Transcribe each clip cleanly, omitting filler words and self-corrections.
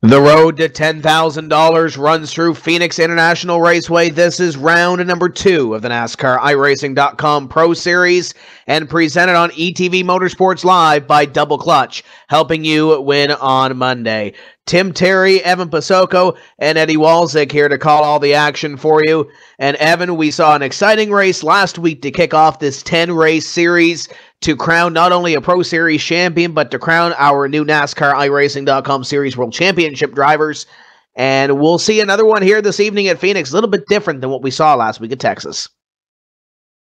The road to $10,000 runs through Phoenix International Raceway. This is round number 2 of the NASCAR iRacing.com Pro Series and presented on ETV Motorsports Live by Double Clutch, helping you win on Monday. Tim Terry, Evan Pasoko, and Eddie Walczyk here to call all the action for you. And Evan, we saw an exciting race last week to kick off this 10-race series to crown not only a Pro Series champion, but to crown our new NASCAR iRacing.com Series World Championship drivers. And we'll see another one here this evening at Phoenix, a little bit different than what we saw last week at Texas.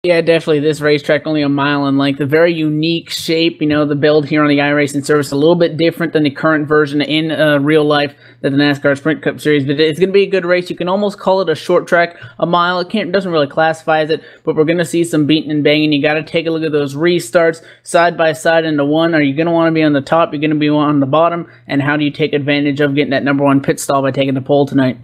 Yeah, definitely. This racetrack only a mile in length. A very unique shape. You know, the build here on the iRacing service a little bit different than the current version in real life that the NASCAR Sprint Cup Series. But it's going to be a good race. You can almost call it a short track, a mile. It doesn't really classify as it, but we're going to see some beating and banging. You got to take a look at those restarts side by side into one. Are you going to want to be on the top? You're going to be on the bottom. And how do you take advantage of getting that number 1 pit stall by taking the pole tonight?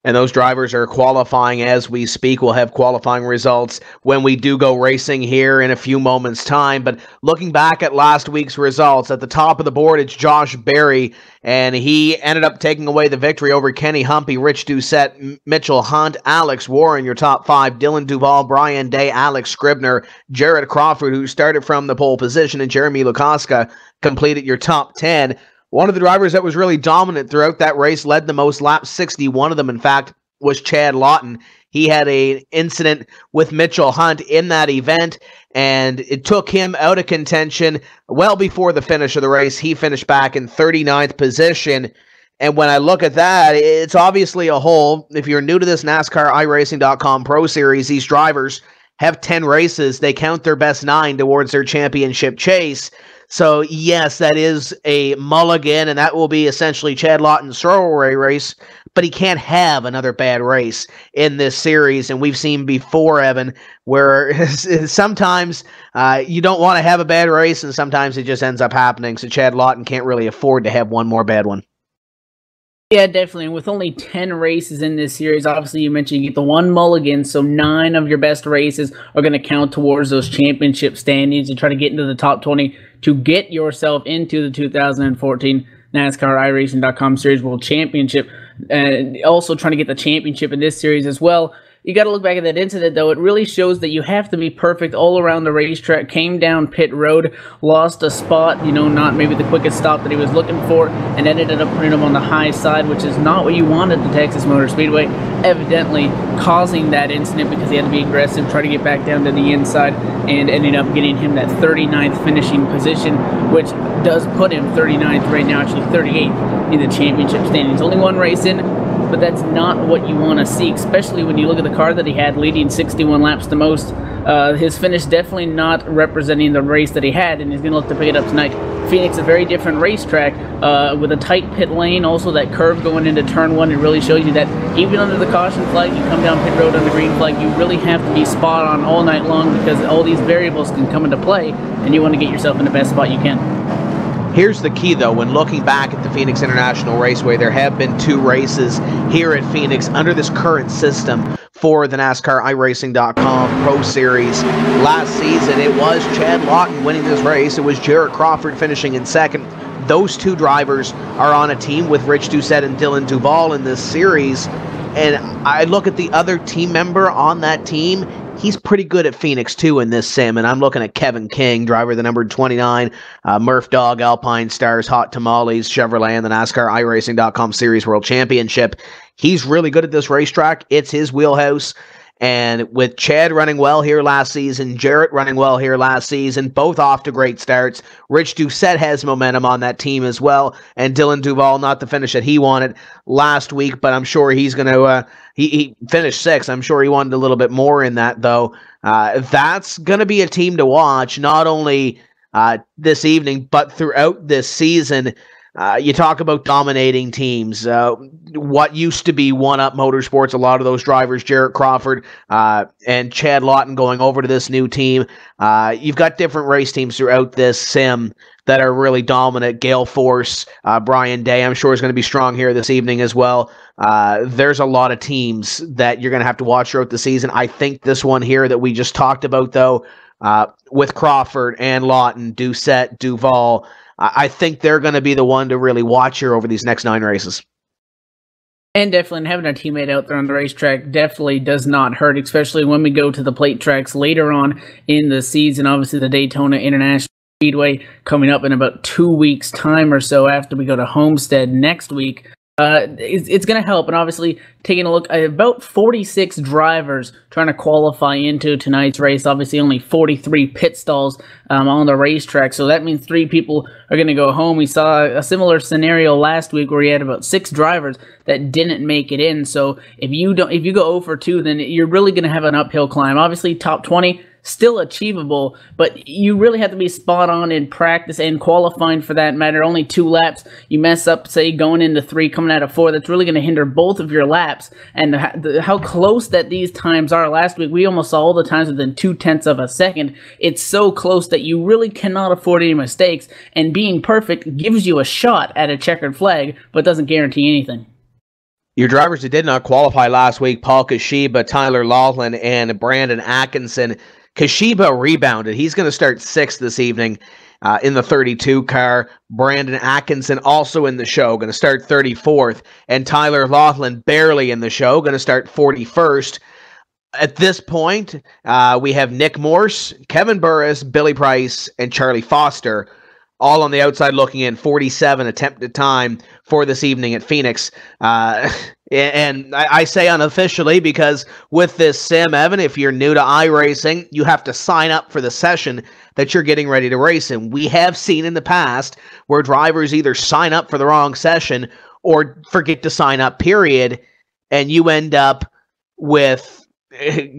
And those drivers are qualifying as we speak. We'll have qualifying results when we do go racing here in a few moments' time. But looking back at last week's results, at the top of the board, it's Josh Berry, and he ended up taking away the victory over Kenny Humpy, Rich Doucette, Mitchell Hunt, Alex Warren, your top 5, Dylan Duval, Brian Day, Alex Scribner, Jared Crawford, who started from the pole position, and Jeremy Lukaska completed your top 10. One of the drivers that was really dominant throughout that race, led the most laps, 61 of them, in fact, was Chad Lawton. He had an incident with Mitchell Hunt in that event, and it took him out of contention well before the finish of the race. He finished back in 39th position, and when I look at that, it's obviously a hole. If you're new to this NASCAR iRacing.com Pro Series, these drivers have 10 races. They count their best 9 towards their championship chase. So, yes, that is a mulligan, and that will be essentially Chad Lawton's throwaway race, but he can't have another bad race in this series, and we've seen before, Evan, where sometimes you don't want to have a bad race, and sometimes it just ends up happening, so Chad Lawton can't really afford to have one more bad one. Yeah, definitely. And with only 10 races in this series, obviously you mentioned you get the 1 mulligan, so 9 of your best races are going to count towards those championship standings and try to get into the top 20 to get yourself into the 2014 NASCAR iRacing.com Series World Championship. And also trying to get the championship in this series as well. You got to look back at that incident, though. It really shows that you have to be perfect all around the racetrack. Came down pit road, lost a spot, you know, not maybe the quickest stop that he was looking for, and ended up putting him on the high side, which is not what you wanted at the Texas Motor Speedway, evidently causing that incident because he had to be aggressive, try to get back down to the inside, and ended up getting him that 39th finishing position, which does put him 39th right now, actually 38th in the championship standings. Only 1 race in, but that's not what you want to see, especially when you look at the car that he had leading 61 laps the most. His finish definitely not representing the race that he had, and he's going to look to pick it up tonight. Phoenix, a very different racetrack with a tight pit lane, also that curve going into turn 1. It really shows you that even under the caution flag, you come down pit road on the green flag, you really have to be spot on all night long because all these variables can come into play, and you want to get yourself in the best spot you can. Here's the key, though. When looking back at the Phoenix International Raceway, there have been 2 races here at Phoenix under this current system for the NASCAR iRacing.com Pro Series. Last season, it was Chad Lawton winning this race. It was Jared Crawford finishing in 2nd. Those 2 drivers are on a team with Rich Doucette and Dylan Duval in this series. And I look at the other team member on that team. He's pretty good at Phoenix, too, in this sim, and I'm looking at Kevin King, driver the number 29, Murph Dog, Alpine Stars, Hot Tamales, Chevrolet, and the NASCAR iRacing.com Series World Championship. He's really good at this racetrack. It's his wheelhouse, and with Chad running well here last season, Jarrett running well here last season, both off to great starts. Rich Doucette has momentum on that team as well, and Dylan Duval, not the finish that he wanted last week, but I'm sure he's going to... He finished 6th. I'm sure he wanted a little bit more in that, though. That's going to be a team to watch, not only this evening, but throughout this season. You talk about dominating teams. What used to be one-up motorsports, a lot of those drivers, Jarrett Crawford and Chad Lawton going over to this new team. You've got different race teams throughout this sim that are really dominant. Gale Force, Brian Day, I'm sure is going to be strong here this evening as well. There's a lot of teams that you're going to have to watch throughout the season. I think this one here that we just talked about, though, with Crawford and Lawton, Doucette, Duval, I think they're going to be the one to really watch here over these next 9 races. And definitely having a teammate out there on the racetrack definitely does not hurt, especially when we go to the plate tracks later on in the season. Obviously, the Daytona International Speedway coming up in about 2 weeks' time or so after we go to Homestead next week. It's going to help. And obviously, taking a look at about 46 drivers trying to qualify into tonight's race. Obviously, only 43 pit stalls on the racetrack. So that means 3 people are going to go home. We saw a similar scenario last week where we had about 6 drivers that didn't make it in. So if you go 0 for 2, then you're really going to have an uphill climb. Obviously, top 20 still achievable, but you really have to be spot on in practice and qualifying for that matter. Only 2 laps. You mess up, say, going into 3, coming out of 4, that's really going to hinder both of your laps. And how close that these times are. Last week, we almost saw all the times within 0.2 of a second. It's so close that you really cannot afford any mistakes, and being perfect gives you a shot at a checkered flag, but doesn't guarantee anything. Your drivers that did not qualify last week, Paul Kashiba, Tyler Laughlin, and Brandon Atkinson. Kashiba rebounded. He's going to start 6th this evening in the 32 car. Brandon Atkinson also in the show, going to start 34th. And Tyler Laughlin barely in the show, going to start 41st. At this point, we have Nick Morse, Kevin Burris, Billy Price, and Charlie Foster all on the outside looking in. 47 attempted time for this evening at Phoenix. And I say unofficially because with this sim, Evan, if you're new to iRacing, you have to sign up for the session that you're getting ready to race in. We have seen in the past where drivers either sign up for the wrong session or forget to sign up, period, and you end up with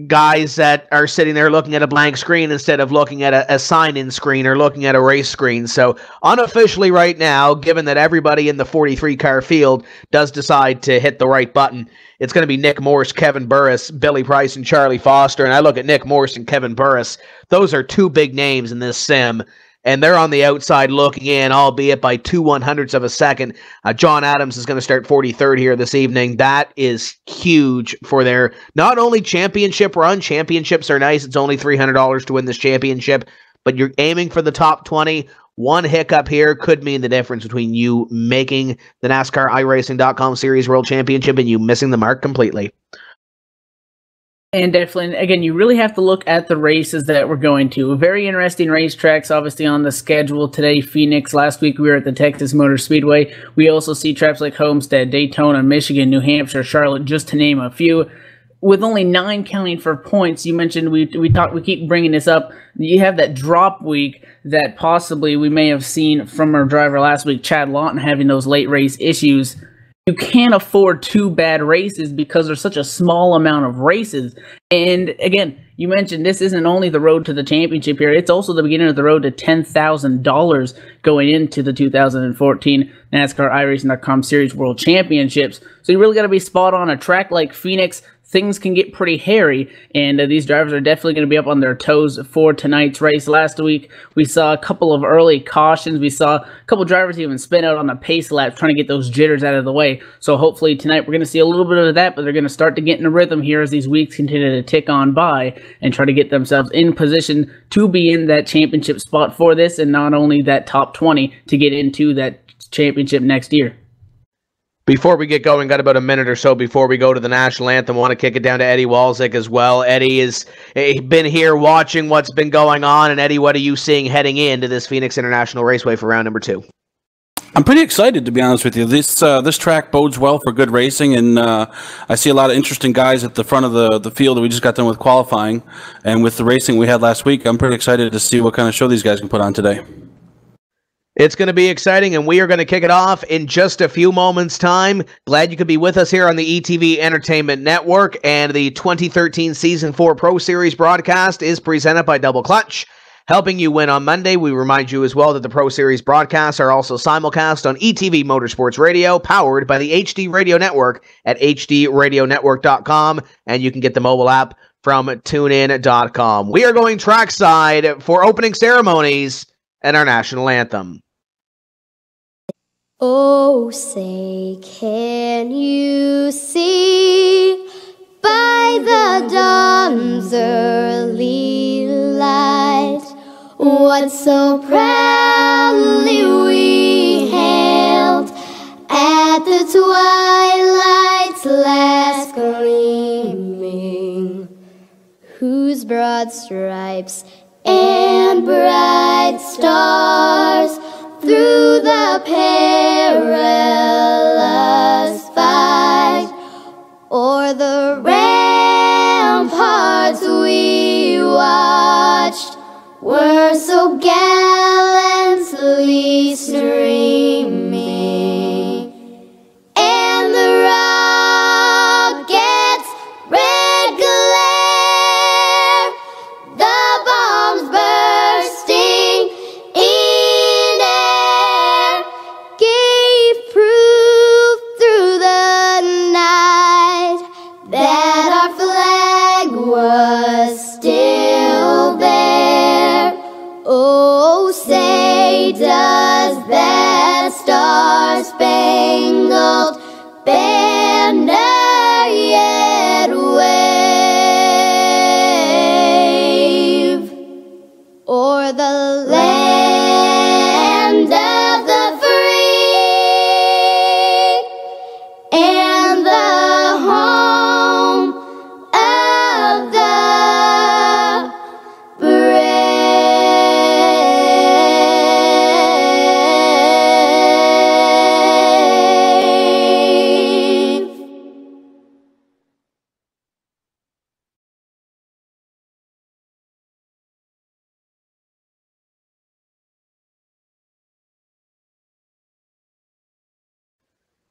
guys that are sitting there looking at a blank screen instead of looking at a sign-in screen or looking at a race screen. So unofficially right now, given that everybody in the 43-car field does decide to hit the right button, it's going to be Nick Morse, Kevin Burris, Billy Price, and Charlie Foster. And I look at Nick Morse and Kevin Burris. Those are 2 big names in this sim, and they're on the outside looking in, albeit by 2/100ths of a second. John Adams is going to start 43rd here this evening. That is huge for their not only championship run. Championships are nice. It's only $300 to win this championship, but you're aiming for the top 20. One hiccup here could mean the difference between you making the NASCAR iRacing.com Series World Championship and you missing the mark completely. And definitely, again, you really have to look at the races that we're going to. Very interesting racetracks, obviously, on the schedule today. Phoenix, last week we were at the Texas Motor Speedway. We also see tracks like Homestead, Daytona, Michigan, New Hampshire, Charlotte, just to name a few. With only 9 counting for points, you mentioned we keep bringing this up. You have that drop week that possibly we may have seen from our driver last week, Chad Lawton, having those late race issues. You can't afford 2 bad races because there's such a small amount of races. And again, you mentioned this isn't only the road to the championship here, it's also the beginning of the road to $10,000 going into the 2014 NASCAR iRacing.com Series World Championships. So you really got to be spot on. A track like Phoenix, things can get pretty hairy, and these drivers are definitely going to be up on their toes for tonight's race. Last week, we saw a couple of early cautions. We saw a couple drivers even spin out on the pace lap trying to get those jitters out of the way. So hopefully tonight we're going to see a little bit of that, but they're going to start to get in a rhythm here as these weeks continue to tick on by and try to get themselves in position to be in that championship spot for this, and not only that top 20 to get into that championship next year. Before we get going, got about a minute or so before we go to the national anthem. I want to kick it down to Eddie Walczyk as well. Eddie has been here watching what's been going on. And Eddie, what are you seeing heading into this Phoenix International Raceway for round number 2? I'm pretty excited, to be honest with you. This track bodes well for good racing, and I see a lot of interesting guys at the front of the field that we just got done with qualifying. And with the racing we had last week, I'm pretty excited to see what kind of show these guys can put on today. It's going to be exciting, and we are going to kick it off in just a few moments' time. Glad you could be with us here on the ETV Entertainment Network, and the 2013 Season 4 Pro Series broadcast is presented by Double Clutch. Helping you win on Monday, we remind you as well that the Pro Series broadcasts are also simulcast on ETV Motorsports Radio, powered by the HD Radio Network at hdradionetwork.com, and you can get the mobile app from tunein.com. We are going trackside for opening ceremonies and our national anthem. Oh, say, can you see by the dawn's early light what so proudly we at the twilight's last gleaming, whose broad stripes and bright stars through the perilous fight o'er the ramparts we watched were so gallantly streaming, and the rocket's red glare, the bombs bursting in air, gave proof through the night that our flag was still there. Oh, say does that star-spangled banner yet wave o'er the land of the free and the home of the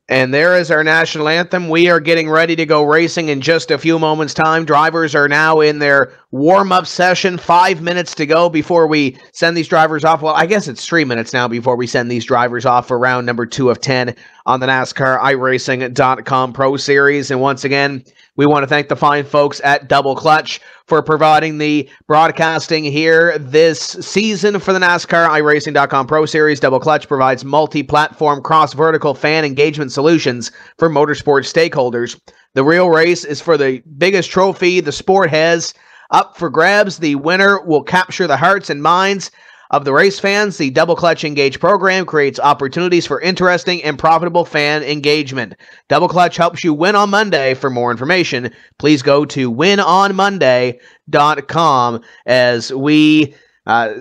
And there is our national anthem. We are getting ready to go racing in just a few moments' time. Drivers are now in their warm-up session. 5 minutes to go before we send these drivers off. Well, I guess it's 3 minutes now before we send these drivers off for round number 2 of 10 on the NASCAR iRacing.com Pro Series. And once again, we want to thank the fine folks at Double Clutch for providing the broadcasting here this season for the NASCAR iRacing.com Pro Series. Double Clutch provides multi-platform, cross-vertical fan engagement solutions for motorsport stakeholders. The real race is for the biggest trophy the sport has up for grabs. The winner will capture the hearts and minds of the race fans. The Double Clutch Engage program creates opportunities for interesting and profitable fan engagement. Double Clutch helps you win on Monday. For more information, please go to winonmonday.com as we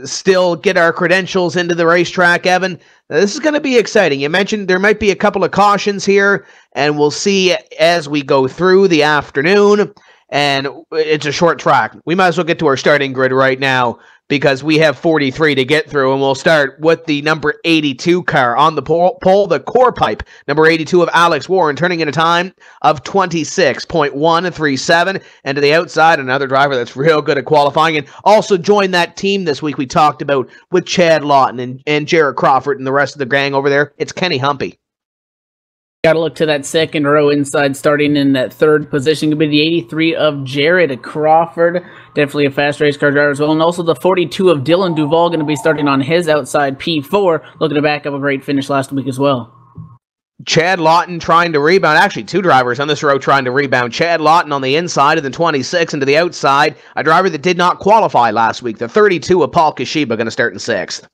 still get our credentials into the racetrack. Evan, this is going to be exciting. You mentioned there might be a couple of cautions here, and we'll see as we go through the afternoon. And it's a short track. We might as well get to our starting grid right now because we have 43 to get through, and we'll start with the number 82 car on the pole, the core pipe, number 82 of Alex Warren, turning in a time of 26.137, and to the outside, another driver that's real good at qualifying, and also joined that team this week we talked about with Chad Lawton and Jared Crawford and the rest of the gang over there. It's Kenny Humpy. Got to look to that second row inside, starting in that third position. Could be the 83 of Jared Crawford. Definitely a fast race car driver as well. And also the 42 of Dylan Duvall going to be starting on his outside P4. Looking to back up a great finish last week as well. Chad Lawton trying to rebound. Actually, two drivers on this row trying to rebound. Chad Lawton on the inside and then 26, and to the outside, a driver that did not qualify last week. The 32 of Paul Kashiba going to start in 6th.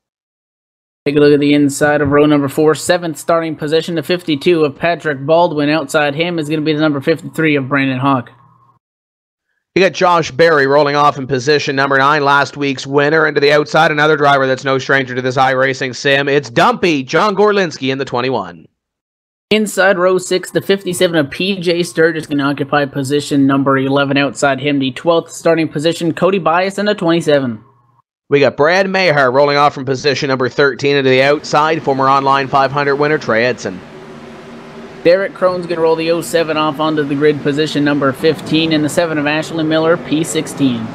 Take a look at the inside of row number 4. 7th starting position, the 52 of Patrick Baldwin. Outside him is going to be the number 53 of Brandon Hawk. You got Josh Berry rolling off in position number 9, last week's winner. And to the outside, another driver that's no stranger to this iRacing sim. It's Dumpy, John Gorlinski in the 21. Inside row 6, the 57 of PJ Sturgis going to occupy position number 11. Outside him, the 12th starting position, Cody Bias in the 27. We got Brad Mayher rolling off from position number 13 into the outside. Former Online 500 winner, Trey Edson. Derek Crone's going to roll the 07 off onto the grid position number 15. And the 7 of Ashley Miller, P16.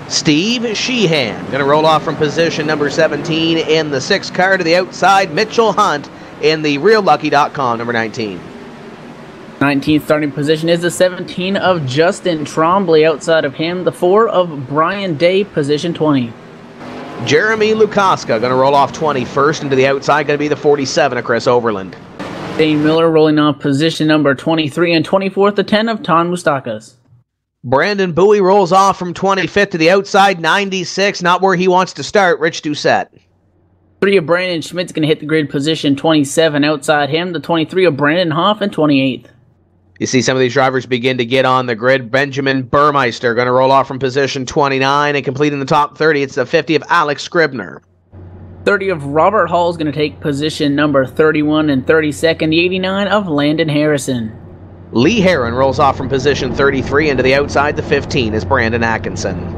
Steve Sheehan going to roll off from position number 17 in the 6 car to the outside. Mitchell Hunt in the RealLucky.com number 19. 19th starting position is the 17 of Justin Trombley. Outside of him, the 4 of Brian Day, position 20. Jeremy Lukaska going to roll off 21st into the outside, going to be the 47 of Chris Overland. Dane Miller rolling off position number 23 and 24th, the 10 of Ton Mustakas. Brandon Bowie rolls off from 25th to the outside, 96, not where he wants to start, Rich Doucette. 3 of Brandon Schmidt's going to hit the grid position 27 outside him. The 23 of Brandon Hoff in 28th. You see some of these drivers begin to get on the grid. Benjamin Burmeister going to roll off from position 29 and completing the top 30. It's the 50 of Alex Scribner. 30 of Robert Hall is going to take position number 31 and 32nd. The 89 of Landon Harrison. Lee Heron rolls off from position 33 into the outside. The 15 is Brandon Atkinson.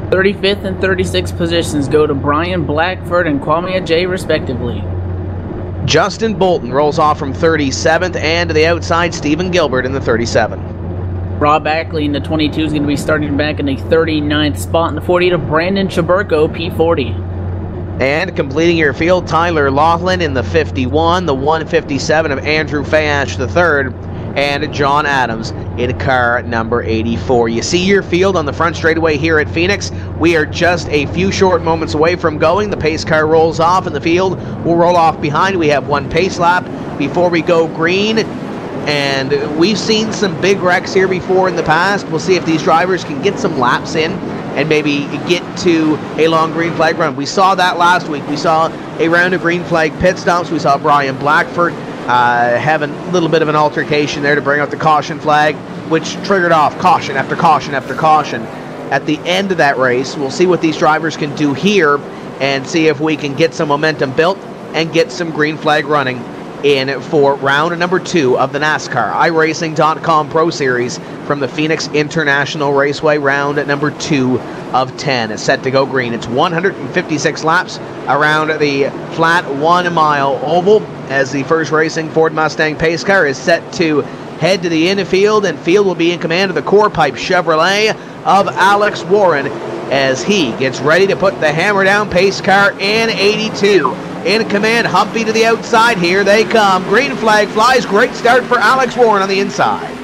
35th and 36th positions go to Brian Blackford and Kwame Ajay respectively. Justin Bolton rolls off from 37th and to the outside, Stephen Gilbert in the 37. Rob Ackley in the 22 is going to be starting back in the 39th spot, in the 48 of Brandon Chaburko, P40. And completing your field, Tyler Laughlin in the 51, the 157 of Andrew Fayash III, and John Adams in car number 84. You see your field on the front straightaway here at Phoenix. We are just a few short moments away from going. The pace car rolls off and the field will roll off behind. We have one pace lap before we go green. And we've seen some big wrecks here before in the past. We'll see if these drivers can get some laps in and maybe get to a long green flag run. We saw that last week. We saw a round of green flag pit stops. We saw Brian Blackford having a little bit of an altercation there to bring out the caution flag, which triggered off caution after caution after caution. At the end of that race, we'll see what these drivers can do here and see if we can get some momentum built and get some green flag running in for round number 2 of the NASCAR iRacing.com Pro Series from the Phoenix International Raceway. Round number 2 of 10 is set to go green. It's 156 laps around the flat 1 mile oval as the First Racing Ford Mustang pace car is set to head to the infield, and field will be in command of the Core Pipe Chevrolet of Alex Warren as he gets ready to put the hammer down. Pace car in 82. In command, Humpy to the outside. Here they come. Green flag flies. Great start for Alex Warren on the inside.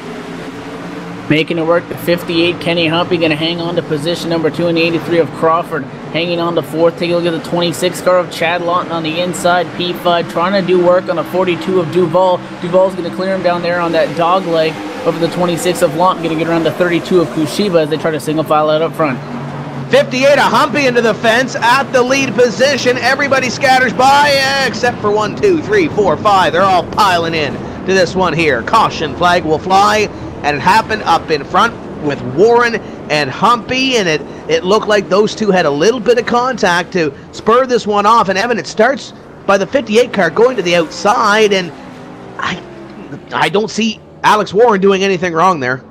Making it work, the 58, Kenny Humpy, going to hang on to position number 2, and the 83 of Crawford hanging on to 4th. Take a look at the 26 car of Chad Lawton on the inside. P5 trying to do work on a 42 of Duval. Duval's going to clear him down there on that dog leg over the 26 of Lawton. Going to get around the 32 of Kushiba as they try to single file out up front. 58, a Humpy into the fence at the lead position. Everybody scatters by except for 1, 2, 3, 4, 5. They're all piling in to this one here. Caution flag will fly, and it happened up in front with Warren and Humpy, and it looked like those two had a little bit of contact to spur this one off. And Evan, it starts by the 58 car going to the outside, and I don't see Alex Warren doing anything wrong there.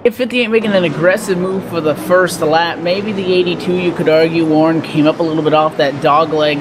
If 58 making an aggressive move for the first lap, maybe the 82, you could argue Warren came up a little bit off that dog leg,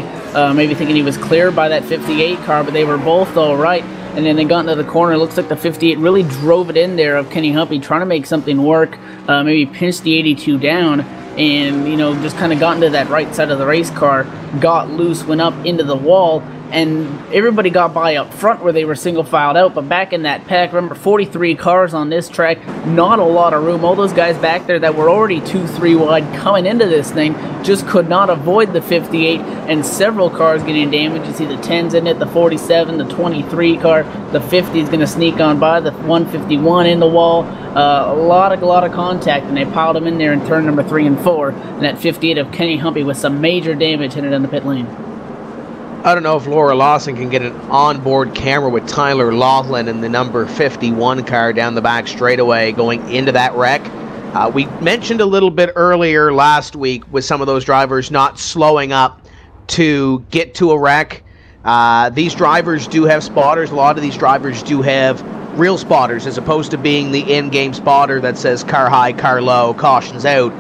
maybe thinking he was cleared by that 58 car, but they were both all right. And then they got into the corner. It looks like the 58 really drove it in there of Kenny Humpy, trying to make something work, maybe pinched the 82 down, and, you know, just kind of got into that right side of the race car, got loose, went up into the wall, and everybody got by up front where they were single filed out. But back in that pack, remember, 43 cars on this track, not a lot of room. All those guys back there that were already 2-3 wide coming into this thing just could not avoid the 58, and several cars getting damaged. You see the 10s in it, the 47, the 23 car, the 50 is going to sneak on by, the 151 in the wall. A lot of contact, and they piled them in there in turn number 3 and 4. And that 58 of Kenny Humpy with some major damage hit it in the pit lane. I don't know if Laura Lawson can get an onboard camera with Tyler Laughlin in the number 51 car down the back straightaway going into that wreck. We mentioned a little bit earlier last week with some of those drivers not slowing up to get to a wreck. These drivers do have spotters. A lot of these drivers do have real spotters as opposed to being the in-game spotter that says car high, car low, cautions out.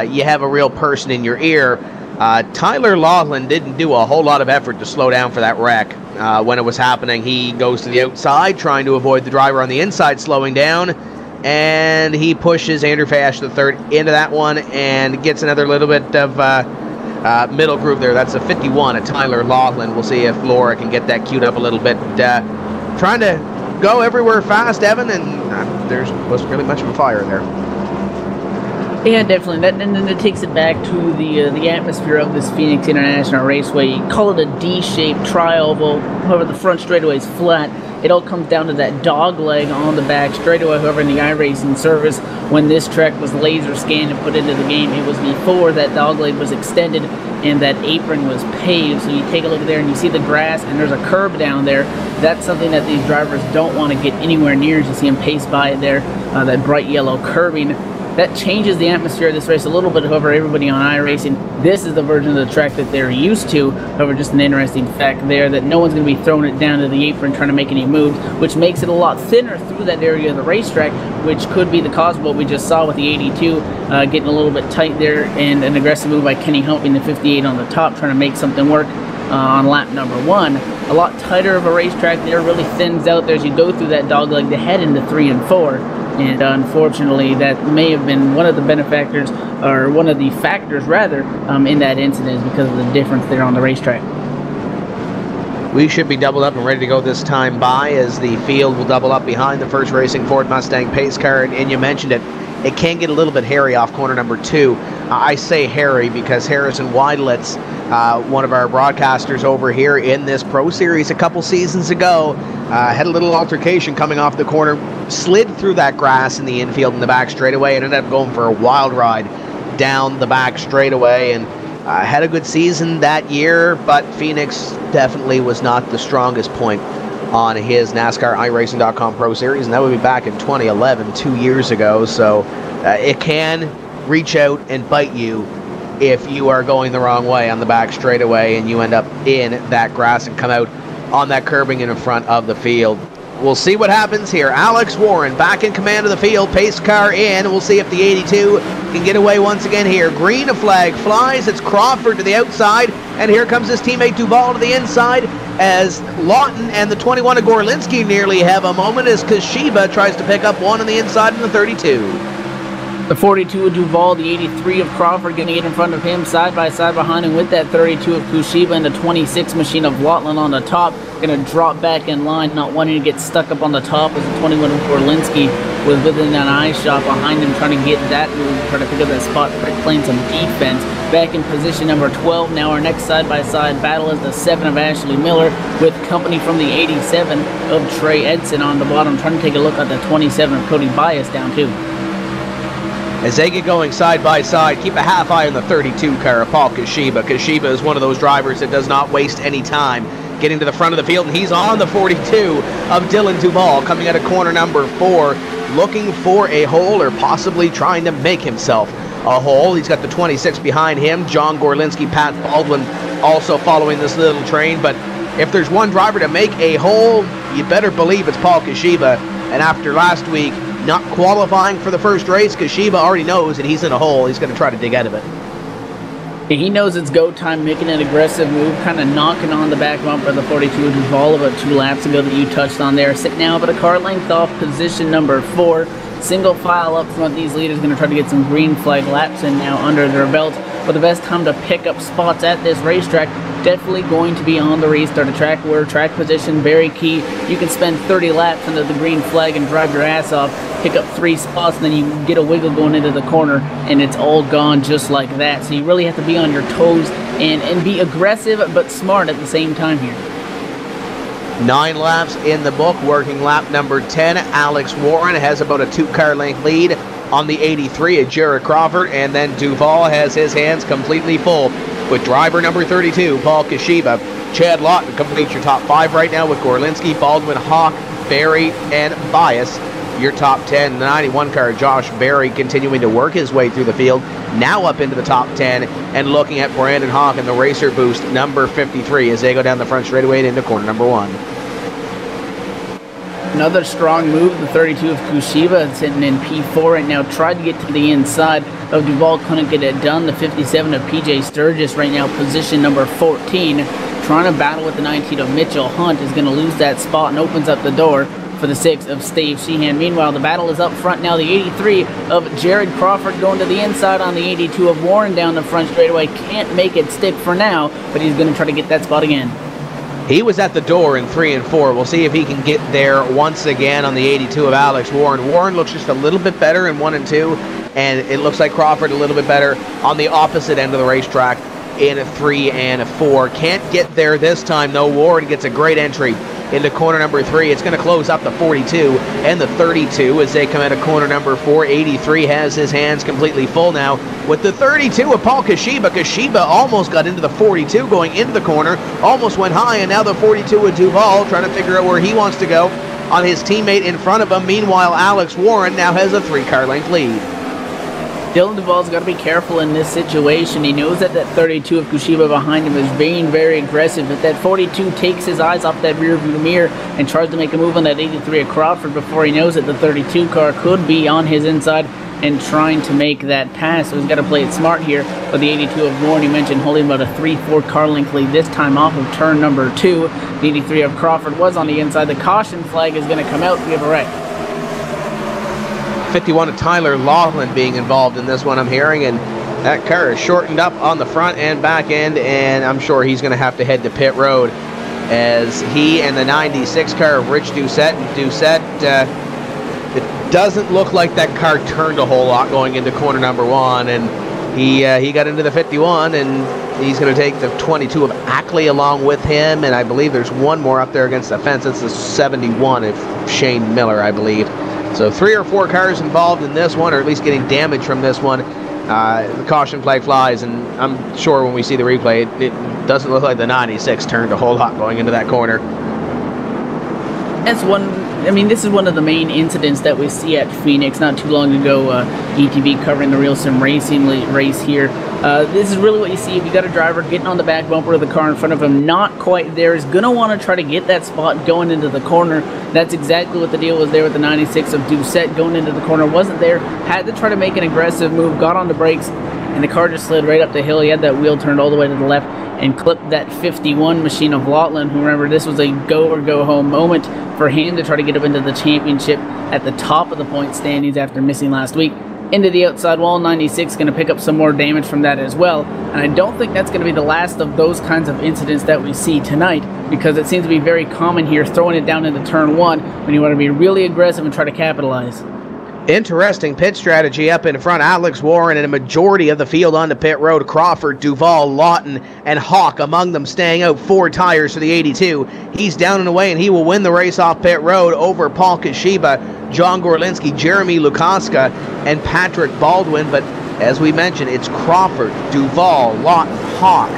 You have a real person in your ear. Tyler Laughlin didn't do a whole lot of effort to slow down for that wreck. When it was happening, he goes to the outside, trying to avoid the driver on the inside slowing down, and he pushes Andrew Fash III into that one and gets another little bit of middle groove there. That's a 51 at Tyler Laughlin. We'll see if Laura can get that queued up a little bit. Trying to go everywhere fast, Evan, and there wasn't really much of a fire there. Yeah, definitely. That and then it takes it back to the atmosphere of this Phoenix International Raceway. You call it a D-shaped tri-oval. However, the front straightaway is flat. It all comes down to that dog leg on the back straightaway. However, in the iRacing service, when this track was laser scanned and put into the game, it was before that dog leg was extended and that apron was paved. So you take a look there and you see the grass and there's a curb down there. That's something that these drivers don't want to get anywhere near. As you see them pace by there, that bright yellow curbing. That changes the atmosphere of this race a little bit. However, everybody on iRacing, this is the version of the track that they're used to. However, just an interesting fact there that no one's going to be throwing it down to the apron trying to make any moves, which makes it a lot thinner through that area of the racetrack, which could be the cause of what we just saw with the 82 getting a little bit tight there, and an aggressive move by Kenny Humping, the 58 on the top, trying to make something work on lap number 1. A lot tighter of a racetrack there, really thins out there as you go through that dogleg to head into 3 and 4. And unfortunately, that may have been one of the benefactors, or one of the factors rather, in that incident, because of the difference there on the racetrack. We should be doubled up and ready to go this time by, as the field will double up behind the first racing Ford Mustang pace car. And you mentioned it, it can get a little bit hairy off corner number 2. I say hairy because Harrison Weidlitz, one of our broadcasters over here in this Pro Series a couple seasons ago, had a little altercation coming off the corner, slid through that grass in the infield in the back straightaway, and ended up going for a wild ride down the back straightaway, and had a good season that year, but Phoenix definitely was not the strongest point on his NASCAR iRacing.com Pro Series, and that would be back in 2011, 2 years ago. So it can reach out and bite you if you are going the wrong way on the back straightaway and you end up in that grass and come out on that curbing in front of the field. We'll see what happens here. Alex Warren back in command of the field, pace car in. We'll see if the 82 can get away once again here. Green flag flies. It's Crawford to the outside, and here comes his teammate Duval to the inside, as Lawton and the 21 of Gorlinski nearly have a moment as Kashiba tries to pick up one on the inside in the 32. The 42 of Duval, the 83 of Crawford going to get in front of him, side by side behind him with that 32 of Kushiba, and the 26 machine of Lotland on the top. Going to drop back in line, not wanting to get stuck up on the top, as the 21 of Gorlinski was within an eye shot behind him, trying to get that move, trying to pick up that spot, playing some defense. Back in position number 12. Now our next side-by-side battle is the 7 of Ashley Miller with company from the 87 of Trey Edson on the bottom, trying to take a look at the 27 of Cody Bias down too. As they get going side by side, keep a half eye on the 32 car of Paul Kashiba. Kashiba is one of those drivers that does not waste any time getting to the front of the field, and he's on the 42 of Dylan Duval, coming out of corner number 4, looking for a hole or possibly trying to make himself a hole. He's got the 26 behind him, John Gorlinski, Pat Baldwin also following this little train. But if there's one driver to make a hole, you better believe it's Paul Kashiba. And after last week not qualifying for the first race, Kashiba already knows that he's in a hole. He's going to try to dig out of it. He knows it's go time, making an aggressive move, kind of knocking on the back bumper of the 42 of Duval about 2 laps ago that you touched on there. Sitting now about a car length off position number 4. Single file up front. These leaders going to try to get some green flag laps in now under their belt. But the best time to pick up spots at this racetrack, definitely going to be on the restart of track, where track position very key. You can spend 30 laps under the green flag and drive your ass off, pick up 3 spots, and then you get a wiggle going into the corner, and it's all gone just like that. So you really have to be on your toes and be aggressive but smart at the same time here. 9 laps in the book, working lap number 10. Alex Warren has about a 2-car length lead on the 83 of Jared Crawford, and then Duval has his hands completely full with driver number 32, Paul Kashiba. Chad Lawton completes your top 5 right now with Gorlinski, Baldwin, Hawk, Barry, and Bias. Your top 10, the 91 car, Josh Berry, continuing to work his way through the field, now up into the top 10, and looking at Brandon Hawk and the Racer Boost, number 53, as they go down the front straightaway and into corner number 1. Another strong move, the 32 of Kushiba, sitting in P4 right now, tried to get to the inside of Duval, couldn't get it done. The 57 of PJ Sturgis right now, position number 14, trying to battle with the 19 of Mitchell Hunt, is going to lose that spot and opens up the door for the 6 of Steve Sheehan. Meanwhile, the battle is up front now. The 83 of Jared Crawford going to the inside on the 82 of Warren down the front straightaway. Can't make it stick for now, but he's going to try to get that spot again. He was at the door in 3 and 4. We'll see if he can get there once again on the 82 of Alex Warren. Warren looks just a little bit better in 1 and 2, and it looks like Crawford a little bit better on the opposite end of the racetrack in a 3 and a 4. Can't get there this time, though. Warren gets a great entry into corner number 3. It's going to close up the 42 and the 32 as they come out of corner number 4. 83 has his hands completely full now with the 32 of Paul Kashiba. Kashiba almost got into the 42 going into the corner, almost went high, and now the 42 of Duval trying to figure out where he wants to go on his teammate in front of him. Meanwhile, Alex Warren now has a 3-car length lead. Dylan Duval's got to be careful in this situation. He knows that that 32 of Kushiba behind him is being very aggressive, but that 42 takes his eyes off that rear view mirror and tries to make a move on that 83 of Crawford before he knows that the 32 car could be on his inside and trying to make that pass. So he's got to play it smart here. But the 82 of Warren, you mentioned, holding about a 3-4 car length lead this time off of turn number 2. The 83 of Crawford was on the inside. The caution flag is going to come out. We have a wreck. 51 of Tyler Laughlin being involved in this one, I'm hearing, and that car is shortened up on the front and back end, and I'm sure he's going to have to head to pit road as he and the 96 car of Rich Doucette. It doesn't look like that car turned a whole lot going into corner number 1, and he got into the 51, and he's going to take the 22 of Ackley along with him, and I believe there's one more up there against the fence. It's the 71 of Shane Miller, I believe. So 3 or 4 cars involved in this one, or at least getting damage from this one. The caution flag flies, and I'm sure when we see the replay, it doesn't look like the 96 turned a whole lot going into that corner. That's this is one of the main incidents that we see at Phoenix. Not too long ago, ETV covering the Real Sim Racing race here. This is really what you see. If you got a driver getting on the back bumper of the car in front of him, not quite there, is going to want to try to get that spot going into the corner. That's exactly what the deal was there with the 96 of Doucette going into the corner. Wasn't there, had to try to make an aggressive move, got on the brakes, and the car just slid right up the hill. He had that wheel turned all the way to the left and clipped that 51 machine of Laughlin, who, remember, this was a go or go home moment for him to try to get up into the championship at the top of the point standings after missing last week. Into the outside wall, 96 going to pick up some more damage from that as well. And I don't think that's going to be the last of those kinds of incidents that we see tonight, because it seems to be very common here, throwing it down into turn 1 when you want to be really aggressive and try to capitalize. Interesting pit strategy up in front. Alex Warren and a majority of the field onto pit road. Crawford, Duval, Lawton, and Hawk among them staying out 4 tires for the 82. He's down and away, and he will win the race off pit road over Paul Kashiba, John Gorlinski, Jeremy Lukaska, and Patrick Baldwin. But as we mentioned, it's Crawford, Duval, Lawton, Hawk,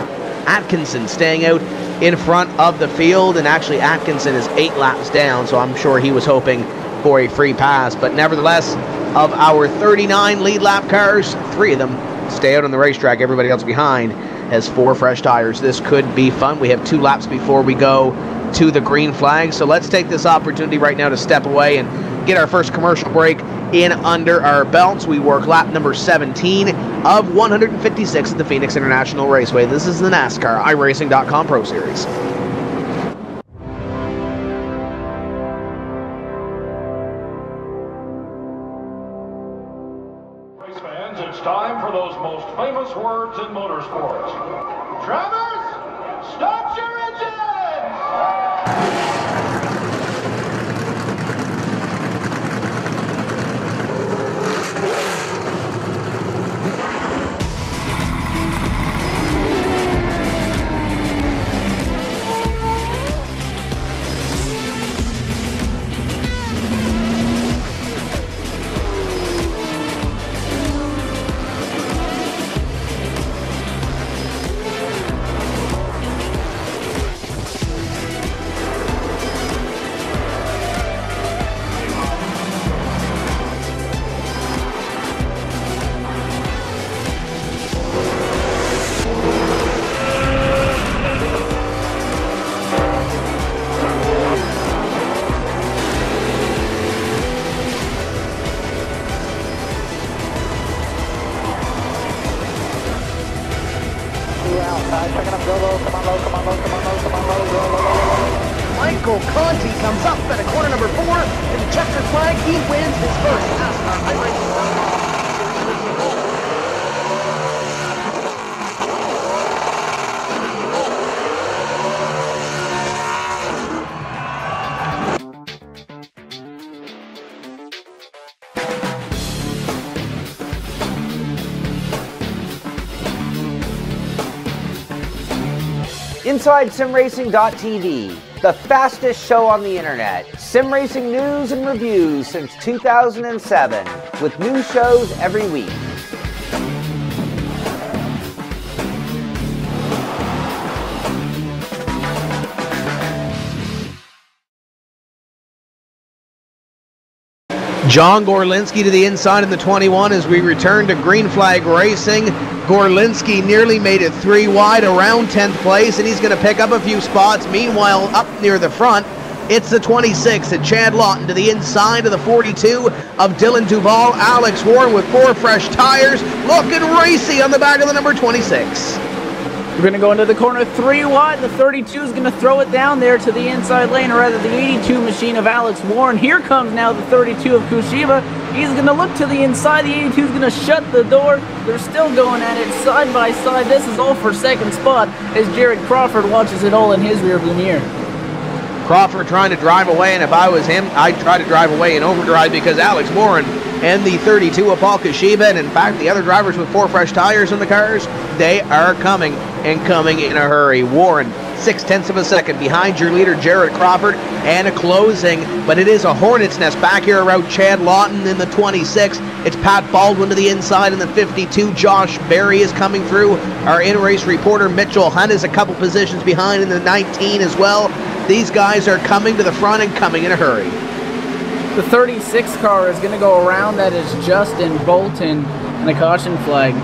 Atkinson staying out in front of the field. And actually Atkinson is 8 laps down, so I'm sure he was hoping for a free pass. But nevertheless, of our 39 lead lap cars, 3 of them stay out on the racetrack. Everybody else behind has 4 fresh tires. This could be fun. We have 2 laps before we go to the green flag, so let's take this opportunity right now to step away and get our first commercial break in under our belts. We work lap number 17 of 156 at the Phoenix International Raceway. This is the NASCAR iRacing.com Pro Series. It's time for those most famous words in motorsports. Drivers, start your engines! Michael Conti comes up at corner number 4 and the checkered flag. He wins his first NASCAR iRacing. Inside SimRacing.tv, the fastest show on the internet. Sim racing news and reviews since 2007, with new shows every week. John Gorlinski to the inside in the 21 as we return to green flag racing. Gorlinski nearly made it 3 wide around 10th place, and he's going to pick up a few spots. Meanwhile, up near the front, it's the 26 at Chad Lawton to the inside of the 42 of Dylan Duval. Alex Warren with 4 fresh tires, looking racy on the back of the number 26. We're going to go into the corner 3 wide. The 32 is going to throw it down there to the inside lane, or rather the 82 machine of Alex Warren. Here comes now the 32 of Kushiba. He's going to look to the inside. The 82 is going to shut the door. They're still going at it side by side. This is all for second spot as Jared Crawford watches it all in his rearview mirror. Crawford trying to drive away, and if I was him, I'd try to drive away in overdrive because Alex Warren and the 32 of Paul Kashiba, and in fact the other drivers with 4 fresh tires in the cars, they are coming and coming in a hurry. Warren 0.6 of a second behind your leader Jared Crawford and a closing, but it is a hornet's nest back here around Chad Lawton in the 26. It's Pat Baldwin to the inside in the 52. Josh Berry is coming through. Our in-race reporter Mitchell Hunt is a couple positions behind in the 19 as well. These guys are coming to the front and coming in a hurry. The 36 car is going to go around. That is Justin Bolton, and the caution flag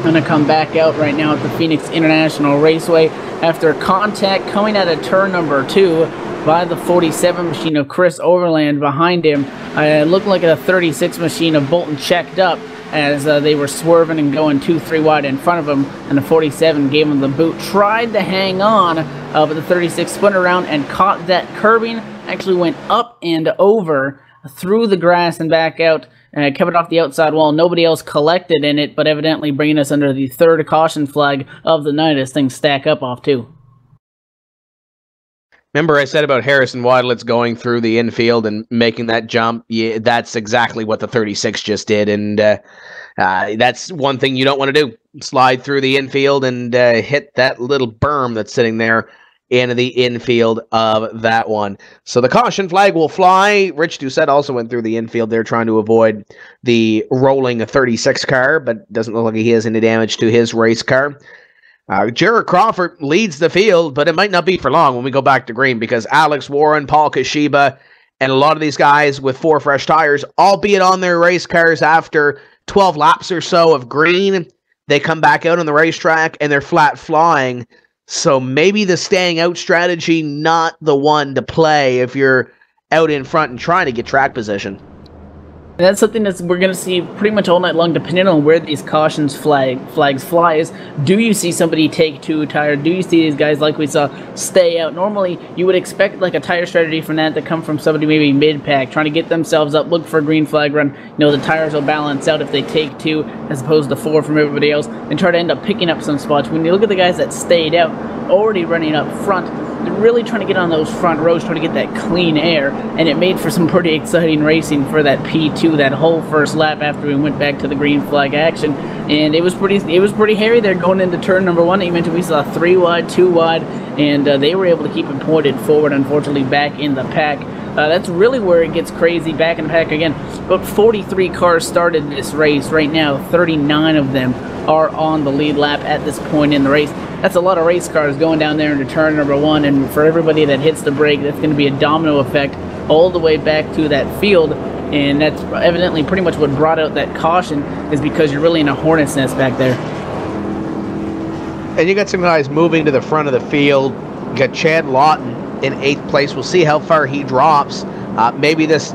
going to come back out right now at the Phoenix International Raceway after contact coming out of turn number 2 by the 47 machine of Chris Overland behind him. It looked like a 36 machine of Bolton checked up as they were swerving and going 2-3 wide in front of him, and the 47 gave him the boot. Tried to hang on, but the 36 spun around and caught that curbing. Actually went up and over through the grass and back out, kept it off the outside wall. Nobody else collected in it, but evidently bringing us under the 3rd caution flag of the night as things stack up off too. Remember I said about Harrison Wadlitz going through the infield and making that jump? Yeah, that's exactly what the 36 just did, and that's one thing you don't want to do. Slide through the infield and hit that little berm that's sitting there into the infield of that one. So the caution flag will fly. Rich Doucette also went through the infield there trying to avoid the rolling 36 car, but doesn't look like he has any damage to his race car. Jared Crawford leads the field, but it might not be for long when we go back to green because Alex Warren, Paul Kashiba, and a lot of these guys with 4 fresh tires, albeit on their race cars after 12 laps or so of green, they come back out on the racetrack and they're flat flying. So maybe the staying out strategy, not the one to play if you're out in front and trying to get track position. And that's something that we're going to see pretty much all night long, depending on where these cautions flags fly. Is do you see somebody take 2 tire? Do you see these guys like we saw stay out? Normally, you would expect like a tire strategy from that to come from somebody maybe mid-pack, trying to get themselves up, look for a green flag run. You know, the tires will balance out if they take 2 as opposed to 4 from everybody else, and try to end up picking up some spots. When you look at the guys that stayed out, already running up front, they're really trying to get on those front rows, trying to get that clean air, and it made for some pretty exciting racing for that P2, that whole first lap after we went back to the green flag action. And it was pretty hairy there going into turn number 1. You mentioned we saw 3 wide, 2 wide, and they were able to keep it pointed forward, unfortunately back in the pack. That's really where it gets crazy back in the pack again. About 43 cars started this race. Right now, 39 of them are on the lead lap at this point in the race. That's a lot of race cars going down there into turn number 1, and for everybody that hits the brake, that's going to be a domino effect all the way back to that field, and that's evidently pretty much what brought out that caution, is because you're really in a hornet's nest back there. And you got some guys moving to the front of the field. You got Chad Lawton in 8th place. We'll see how far he drops. Maybe this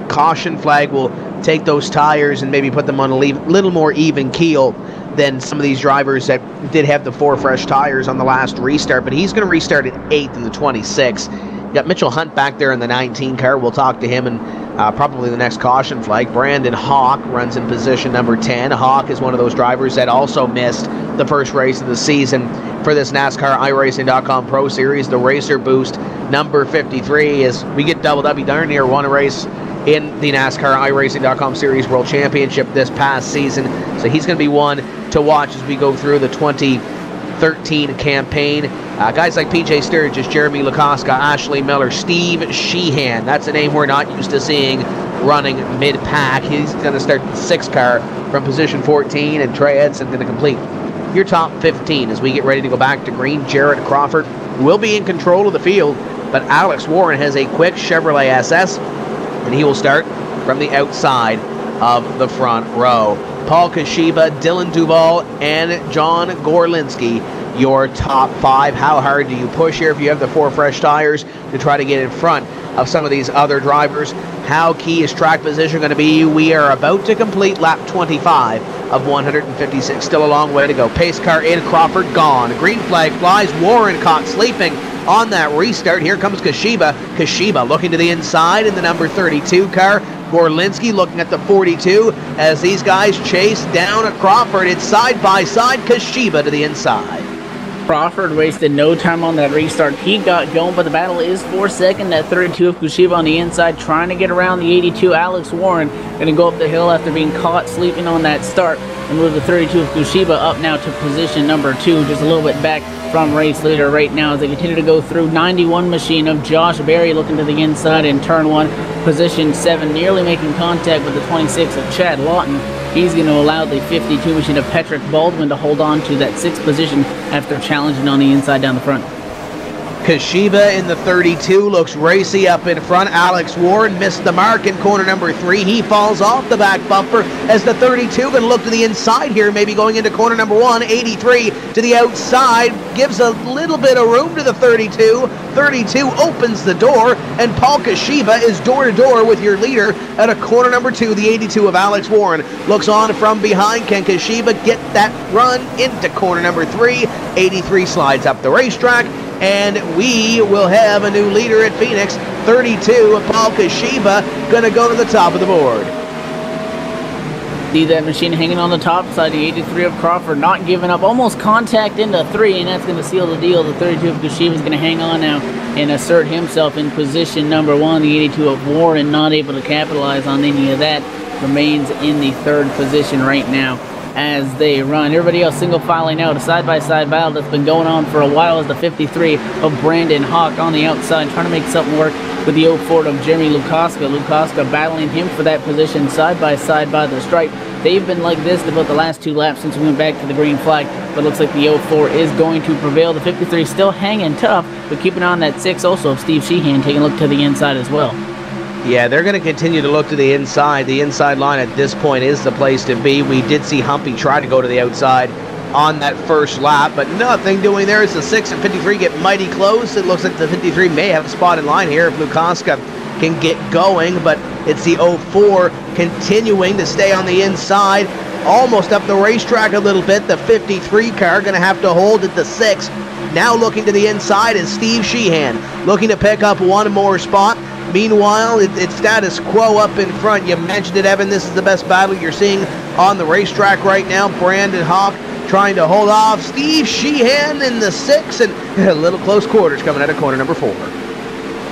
caution flag will take those tires and maybe put them on a little more even keel than some of these drivers that did have the 4 fresh tires on the last restart, but he's going to restart at 8th in the 26. You got Mitchell Hunt back there in the 19 car. We'll talk to him and probably the next caution flag. Brandon Hawk runs in position number 10. Hawk is one of those drivers that also missed the first race of the season for this NASCAR iRacing.com Pro Series, the Racer Boost number 53. As we get doubled up, he darn near won a race in the NASCAR iRacing.com Series World Championship this past season. So he's going to be one to watch as we go through the 2013 campaign. Guys like PJ Sturgis, Jeremy Lukoska, Ashley Miller, Steve Sheehan. That's a name we're not used to seeing running mid-pack. He's going to start the 6th car from position 14, and Trey Edson going to complete your top 15 as we get ready to go back to green. Jared Crawford will be in control of the field, but Alex Warren has a quick Chevrolet SS, and he will start from the outside of the front row. Paul Kashiba, Dylan Duval, and John Gorlinski, your top 5. How hard do you push here if you have the 4 fresh tires to try to get in front of some of these other drivers? How key is track position going to be? We are about to complete lap 25 of 156. Still a long way to go. Pace car in, Crawford gone. Green flag flies. Warren caught sleeping on that restart. Here comes Kashiba. Kashiba looking to the inside in the number 32 car. Gorlinski looking at the 42 as these guys chase down a Crawford. It's side by side. Kashiba to the inside. Crawford wasted no time on that restart. He got going, but the battle is for second. That 32 of Kashiba on the inside, trying to get around the 82. Alex Warren going to go up the hill after being caught sleeping on that start, and move the 32 of Kashiba up now to position number 2, just a little bit back from race leader right now as they continue to go through. 91 machine of Josh Berry looking to the inside in turn 1, position 7, nearly making contact with the 26 of Chad Lawton. He's going to allow the 52 machine of Patrick Baldwin to hold on to that 6th position after challenging on the inside down the front. Kashiba in the 32 looks racy up in front. Alex Warren missed the mark in corner number 3. He falls off the back bumper as the 32 going to look to the inside here, maybe going into corner number 1. 83 to the outside, gives a little bit of room to the 32. 32 opens the door, and Paul Kashiba is door to door with your leader at a corner number 2. The 82 of Alex Warren looks on from behind. Can Kashiba get that run into corner number 3? 83 slides up the racetrack, and we will have a new leader at Phoenix. 32 of Paul Kashiba going to go to the top of the board. See that machine hanging on the top side. The 83 of Crawford not giving up, almost contact into 3, and that's going to seal the deal. The 32 of Kashiba is going to hang on now and assert himself in position number 1. The 82 of Warren not able to capitalize on any of that, remains in the 3rd position right now as they run. Everybody else single filing out. A side-by-side battle that's been going on for a while as the 53 of Brandon Hawk on the outside, trying to make something work with the 04 of Jeremy Lukoska. Lukoska battling him for that position side-by-side by the stripe. They've been like this about the last 2 laps since we went back to the green flag, but looks like the 04 is going to prevail. The 53 still hanging tough, but keeping on that 6 also of Steve Sheehan taking a look to the inside as well. Yeah, they're going to continue to look to the inside. The inside line at this point is the place to be. We did see Humpy try to go to the outside on that first lap, but nothing doing there as the 6 and 53 get mighty close. It looks like the 53 may have a spot in line here if Lukoska can get going, but it's the 04 continuing to stay on the inside, almost up the racetrack a little bit. The 53 car going to have to hold at the 6. Now looking to the inside is Steve Sheehan, looking to pick up one more spot. Meanwhile, it's status quo up in front. You mentioned it, Evan. This is the best battle you're seeing on the racetrack right now. Brandon Hawk trying to hold off Steve Sheehan in the 6, and a little close quarters coming out of corner number 4.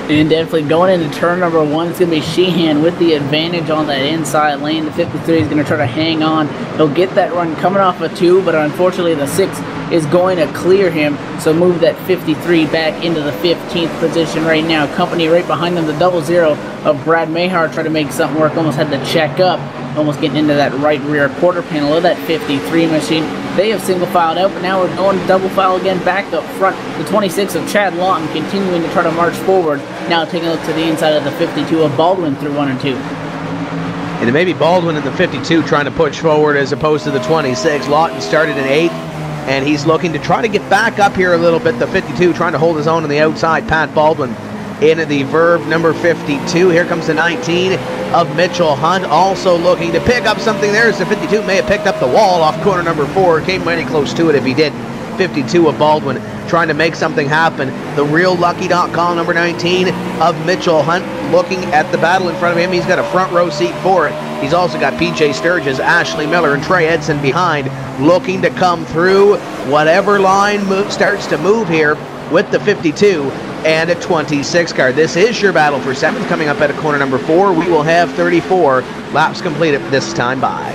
And definitely going into turn number 1, it's going to be Sheehan with the advantage on that inside lane. The 53 is going to try to hang on. He'll get that run coming off a 2, but unfortunately the 6 is going to clear him, so move that 53 back into the 15th position right now. Company right behind them, the 00 of Brad Mahar, trying to make something work, almost had to check up, almost getting into that right rear quarter panel of that 53 machine. They have single filed out, but now we're going to double file again back up front. The 26 of Chad Lawton continuing to try to march forward, now taking a look to the inside of the 52 of Baldwin through 1 and 2. And it may be Baldwin in the 52 trying to push forward as opposed to the 26. Lawton started in 8th, and he's looking to try to get back up here a little bit. The 52 trying to hold his own on the outside. Pat Baldwin in the Verb number 52. Here comes the 19 of Mitchell Hunt, also looking to pick up something there as the 52 may have picked up the wall off corner number 4. Came mighty close to it if he did. 52 of Baldwin trying to make something happen. The RealLucky.com number 19 of Mitchell Hunt looking at the battle in front of him. He's got a front row seat for it. He's also got PJ Sturgis, Ashley Miller, and Trey Edson behind, looking to come through whatever line starts to move here with the 52 and a 26 car. This is your battle for 7th coming up at a corner number 4. We will have 34 laps completed this time by.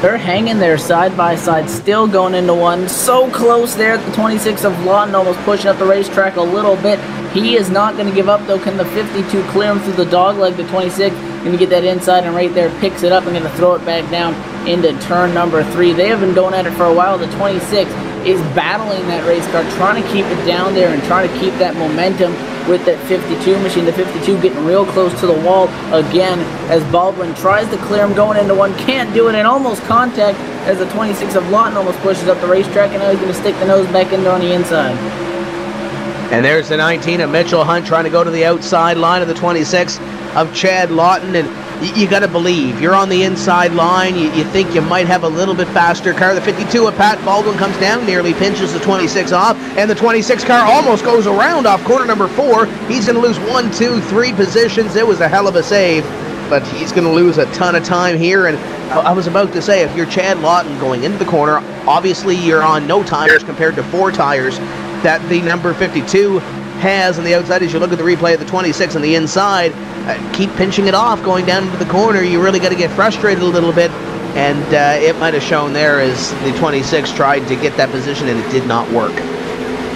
They're hanging there side by side, still going into one. So close there at the 26 of Lawton, almost pushing up the racetrack a little bit. He is not going to give up, though. Can the 52 clear him through the dog leg? The 26 going to get that inside, and right there picks it up and going to throw it back down into turn number 3. They have been going at it for a while. The 26 is battling that race car, trying to keep it down there and trying to keep that momentum with that 52 machine. The 52 getting real close to the wall again as Baldwin tries to clear him going into one. Can't do it, and almost contact as the 26 of Lawton almost pushes up the racetrack, and now he's going to stick the nose back into on the inside. And there's the 19 of Mitchell Hunt trying to go to the outside line of the 26 of Chad Lawton. And you got to believe, you're on the inside line, you think you might have a little bit faster car. The 52 of Pat Baldwin comes down, nearly pinches the 26 off, and the 26 car almost goes around off corner number 4. He's going to lose 1, 2, 3 positions. It was a hell of a save, but he's going to lose a ton of time here. And I was about to say, if you're Chad Lawton going into the corner, obviously you're on no tires compared to 4 tires that the number 52 has on the outside. As you look at the replay of the 26 on the inside, keep pinching it off going down into the corner. You really got to get frustrated a little bit, and it might have shown there as the 26 tried to get that position and it did not work.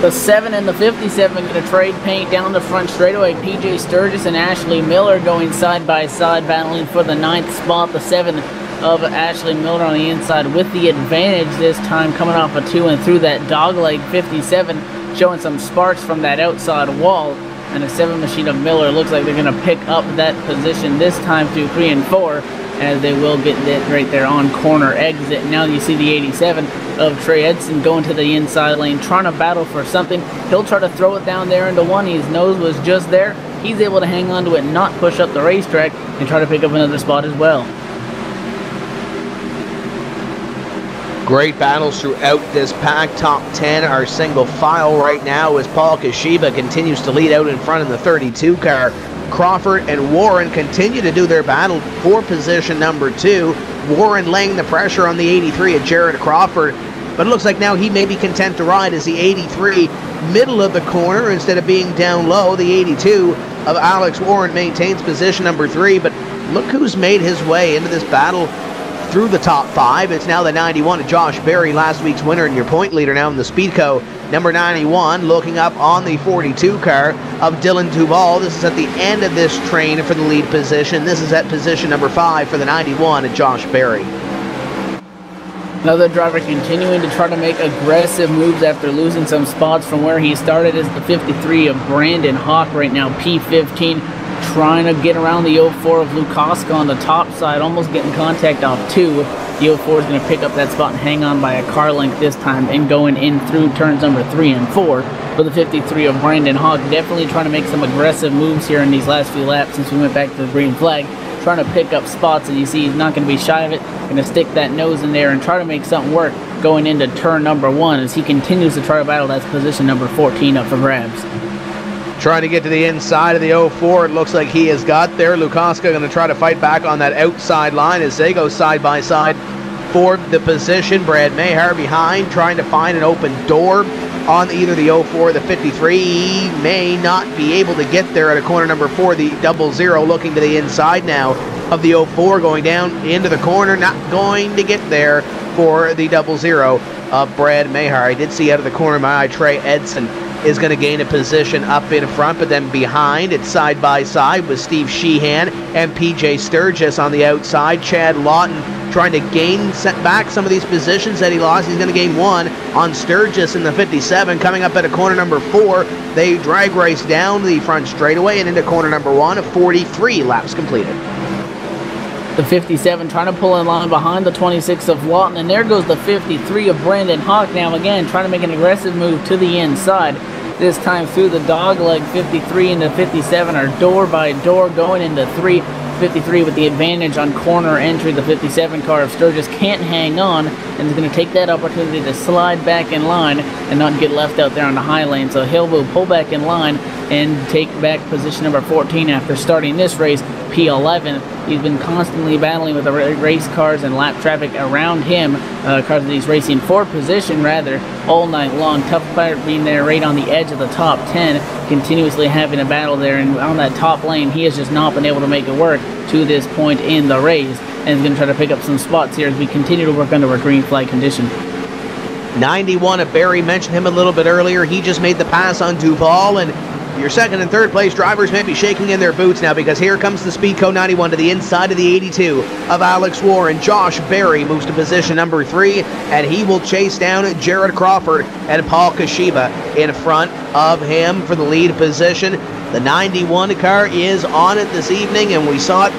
The 7 and the 57 going to trade paint down the front straightaway. PJ Sturgis and Ashley Miller going side by side, battling for the 9th spot. The 7 of Ashley Miller on the inside with the advantage this time, coming off a 2 and through that dogleg. 57 showing some sparks from that outside wall, and the 7 machine of Miller looks like they're going to pick up that position this time through 3 and 4, as they will get that right there on corner exit. Now you see the 87 of Trey Edson going to the inside lane, trying to battle for something. He'll try to throw it down there into one. His nose was just there. He's able to hang on to it, not push up the racetrack, and try to pick up another spot as well. Great battles throughout this pack. Top 10 are single file right now as Paul Kashiba continues to lead out in front in the 32 car. Crawford and Warren continue to do their battle for position number 2. Warren laying the pressure on the 83 of Jared Crawford, but it looks like now he may be content to ride as the 83 middle of the corner instead of being down low. The 82 of Alex Warren maintains position number 3, but look who's made his way into this battle through the top 5. It's now the 91 of Josh Berry, last week's winner and your point leader now in the Speedco. Number 91 looking up on the 42 car of Dylan Duval. This is at the end of this train for the lead position. This is at position number 5 for the 91 of Josh Berry. Another driver continuing to try to make aggressive moves after losing some spots from where he started is the 53 of Brandon Hawk right now. P15 trying to get around the 04 of Lukaska on the top side, almost getting contact off 2. The 04 is going to pick up that spot and hang on by a car length this time, and going in through turns number 3 and 4. But the 53 of Brandon Hawk definitely trying to make some aggressive moves here in these last few laps since we went back to the green flag, trying to pick up spots, and you see he's not going to be shy of it, going to stick that nose in there and try to make something work going into turn number 1 as he continues to try to battle that position number 14 up for grabs. Trying to get to the inside of the 04. It looks like he has got there. Lukaska going to try to fight back on that outside line as they go side by side for the position. Brad Mayhar behind, trying to find an open door on either the 04 or the 53. He may not be able to get there at a corner number 4. The 00 looking to the inside now of the 04, going down into the corner. Not going to get there for the 00 of Brad Mayhar. I did see out of the corner of my eye Trey Edson is going to gain a position up in front, but then behind, it's side by side with Steve Sheehan and PJ Sturgis on the outside. Chad Lawton trying to gain back some of these positions that he lost. He's going to gain 1 on Sturgis in the 57. Coming up at a corner number 4, they drag race down the front straightaway and into corner number 1 of 43 laps completed. The 57 trying to pull in line behind the 26 of Lawton, and there goes the 53 of Brandon Hawk now again trying to make an aggressive move to the inside. This time through the dogleg. 53 and the 57 are door by door going into 3. 53 with the advantage on corner entry. The 57 car of Sturgis can't hang on and is going to take that opportunity to slide back in line and not get left out there on the high lane. So Hill will pull back in line and take back position number 14 after starting this race. P11. He's been constantly battling with the race cars and lap traffic around him, cars that he's racing for position rather, all night long. Tough part being there right on the edge of the top 10, continuously having a battle there, and on that top lane he has just not been able to make it work to this point in the race, and is going to try to pick up some spots here as we continue to work under a green flag condition. 91 of Barry, mentioned him a little bit earlier. He just made the pass on Duval, and your second and third place drivers may be shaking in their boots now, because here comes the Speedco 91 to the inside of the 82 of Alex Warren. Josh Berry moves to position number 3, and he will chase down Jared Crawford and Paul Kashiba in front of him for the lead position. The 91 car is on it this evening, and we saw it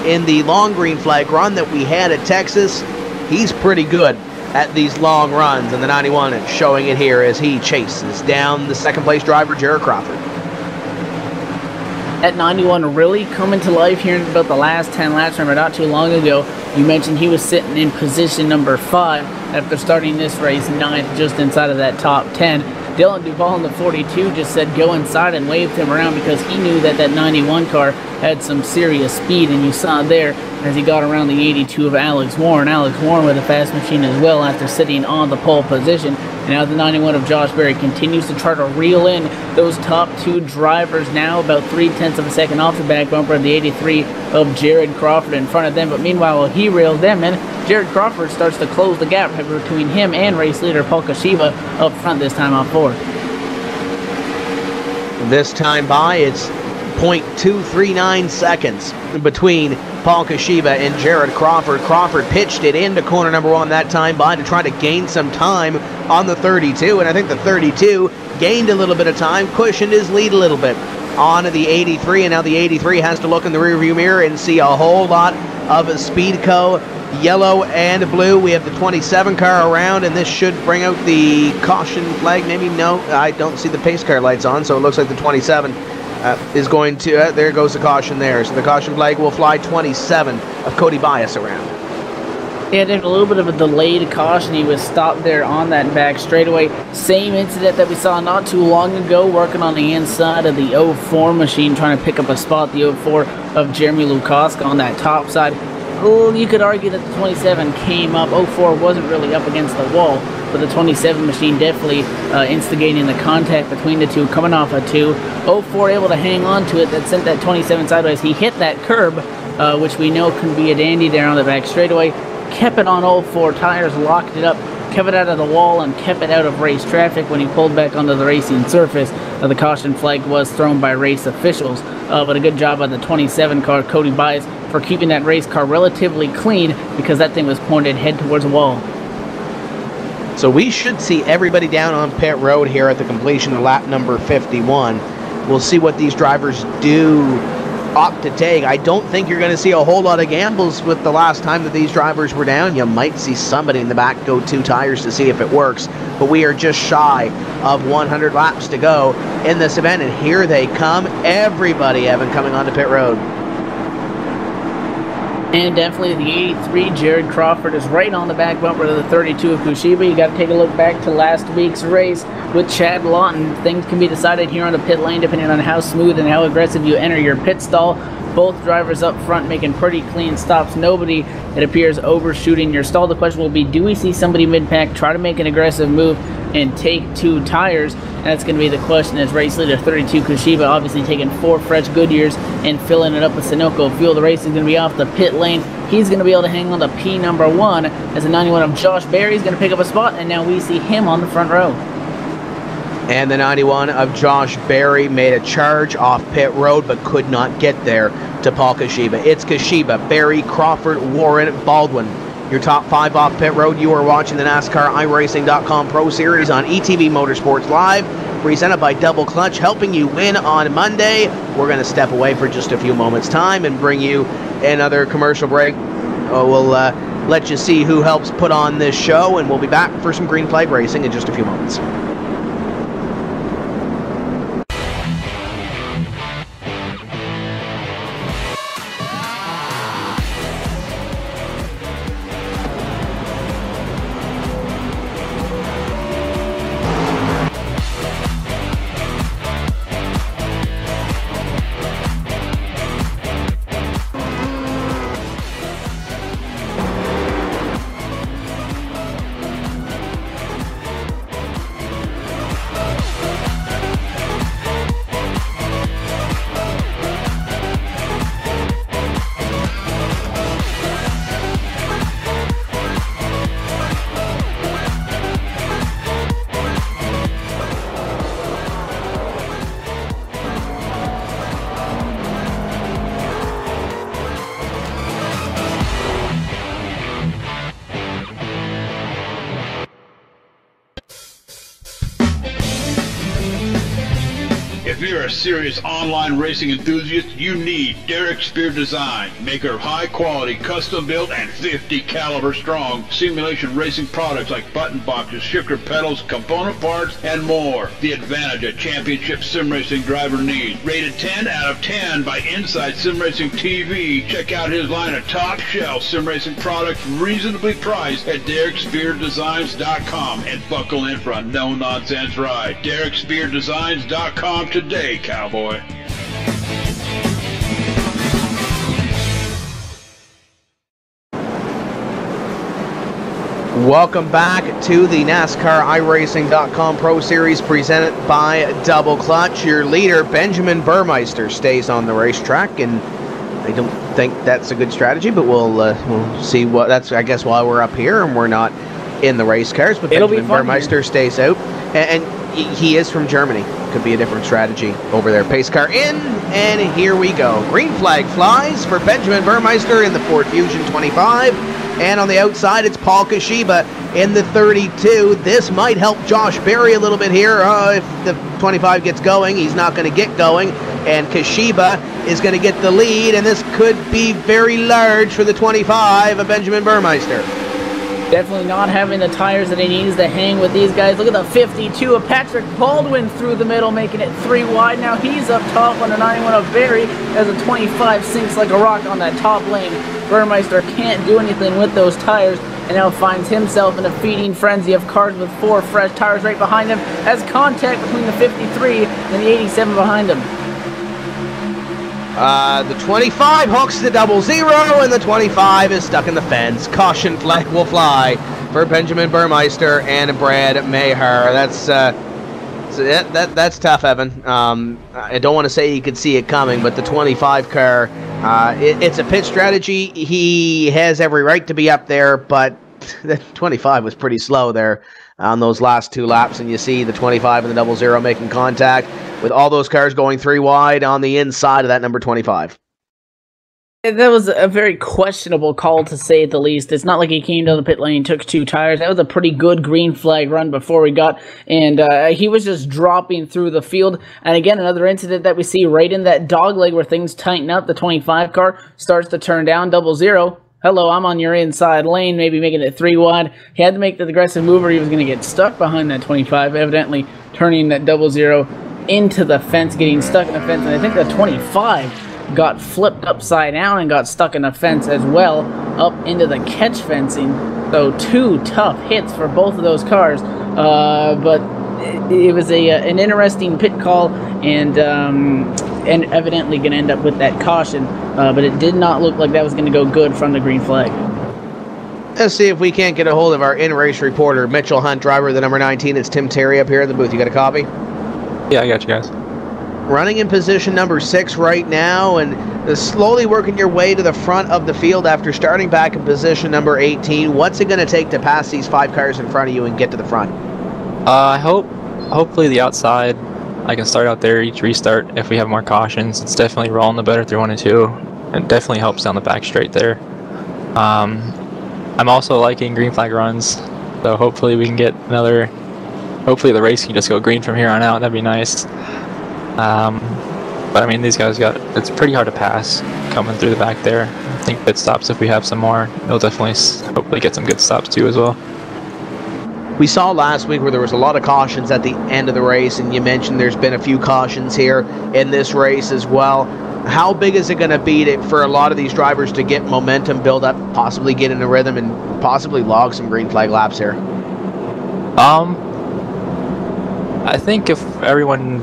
in the long green flag run that we had at Texas. He's pretty good at these long runs, and the 91 is showing it here as he chases down the second place driver, Jared Crawford. At 91 really coming to life here in about the last 10 laps. Remember, not too long ago, you mentioned he was sitting in position number 5 after starting this race 9th, just inside of that top 10. Dylan Duval in the 42 just said go inside and waved him around because he knew that that 91 car had some serious speed, and you saw there as he got around the 82 of Alex Warren. Alex Warren with a fast machine as well after sitting on the pole position. And now the 91 of Josh Berry continues to try to reel in those top 2 drivers, now about 0.3 of a second off the back bumper of the 83 of Jared Crawford in front of them. But meanwhile, while he reels them in, Jared Crawford starts to close the gap between him and race leader Paul Kashiba up front, this time off 4. This time by, it's 0.239 seconds between Paul Kashiba and Jared Crawford. Crawford pitched it into corner number 1 that time by to try to gain some time on the 32, and I think the 32 gained a little bit of time, cushioned his lead a little bit on the 83, and now the 83 has to look in the rearview mirror and see a whole lot of Speedco yellow and blue. We have the 27 car around, and this should bring out the caution flag. Maybe no, I don't see the pace car lights on, so it looks like the 27 is going to, there goes the caution there. So the caution flag will fly 27 of Cody Bias around. Yeah, there's a little bit of a delayed caution. He was stopped there on that back straightaway. Same incident that we saw not too long ago, working on the inside of the 04 machine, trying to pick up a spot, the 04 of Jeremy Lukoska on that top side. Well, you could argue that the 27 came up. 04 wasn't really up against the wall, but the 27 machine definitely instigating the contact between the two, coming off a 2. 04 able to hang on to it, that sent that 27 sideways. He hit that curb, which we know can be a dandy there on the back straightaway. Kept it on 04 tires, locked it up, kept it out of the wall, and kept it out of race traffic. When he pulled back onto the racing surface, the caution flag was thrown by race officials. But a good job by the 27 car, Cody Bias, for keeping that race car relatively clean, because that thing was pointed head towards the wall. So we should see everybody down on pit road here at the completion of lap number 51. We'll see what these drivers do opt to take. I don't think you're going to see a whole lot of gambles with the last time that these drivers were down. You might see somebody in the back go 2 tires to see if it works, but we are just shy of 100 laps to go in this event, and here they come. Everybody, Evan, coming onto pit road. And definitely the 83, Jared Crawford, is right on the back bumper of the 32 of Kashiba. You got to take a look back to last week's race with Chad Lawton. Things can be decided here on the pit lane depending on how smooth and how aggressive you enter your pit stall. Both drivers up front making pretty clean stops. Nobody, it appears, overshooting your stall. The question will be, do we see somebody mid-pack try to make an aggressive move and take 2 tires? And that's going to be the question, as race leader 32 Kashiba obviously taking 4 fresh Goodyears and filling it up with Sunoco fuel. The race is going to be off the pit lane. He's going to be able to hang on to P number 1 as the 91 of Josh Berry is going to pick up a spot, and now we see him on the front row. And the 91 of Josh Berry made a charge off pit road but could not get there to Paul Kashiba. It's Kashiba, Berry, Crawford, Warren, Baldwin. Your top 5 off pit road. You are watching the NASCAR iRacing.com Pro Series on ETV Motorsports Live, presented by Double Clutch, helping you win on Monday. We're going to step away for just a few moments' time and bring you another commercial break. We'll let you see who helps put on this show, and we'll be back for some green flag racing in just a few moments. serious online racing enthusiast, you need Derek Spear Design, maker of high-quality, custom-built, and 50 caliber strong simulation racing products like button boxes, shifter pedals, component parts, and more. The advantage a championship sim racing driver needs. Rated 10 out of 10 by Inside Sim Racing TV. Check out his line of top-shelf sim racing products reasonably priced at DerekSpearDesigns.com and buckle in for a no-nonsense ride. DerekSpearDesigns.com today, cowboy. Welcome back to the NASCAR iRacing.com Pro Series presented by Double Clutch. Your leader, Benjamin Burmeister, stays on the racetrack, and I don't think that's a good strategy, but we'll see what that's, I guess, why we're up here and we're not in the race cars. But Benjamin Burmeister stays out, and he is from Germany. Could be a different strategy over there. Pace car in, and here we go. Green flag flies for Benjamin Burmeister in the Ford Fusion 25. And on the outside, it's Paul Kashiba in the 32. This might help Josh Berry a little bit here. If the 25 gets going, he's not going to get going. And Kashiba is going to get the lead, and this could be very large for the 25 of Benjamin Burmeister. Definitely not having the tires that he needs to hang with these guys. Look at the 52 of Patrick Baldwin through the middle, making it 3 wide. Now he's up top on the 91 of Berry as the 25 sinks like a rock on that top lane. Burmeister can't do anything with those tires and now finds himself in a feeding frenzy of cars with 4 fresh tires right behind him. Has contact between the 53 and the 87 behind him. The 25 hooks the 00, and the 25 is stuck in the fence. Caution flag will fly for Benjamin Burmeister and Brad Mayher. That's tough, Evan. I don't want to say you could see it coming, but the 25 car, it's a pit strategy. He has every right to be up there, but the 25 was pretty slow there on those last 2 laps, and you see the 25 and the 00 making contact with all those cars going 3 wide on the inside of that number 25. That was a very questionable call, to say at the least. It's not like he came down the pit lane and took 2 tires. That was a pretty good green flag run before we got, and he was just dropping through the field. And again, another incident that we see right in that dogleg where things tighten up. The 25 car starts to turn down. 00. Hello, I'm on your inside lane, maybe making it 3 wide. He had to make the aggressive move or he was going to get stuck behind that 25, evidently turning that 00 into the fence, getting stuck in the fence. And I think the 25 got flipped upside down and got stuck in the fence as well, up into the catch fencing. So 2 tough hits for both of those cars. But it was an interesting pit call, and evidently going to end up with that caution. But it did not look like that was going to go good from the green flag. Let's see if we can't get a hold of our in-race reporter, Mitchell Hunt, driver of the number 19. It's Tim Terry up here in the booth. You got a copy? Yeah, I got you guys. Running in position number 6 right now, and slowly working your way to the front of the field after starting back in position number 18. What's it going to take to pass these 5 cars in front of you and get to the front? Hopefully the outside. I can start out there each restart if we have more cautions. It's definitely rolling the better through 1 and 2. It definitely helps down the back straight there. I'm also liking green flag runs, so hopefully we can get another. Hopefully the race can just go green from here on out. That'd be nice. But I mean, these guys it's pretty hard to pass coming through the back there. I think pit stops, if we have some more, they'll definitely hopefully get some good stops too as well. We saw last week where there was a lot of cautions at the end of the race, and you mentioned there's been a few cautions here in this race as well. How big is it going to be for a lot of these drivers to get momentum, build up, possibly get in a rhythm, and possibly log some green flag laps here? I think if everyone,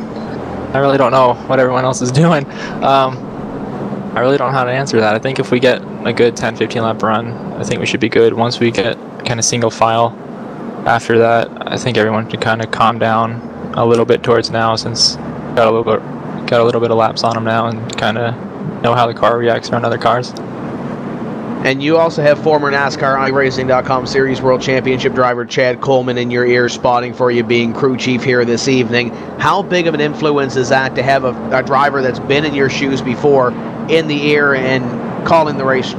I really don't know what everyone else is doing. I really don't know how to answer that. I think if we get a good 10-15 lap run, I think we should be good. Once we get kind of single file after that, I think everyone should kind of calm down a little bit towards now, since got a little bit of laps on them now and kind of know how the car reacts around other cars. And you also have former NASCAR iRacing.com Series World Championship driver Chad Coleman in your ear, spotting for you, being crew chief here this evening. How big of an influence is that to have a driver that's been in your shoes before in the ear and calling the race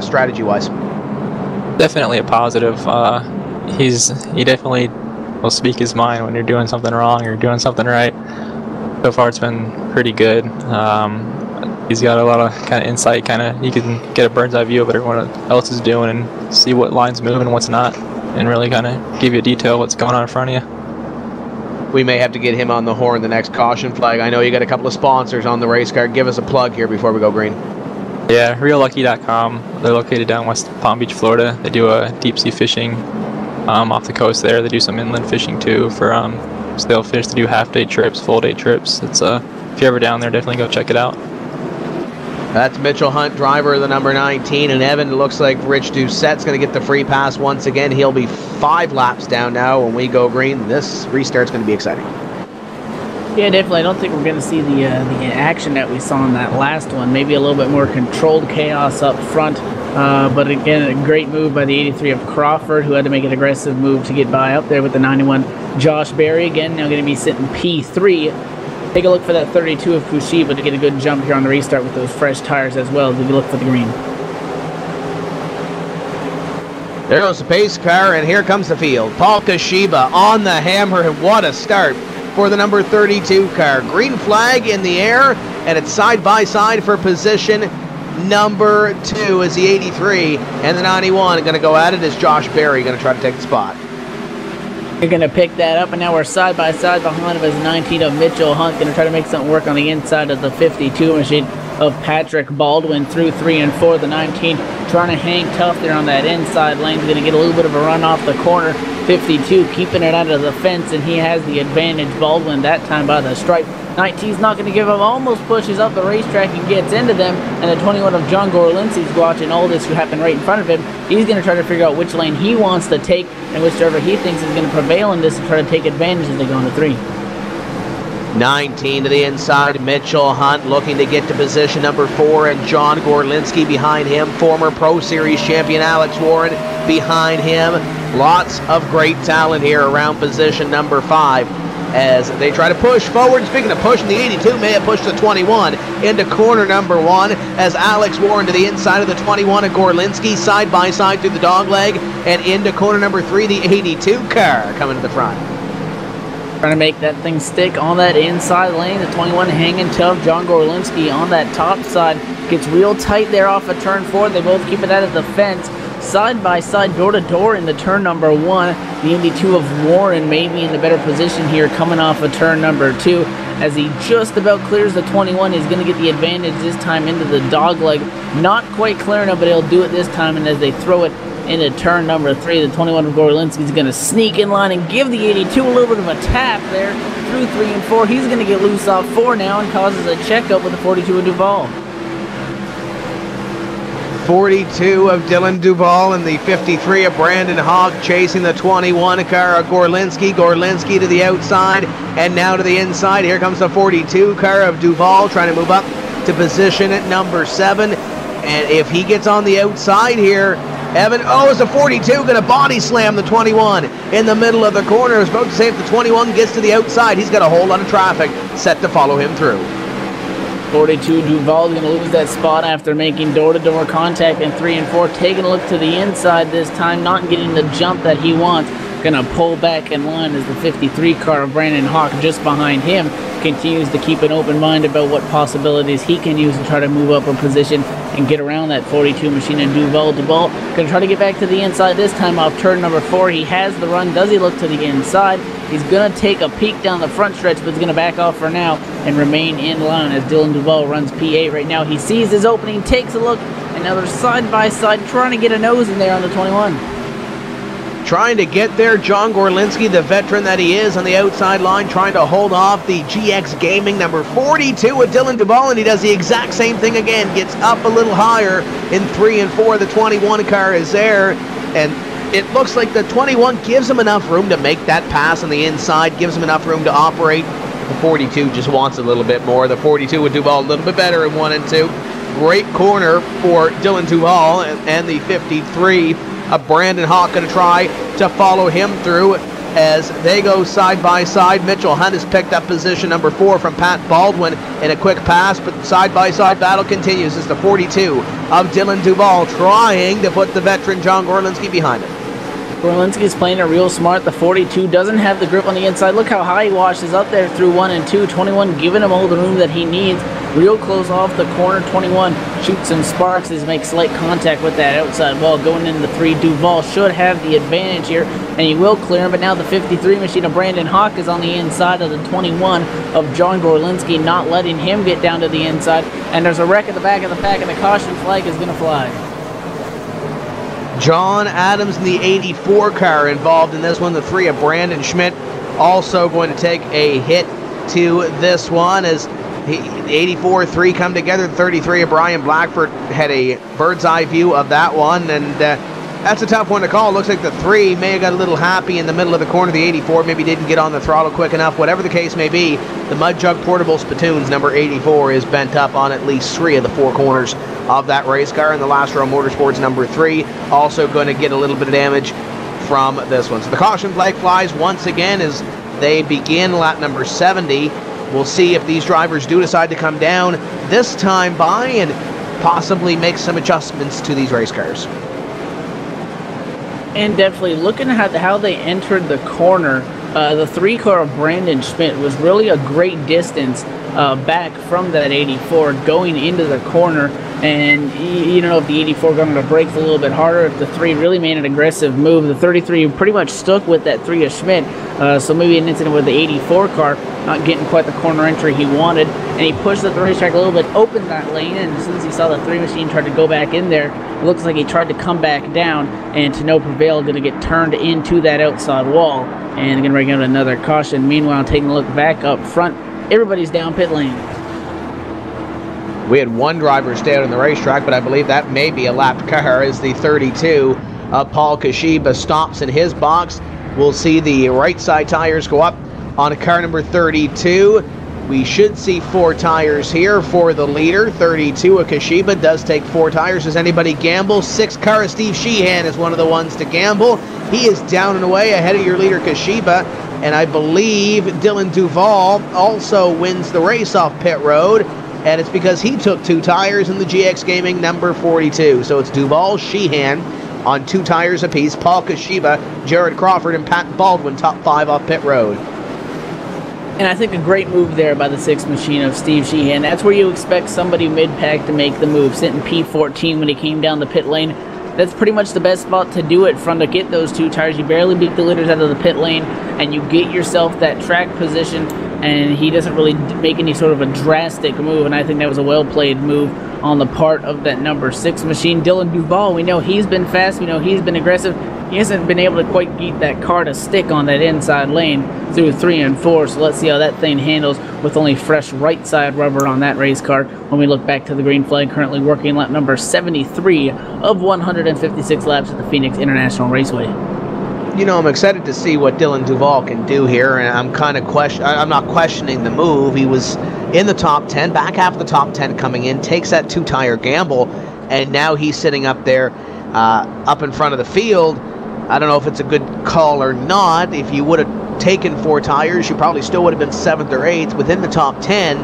strategy-wise? Definitely a positive. He definitely will speak his mind when you're doing something wrong or doing something right. So far, it's been pretty good. He's got a lot of kind of insight. He can get a bird's eye view of what everyone else is doing and see what line's moving and what's not, and really kind of give you a detail of what's going on in front of you. We may have to get him on the horn the next caution flag. I know you got a couple of sponsors on the race car. Give us a plug here before we go green. Yeah, reallucky.com. They're located down West Palm Beach, Florida. They do deep sea fishing off the coast there. They do some inland fishing too for so they'll fish. They do half-day trips, full-day trips. It's if you're ever down there, definitely go check it out. That's Mitchell Hunt, driver of the number 19, and Evan, it looks like Rich Doucette's going to get the free pass once again. He'll be 5 laps down now when we go green. This restart's going to be exciting. Yeah, definitely. I don't think we're going to see the action that we saw in that last one. Maybe a little bit more controlled chaos up front. But again, a great move by the 83 of Crawford, who had to make an aggressive move to get by up there with the 91 Josh Berry. Again, now going to be sitting P3. Take a look for that 32 of Kushiba to get a good jump here on the restart with those fresh tires as well as we look for the green. There goes the pace car, and here comes the field. Paul Kushiba on the hammer, and what a start for the number 32 car. Green flag in the air, and it's side by side for position number 2 is the 83, and the 91 going to go at it as Josh Berry going to try to take the spot. You're going to pick that up, and now we're side by side behind him as 19 of Mitchell Hunt. Going to try to make something work on the inside of the 52 machine of Patrick Baldwin through 3 and 4. The 19 trying to hang tough there on that inside lane. He's going to get a little bit of a run off the corner. 52 keeping it out of the fence, and he has the advantage. Baldwin that time by the stripe. 19's not going to give him, almost pushes up the racetrack and gets into them, and the 21 of John Gorlinski's watching all this happen right in front of him. He's going to try to figure out which lane he wants to take and whichever he thinks is going to prevail in this to try to take advantage as they go into 3. 19 to the inside, Mitchell Hunt looking to get to position number 4, and John Gorlinski behind him. Former Pro Series champion Alex Warren behind him. Lots of great talent here around position number 5 as they try to push forward. Speaking of pushing, the 82 may have pushed the 21 into corner number 1 as Alex Warren to the inside of the 21 of Gorlinski, side by side through the dog leg and into corner number 3, the 82 car coming to the front. Trying to make that thing stick on that inside lane. The 21 hanging tough. John Gorlinski on that top side gets real tight there off of turn 4. They both keep it out of the fence. Side by side, door to door in the turn number 1. The 82 of Warren may be in the better position here coming off of turn number 2 as he just about clears the 21. He's going to get the advantage this time into the dog leg. Not quite clearing it, but he'll do it this time, and as they throw it into turn number 3, the 21 of Gorlinski is going to sneak in line and give the 82 a little bit of a tap there through 3 and 4. He's going to get loose off 4 now and causes a checkup with the 42 of Duval. 42 of Dylan Duval and the 53 of Brandon Hogg chasing the 21 car of Gorlinski. Gorlinski to the outside and now to the inside. Here comes the 42 car of Duval trying to move up to position at number 7. And if he gets on the outside here, Evan, is the 42 going to body slam the 21 in the middle of the corner. I was about to say if the 21 gets to the outside, he's got a whole lot of traffic set to follow him through. 42 Duval going to lose that spot after making door-to-door contact in 3 and 4. Taking a look to the inside this time, not getting the jump that he wants. Going to pull back in line as the 53 car of Brandon Hawk just behind him continues to keep an open mind about what possibilities he can use to try to move up a position and get around that 42 machine. And Duval going to try to get back to the inside this time off turn number 4. He has the run. Does he look to the inside? He's going to take a peek down the front stretch, but he's going to back off for now and remain in line as Dylan Duval runs P8 right now. He sees his opening, takes a look, and now they're side by side trying to get a nose in there on the 21. Trying to get there, John Gorlinski, the veteran that he is, on the outside line, trying to hold off the GX Gaming number 42 with Dylan Duval, and he does the exact same thing again. Gets up a little higher in 3 and 4. The 21 car is there, and it looks like the 21 gives him enough room to make that pass on the inside, gives him enough room to operate. The 42 just wants a little bit more. The 42 with Duval a little bit better in 1 and 2. Great corner for Dylan Duval and the 53 of Brandon Hawk going to try to follow him through as they go side by side. Mitchell Hunt has picked up position number 4 from Pat Baldwin in a quick pass, but side by side battle continues as the 42 of Dylan Duval trying to put the veteran John Gorlinski behind him. Gorlinski's playing it real smart. The 42 doesn't have the grip on the inside. Look how high he washes up there through 1 and 2. 21 giving him all the room that he needs. Real close off the corner. 21 shoots some sparks as he makes slight contact with that outside wall. Going into the 3, Duval should have the advantage here, and he will clear him. But now the 53 machine of Brandon Hawk is on the inside of the 21 of John Gorlinski, not letting him get down to the inside. And there's a wreck at the back of the pack, and the caution flag is going to fly. John Adams in the 84 car involved in this one. The 3 of Brandon Schmidt also going to take a hit to this one as the 84 3 come together. The 33 of Brian Blackford had a bird's eye view of that one, and that's a tough one to call. Looks like the 3 may have got a little happy in the middle of the corner. The 84 maybe didn't get on the throttle quick enough. Whatever the case may be, the Mud Jug Portable Spittoons number 84 is bent up on at least 3 of the 4 corners of that race car. And the Last Row Motorsports number 3 also going to get a little bit of damage from this one. So the caution flag flies once again as they begin lap number 70. We'll see if these drivers do decide to come down this time by and possibly make some adjustments to these race cars. And definitely looking at how they entered the corner, the 3 car of Brandon Schmidt was really a great distance back from that 84 going into the corner. And you don't know if the 84 going to brake a little bit harder, if the 3 really made an aggressive move. The 33 pretty much stuck with that 3 of Schmidt, so maybe an incident with the 84 car not getting quite the corner entry he wanted, and he pushed the racetrack a little bit, opened that lane, and as soon as he saw the 3 machine tried to go back in there, it looks like he tried to come back down, and to no prevail, going to get turned into that outside wall, and going to bring out another caution. Meanwhile, taking a look back up front, everybody's down pit lane. We had 1 driver stay out on the racetrack, but I believe that may be a lapped car as the 32 of Paul Kashiba stops in his box. We'll see the right side tires go up on car number 32. We should see 4 tires here for the leader. 32 of Kashiba does take 4 tires. Does anybody gamble? 6 car of Steve Sheehan is one of the ones to gamble. He is down and away ahead of your leader Kashiba, and I believe Dylan Duval also wins the race off pit road. And it's because he took 2 tires in the GX Gaming number 42. So it's Duval, Sheehan on 2 tires apiece. Paul Kashiba, Jared Crawford, and Pat Baldwin top 5 off pit road. And I think a great move there by the 6 machine of Steve Sheehan. That's where you expect somebody mid-pack to make the move. Sitting P14 when he came down the pit lane. That's pretty much the best spot to do it from, to get those 2 tires. You barely beat the leaders out of the pit lane, and you get yourself that track position, and he doesn't really make any sort of a drastic move, and I think that was a well-played move on the part of that number 6 machine. Dylan Duval, we know he's been fast, we know he's been aggressive. He hasn't been able to quite get that car to stick on that inside lane through 3 and 4, so let's see how that thing handles with only fresh right side rubber on that race car when we look back to the green flag. Currently working lap number 73 of 156 laps at the Phoenix International Raceway. You know, I'm excited to see what Dylan Duval can do here, and I'm not questioning the move. He was in the top 10, back half of the top 10 coming in, takes that 2 tire gamble, and now he's sitting up there up in front of the field. I don't know if it's a good call or not. If you would have taken 4 tires, you probably still would have been 7th or 8th within the top 10.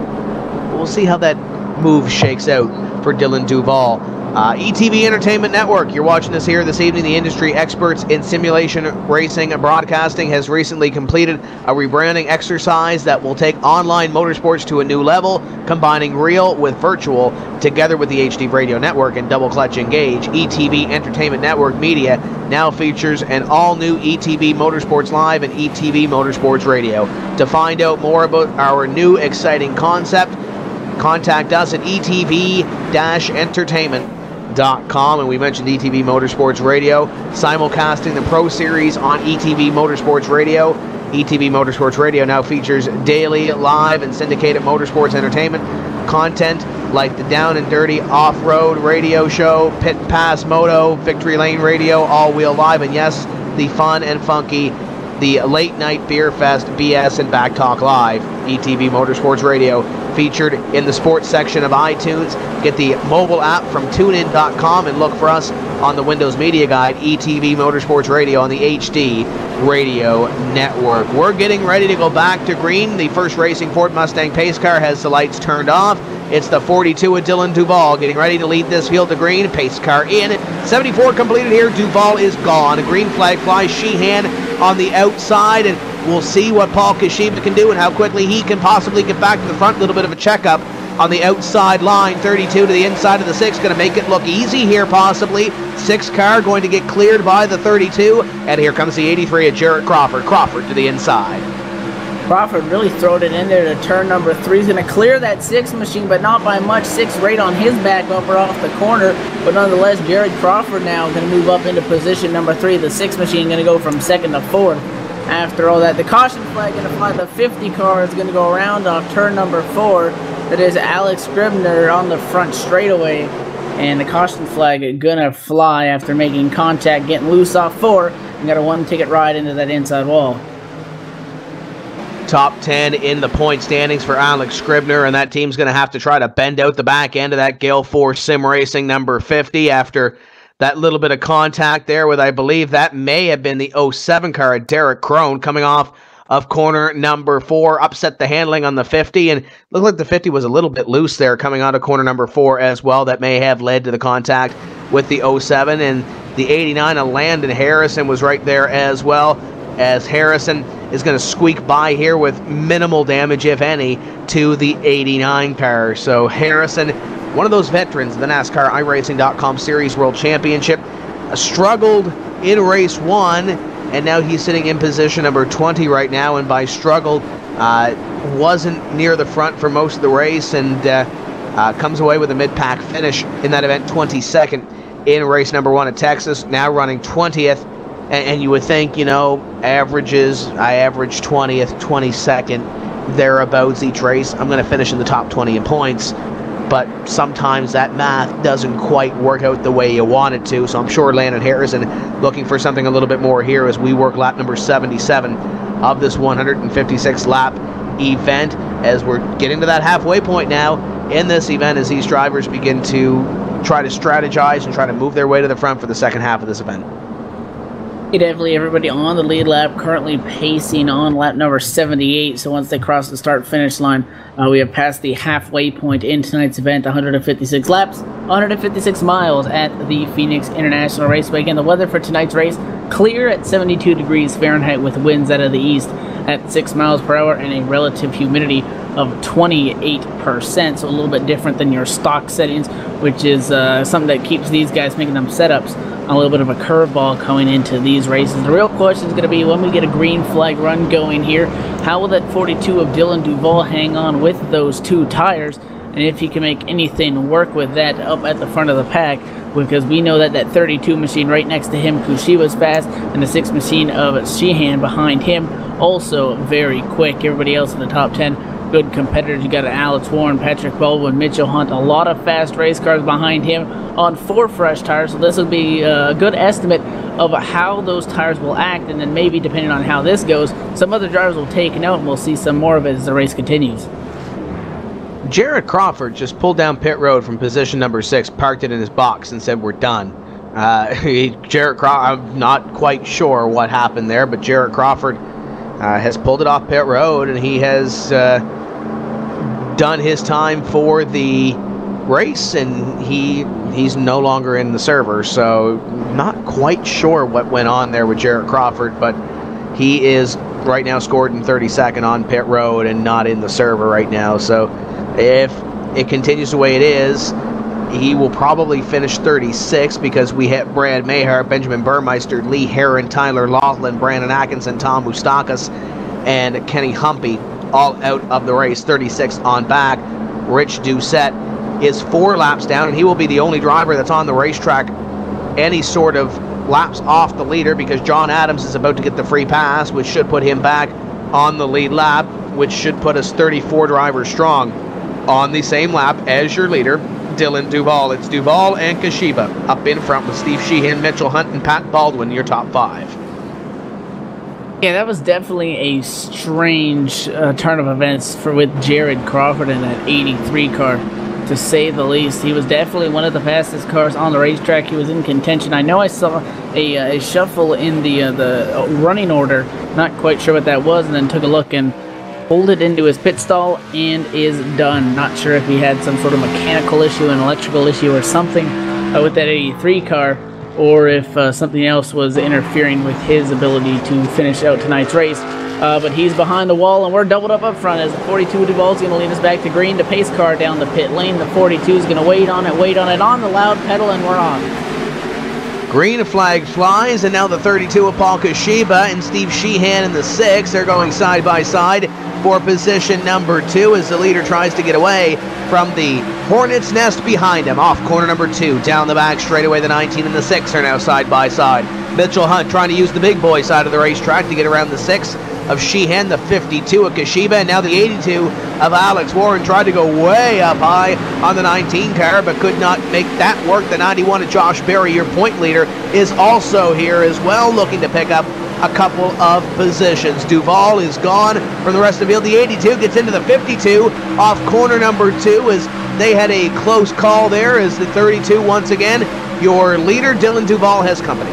We'll see how that move shakes out for Dylan Duval. ETV Entertainment Network, you're watching this here this evening. The industry experts in simulation racing and broadcasting has recently completed a rebranding exercise that will take online motorsports to a new level, combining real with virtual, together with the HD Radio Network and Double Clutch Engage. ETV Entertainment Network Media now features an all-new ETV Motorsports Live and ETV Motorsports Radio. To find out more about our new exciting concept, contact us at etv-entertainment.com. And we mentioned ETV Motorsports Radio, simulcasting the Pro Series on ETV Motorsports Radio. ETV Motorsports Radio now features daily, live, and syndicated motorsports entertainment content like the Down and Dirty Off-Road Radio Show, Pit Pass Moto, Victory Lane Radio, All Wheel Live, and yes, the fun and funky, the Late Night Beer Fest, BS and Back Talk Live. ETV Motorsports Radio featured in the sports section of iTunes. Get the mobile app from tunein.com and look for us on the Windows Media Guide, ETV Motorsports Radio on the HD Radio Network. We're getting ready to go back to green. The first racing Ford Mustang pace car has the lights turned off. It's the 42 of Dylan Duval getting ready to lead this field to green. Pace car in. 74 completed here. Duval is gone. A green flag flies. Sheehan on the outside, and we'll see what Paul Kashiba can do and how quickly he can possibly get back to the front. A little bit of a checkup on the outside line. 32 to the inside of the 6. Going to make it look easy here possibly. 6 car going to get cleared by the 32. And here comes the 83 of Jarrett Crawford. Crawford to the inside. Crawford really throwed it in there to turn number 3. He's going to clear that 6 machine, but not by much. 6 right on his back bumper off the corner. But nonetheless, Jared Crawford now going to move up into position number 3. The 6 machine going to go from 2nd to 4th. After all that, the caution flag going to fly. The 50 car is going to go around off turn number 4. That is Alex Scribner on the front straightaway. And the caution flag going to fly after making contact, getting loose off 4. And got a 1-ticket ride into that inside wall. Top 10 in the point standings for Alex Scribner, and that team's going to have to try to bend out the back end of that Gale Force Sim Racing number 50 after that little bit of contact there with, I believe, that may have been the 07 car, Derek Crone, coming off of corner number 4, upset the handling on the 50, and looked like the 50 was a little bit loose there coming out of corner number 4 as well. That may have led to the contact with the 07, and the 89 of Landon Harrison was right there as well, as Harrison is going to squeak by here with minimal damage, if any, to the 89 car. So Harrison, one of those veterans of the NASCAR iRacing.com Series World Championship, struggled in race 1, and now he's sitting in position number 20 right now, and by struggled, wasn't near the front for most of the race, and comes away with a mid-pack finish in that event, 22nd in race number 1 at Texas, now running 20th. And you would think, you know, averages, I average 20th, 22nd, thereabouts each race. I'm going to finish in the top 20 in points. But sometimes that math doesn't quite work out the way you want it to. So I'm sure Landon Harrison looking for something a little bit more here as we work lap number 77 of this 156 lap event. As we're getting to that halfway point now in this event, as these drivers begin to try to strategize and try to move their way to the front for the second half of this event. Definitely everybody on the lead lap currently pacing on lap number 78. So once they cross the start-finish line, we have passed the halfway point in tonight's event. 156 laps, 156 miles at the Phoenix International Raceway. Again, the weather for tonight's race, clear at 72 degrees Fahrenheit with winds out of the east at 6 miles per hour and a relative humidity of 28%. So a little bit different than your stock settings, which is something that keeps these guys making them setups a little bit of a curveball going into these races. The real question is going to be when we get a green flag run going here, how will that 42 of Dylan Duval hang on with those 2 tires, and if he can make anything work with that up at the front of the pack, because we know that that 32 machine right next to him, Kushiba's fast, and the 6 machine of Sheehan behind him also very quick. Everybody else in the top 10 good competitors. You got Alex Warren, Patrick Baldwin, Mitchell Hunt, a lot of fast race cars behind him on 4 fresh tires. So this will be a good estimate of how those tires will act, and then maybe depending on how this goes, some other drivers will take note, and we'll see some more of it as the race continues. Jared Crawford just pulled down pit road from position number 6, parked it in his box, and said, "We're done." Jared Crawford, I'm not quite sure what happened there, but Jared Crawford has pulled it off pit road, and he has done his time for the race, and he's no longer in the server. So not quite sure what went on there with Jared Crawford, but he is right now scored in 32nd on pit road and not in the server right now. So if it continues the way it is, he will probably finish 36, because we hit Brad Mayhart, Benjamin Burmeister, Lee Heron, Tyler Laughlin, Brandon Atkinson, Tom Mustakas, and Kenny Humpy all out of the race. 36 on back. Rich Doucette is 4 laps down, and he will be the only driver that's on the racetrack any sort of laps off the leader, because John Adams is about to get the free pass, which should put him back on the lead lap, which should put us 34 drivers strong on the same lap as your leader, Dylan Duval. It's Duval and Kashiba up in front with Steve Sheehan, Mitchell Hunt, and Pat Baldwin, your top 5. Yeah, that was definitely a strange turn of events with Jared Crawford in that 83 car. To to say the least. He was definitely one of the fastest cars on the racetrack. He was in contention. I know I saw a shuffle in the running order. Not quite sure what that was, and then took a look and pulled it into his pit stall and is done. Not sure if he had some sort of mechanical issue, an electrical issue or something with that 83 car, or if something else was interfering with his ability to finish out tonight's race. But he's behind the wall, and we're doubled up front as the 42 Duval's going to lead us back to green. The pace car down the pit lane. The 42 is going to wait on it on the loud pedal, and we're on. Green flag flies, and now the 32 of Paul Kashiba and Steve Sheehan in the 6. They're going side by side for position number 2 as the leader tries to get away from the Hornet's Nest behind him. Off corner number 2, down the back straightaway, the 19 and the 6 are now side by side. Mitchell Hunt trying to use the big boy side of the racetrack to get around the 6 of Sheehan, the 52 of Kashiba, and now the 82 of Alex Warren tried to go way up high on the 19 car, but could not make that work. The 91 of Josh Berry, your point leader, is also here as well, looking to pick up a couple of positions. Duval is gone from the rest of the field. The 82 gets into the 52 off corner number 2 as they had a close call there as the 32 once again. Your leader, Dylan Duval, has company.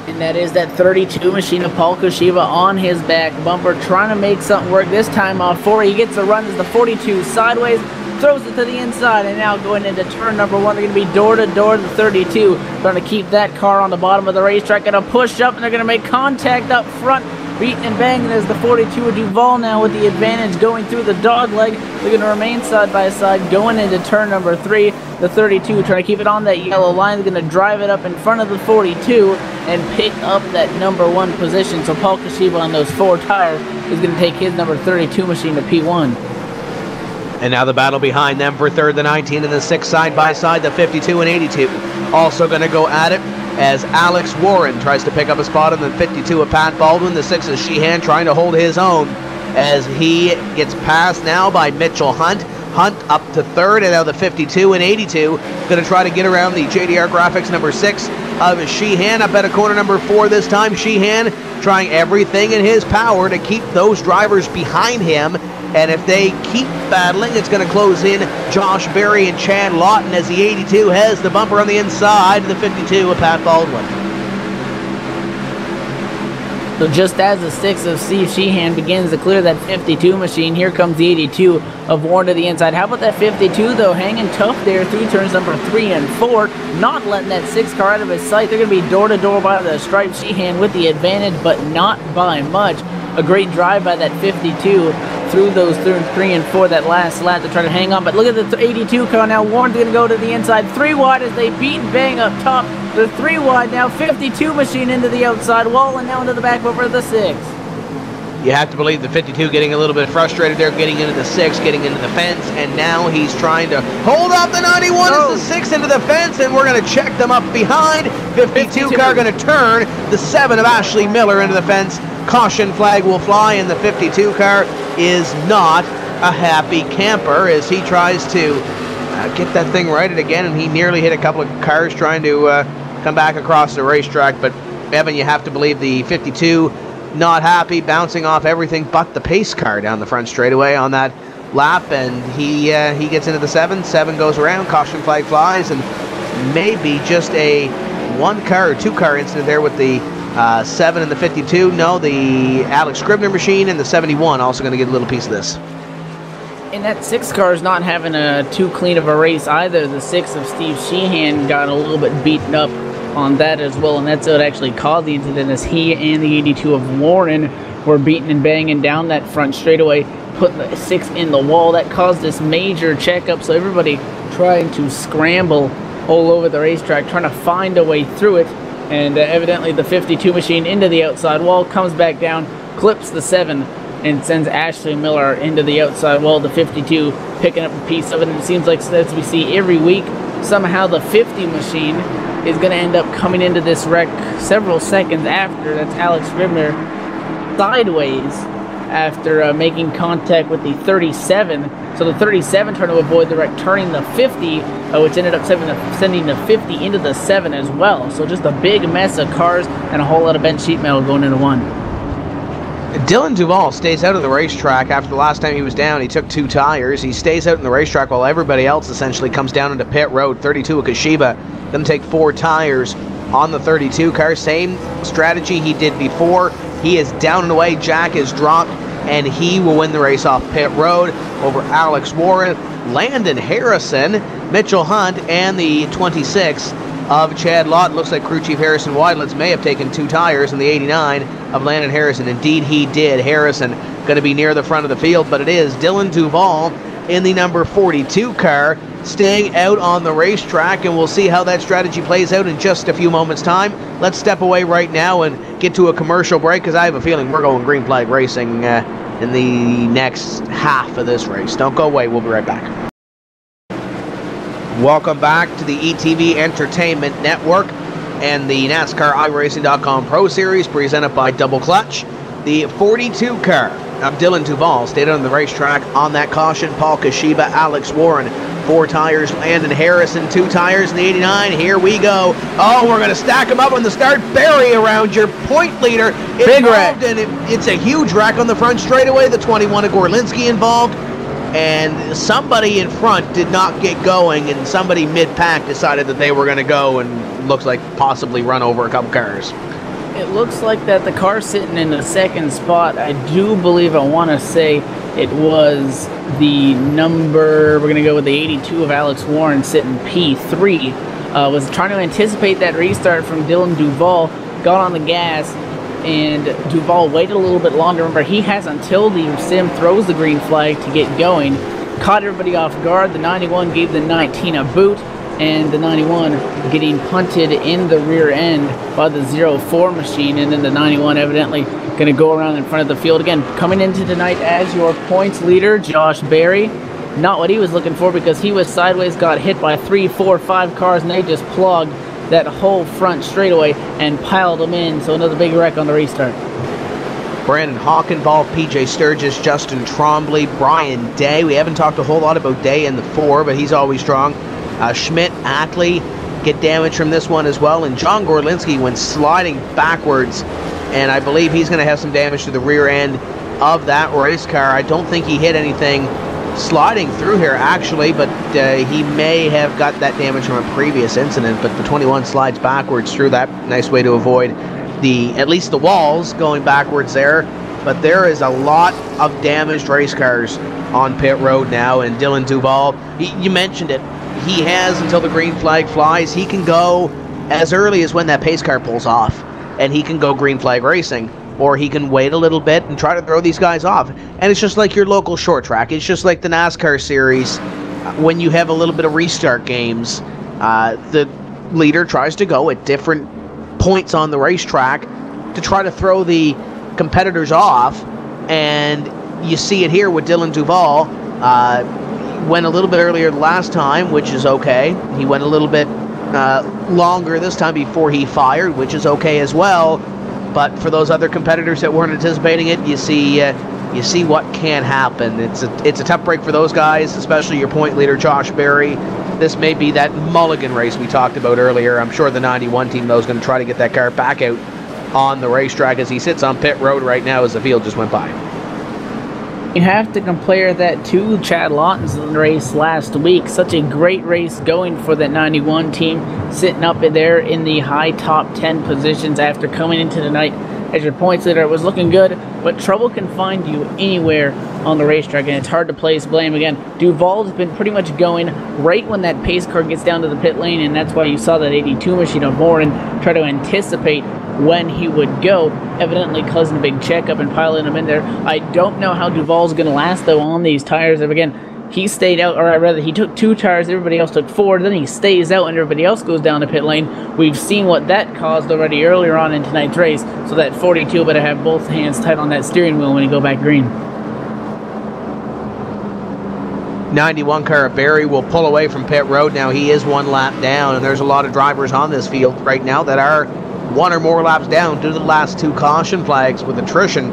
And that is that 32 machine of Paul Kashiba on his back bumper, trying to make something work. This time off 4, he gets a run as the 42 sideways, throws it to the inside, and now going into turn number 1, they're going to be door to door to the 32, trying to keep that car on the bottom of the racetrack. Going to push up, and they're going to make contact up front, beating and banging as the 42 of Duval now with the advantage going through the dog leg. They're going to remain side by side going into turn number 3. The 32 trying to keep it on that yellow line. They're going to drive it up in front of the 42 and pick up that number 1 position. So Paul Kashiba on those 4 tires is going to take his number 32 machine to P1. And now the battle behind them for third, the 19 and the 6 side by side, the 52 and 82. Also going to go at it as Alex Warren tries to pick up a spot on the 52 of Pat Baldwin. The 6 of Sheehan trying to hold his own as he gets passed now by Mitchell Hunt. Hunt up to third, and now the 52 and 82 going to try to get around the JDR Graphics number 6 of Sheehan up at a corner number 4 this time. Sheehan trying everything in his power to keep those drivers behind him, and if they keep battling, it's going to close in Josh Berry and Chad Lawton as the 82 has the bumper on the inside of the 52 of Pat Baldwin. So just as the 6 of Steve Sheehan begins to clear that 52 machine, here comes the 82 of Warren to the inside. How about that 52, though, hanging tough there through turns number 3 and 4, not letting that 6 car out of his sight. They're going to be door-to-door by the stripe. Sheehan with the advantage, but not by much. A great drive by that 52 through those 3 and 4, that last lap to try to hang on. But look at the 82 car now. Warren's going to go to the inside. 3 wide as they beat and bang up top. The 3 wide now. 52 machine into the outside wall and now into the back bumper of the 6. You have to believe the 52 getting a little bit frustrated there, getting into the 6, getting into the fence, and now he's trying to hold up the 91 as the 6 into the fence, and we're going to check them up behind. 52 car going to turn the 7 of Ashley Miller into the fence. Caution flag will fly, and the 52 car is not a happy camper as he tries to get that thing righted again, and he nearly hit a couple of cars trying to come back across the racetrack. But Evan, you have to believe the 52 not happy, bouncing off everything but the pace car down the front straightaway on that lap, and he gets into the 7 goes around, caution flag flies, and maybe just a 1 car or 2 car incident there with the 7 and the 52. No, the Alex Scribner machine and the 71 also going to get a little piece of this. And that 6 car is not having too clean of a race either. The 6 of Steve Sheehan got a little bit beaten up on that as well, and that's what actually caused the incident, as he and the 82 of Warren were beating and banging down that front straightaway, putting the 6 in the wall. That caused this major checkup, so everybody trying to scramble all over the racetrack, trying to find a way through it. And evidently the 52 machine into the outside wall, comes back down, clips the 7, and sends Ashley Miller into the outside wall. The 52 picking up a piece of it, and it seems like, as we see every week, somehow the 50 machine is going to end up coming into this wreck several seconds after. That's Alex Scribner sideways after making contact with the 37. So the 37 trying to avoid the wreck, turning the 50, which ended up sending the 50 into the 7 as well. So just a big mess of cars and a whole lot of bent sheet metal going into 1. Dylan Duval stays out of the racetrack after the last time he was down. He took 2 tires. He stays out in the racetrack while everybody else essentially comes down into pit road. 32 of Kashiba going to take 4 tires on the 32 car. Same strategy he did before. He is down and away. Jack is dropped, and he will win the race off pit road over Alex Warren, Landon Harrison, Mitchell Hunt, and the 26 of Chad Lawton. Looks like crew chief Harrison Weidlitz may have taken 2 tires in the 89 of Landon Harrison. Indeed, he did. Harrison going to be near the front of the field, but it is Dylan Duval in the number 42 car staying out on the racetrack, and we'll see how that strategy plays out in just a few moments' time. Let's step away right now and get to a commercial break, because I have a feeling we're going green flag racing in the next half of this race. Don't go away. We'll be right back. Welcome back to the ETV Entertainment Network and the NASCAR iRacing.com Pro Series presented by Double Clutch. The 42 car of Dylan Duval stayed on the racetrack on that caution. Paul Kashiba, Alex Warren, 4 tires. Landon Harrison, 2 tires in the 89. Here we go. Oh, we're going to stack them up on the start. Barry around your point leader. Big wreck. And it's a huge wreck on the front straightaway. The 21 of Gorlinski involved. And somebody in front did not get going, and somebody mid-pack decided that they were going to go and looks like possibly run over a couple cars. It looks like that the car sitting in the second spot, I do believe, I want to say it was the number, we're going to go with the 82 of Alex Warren sitting P3, was trying to anticipate that restart from Dylan Duval, got on the gas, and Duval waited a little bit longer. Remember, he has until the sim throws the green flag to get going. Caught everybody off guard. The 91 gave the 19 a boot, and the 91 getting punted in the rear end by the 04 machine, and then the 91 evidently going to go around in front of the field again. Coming into tonight as your points leader, Josh Berry. Not what he was looking for, because he was sideways, got hit by 3, 4, 5 cars, and they just plugged that whole front straightaway and piled them in. So another big wreck on the restart. Brandon Hockenball, PJ Sturgis, Justin Trombley, Brian Day. We haven't talked a whole lot about Day in the 4, but he's always strong. Schmidt, Attlee get damage from this one as well. And John Gorlinski went sliding backwards, and I believe he's going to have some damage to the rear end of that race car. I don't think he hit anything sliding through here actually, but he may have got that damage from a previous incident. But the 21 slides backwards through that. Nice way to avoid at least the walls going backwards there. But there is a lot of damaged race cars on pit road now, and Dylan Duval, you mentioned it, he has until the green flag flies. He can go as early as when that pace car pulls off, and he can go green flag racing. Or he can wait a little bit and try to throw these guys off. And it's just like your local short track. It's just like the NASCAR series. When you have a little bit of restart games, the leader tries to go at different points on the racetrack to try to throw the competitors off. And you see it here with Dylan Duval. Went a little bit earlier the last time, which is okay. He went a little bit longer this time before he fired, which is okay as well. But for those other competitors that weren't anticipating it, you see what can happen. It's a tough break for those guys, especially your point leader, Josh Berry. This may be that mulligan race we talked about earlier. I'm sure the 91 team, though, is going to try to get that car back out on the racetrack as he sits on pit road right now as the field just went by. You have to compare that to Chad Lawton's race last week. Such a great race going for that 91 team, sitting up there in the high top 10 positions after coming into the night as your points leader. It was looking good, but trouble can find you anywhere on the racetrack, and it's hard to place blame. Again, Duval's been pretty much going right when that pace car gets down to the pit lane, and that's why you saw that 82 machine of Morin try to anticipate when he would go, evidently causing a big checkup and piling him in there. I don't know how Duval's going to last, though, on these tires. Again, he stayed out, or rather, he took 2 tires, everybody else took 4, then he stays out and everybody else goes down the pit lane. We've seen what that caused already earlier on in tonight's race, so that 42 better have both hands tight on that steering wheel when he go back green. 91 car Barry will pull away from pit road. Now he is 1 lap down, and there's a lot of drivers on this field right now that are 1 or more laps down due to the last 2 caution flags with attrition.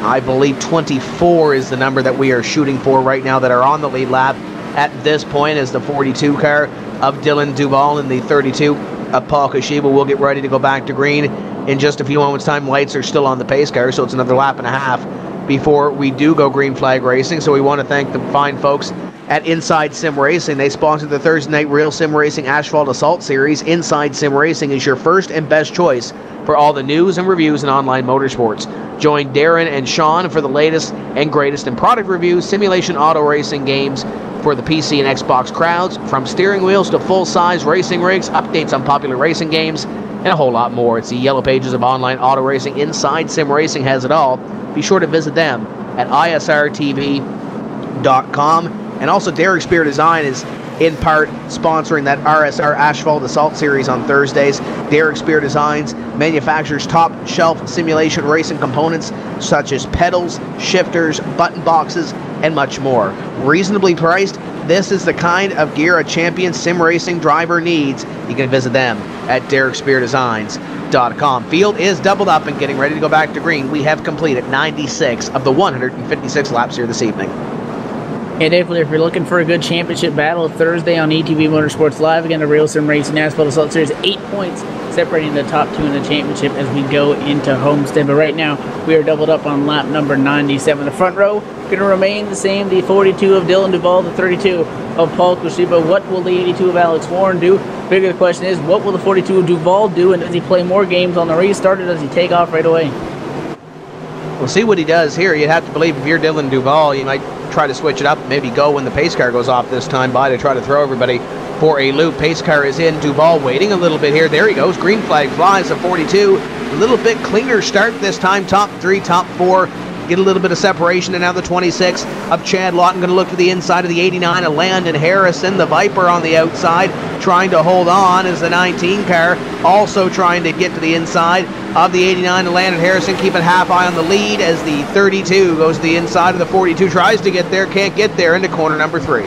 I believe 24 is the number that we are shooting for right now that are on the lead lap at this point, as the 42 car of Dylan Duval and the 32 of Paul Kashiba will get ready to go back to green. in just a few moments' time. Lights are still on the pace car, so it's another lap and a half before we do go green flag racing. So we want to thank the fine folks at Inside Sim Racing. They sponsored the Thursday Night Real Sim Racing Asphalt Assault Series. Inside Sim Racing is your first and best choice for all the news and reviews in online motorsports. Join Darren and Sean for the latest and greatest in product reviews, simulation auto racing games for the PC and Xbox crowds, from steering wheels to full-size racing rigs, updates on popular racing games, and a whole lot more. It's the yellow pages of online auto racing. Inside Sim Racing has it all. Be sure to visit them at LSRTV.com. And also, Derek Spear Design is in part sponsoring that RSR Asphalt Assault Series on Thursdays. Derek Spear Designs manufactures top-shelf simulation racing components such as pedals, shifters, button boxes, and much more. Reasonably priced, this is the kind of gear a champion sim racing driver needs. You can visit them at DerekSpearDesigns.com. Field is doubled up and getting ready to go back to green. We have completed 96 of the 156 laps here this evening. And definitely, if you're looking for a good championship battle, Thursday on ETV Motorsports Live, again, the Real Sim Racing Asphalt Assault Series, 8 points separating the top two in the championship as we go into Homestead. But right now, we are doubled up on lap number 97. The front row going to remain the same. The 42 of Dylan Duval, the 32 of Paul Kushiba. What will the 82 of Alex Warren do? Bigger question is, what will the 42 of Duval do? And does he play more games on the restart, or does he take off right away? We'll see what he does here. You'd have to believe if you're Dylan Duval, you might try to switch it up, maybe go when the pace car goes off this time by to try to throw everybody for a loop. Pace car is in. Duval waiting a little bit here. There he goes. Green flag flies of 42. A little bit cleaner start this time. Top three, top four. Get a little bit of separation, and now the 26 of Chad Lawton going to look to the inside of the 89 of Landon Harrison. The Viper on the outside trying to hold on as the 19 car also trying to get to the inside of the 89 of Landon Harrison, keeping half eye on the lead as the 32 goes to the inside of the 42, tries to get there, can't get there, into corner number 3.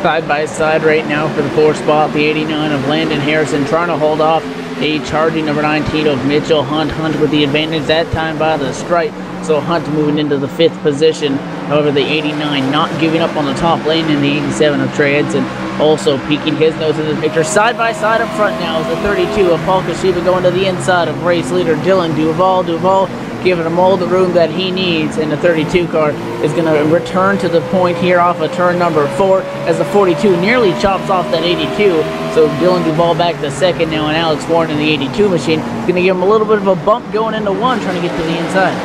Side by side right now for the 4th spot, the 89 of Landon Harrison trying to hold off a charging number 19 of Mitchell Hunt. Hunt with the advantage that time by the stripe. So Hunt moving into the 5th position. However, the 89 not giving up on the top lane, and the 87 of Trey Edson also peeking his nose in the picture. Side by side up front now is the 32 of Paul Kashiba going to the inside of race leader Dylan Duval. Duval giving him all the room that he needs, and the 32 car is going to return to the point here off of turn number 4 as the 42 nearly chops off that 82. So Dylan Duval back to second now, and Alex Warren in the 82 machine is going to give him a little bit of a bump going into 1, trying to get to the inside.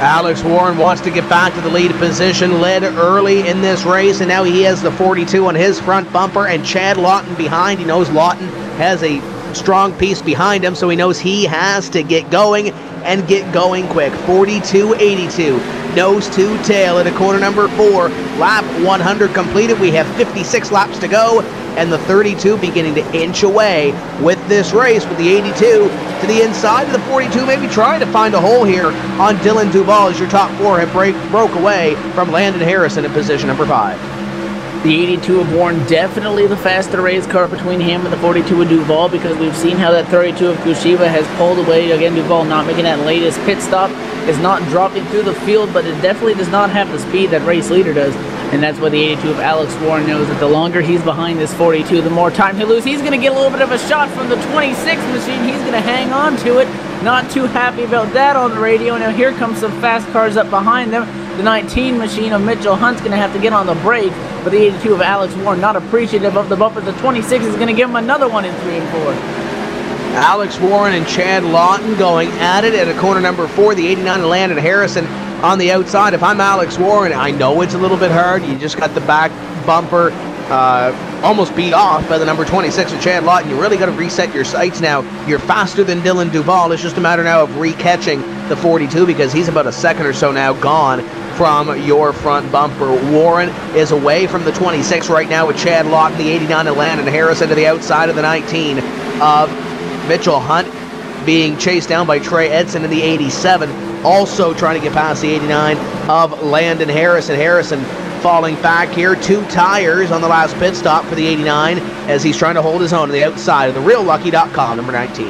Alex Warren wants to get back to the lead position, led early in this race, and now he has the 42 on his front bumper and Chad Lawton behind. He knows Lawton has a strong piece behind him, so he knows he has to get going and get going quick. 42-82, nose to tail into corner number 4. Lap 100 completed. We have 56 laps to go, and the 32 beginning to inch away with this race, with the 82 to the inside of the 42, maybe trying to find a hole here on Dylan Duval as your top 4 have broke away from Landon Harrison in position number 5. The 82 of Warren, definitely the faster race car between him and the 42 of Duval, because we've seen how that 32 of Kushiba has pulled away. Again, Duval not making that latest pit stop, is not dropping through the field, but it definitely does not have the speed that race leader does. And that's why the 82 of Alex Warren knows that the longer he's behind this 42, the more time he loses. He's going to get a little bit of a shot from the 26 machine. He's going to hang on to it. Not too happy about that on the radio. Now here comes some fast cars up behind them. The 19 machine of Mitchell Hunt's going to have to get on the brake, but the 82 of Alex Warren not appreciative of the bumper. The 26 is going to give him another one in 3 and 4. Alex Warren and Chad Lawton going at it at a corner number 4. The 89 of Landon Harrison on the outside. If I'm Alex Warren, I know it's a little bit hard. You just got the back bumper almost beat off by the number 26 of Chad Lawton. You really got to reset your sights now. You're faster than Dylan Duval. It's just a matter now of re-catching the 42, because he's about a second or so now gone from your front bumper. Warren is away from the 26 right now with Chad Lawton, the 89 of Landon Harrison to the outside of the 19 of Mitchell Hunt, being chased down by Trey Edson in the 87, also trying to get past the 89 of Landon Harrison. Harrison falling back here, 2 tires on the last pit stop for the 89 as he's trying to hold his own on the outside of the reallucky.com, number 19.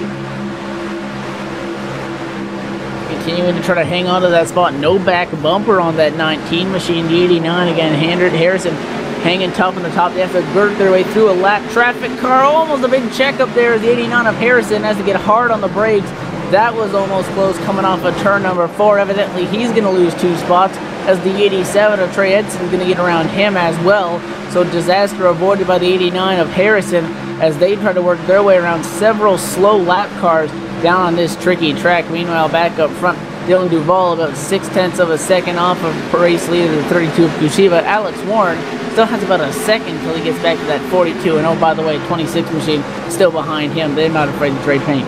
Continuing to try to hang on to that spot. No back bumper on that 19 machine. The 89 again, Harrison hanging tough on the top. They have to girt their way through a lap. Traffic car, almost a big check up there as the 89 of Harrison has to get hard on the brakes That was almost close coming off of turn number 4. Evidently, he's going to lose 2 spots as the 87 of Trey Edson is going to get around him as well. So disaster avoided by the 89 of Harrison as they try to work their way around several slow lap cars down on this tricky track. Meanwhile, back up front, Dylan Duval about 0.6 of a second off of race leader, the 32 of Kushiba. Alex Warren still has about a second until he gets back to that 42. And oh, by the way, 26 machine still behind him. They're not afraid to trade paint.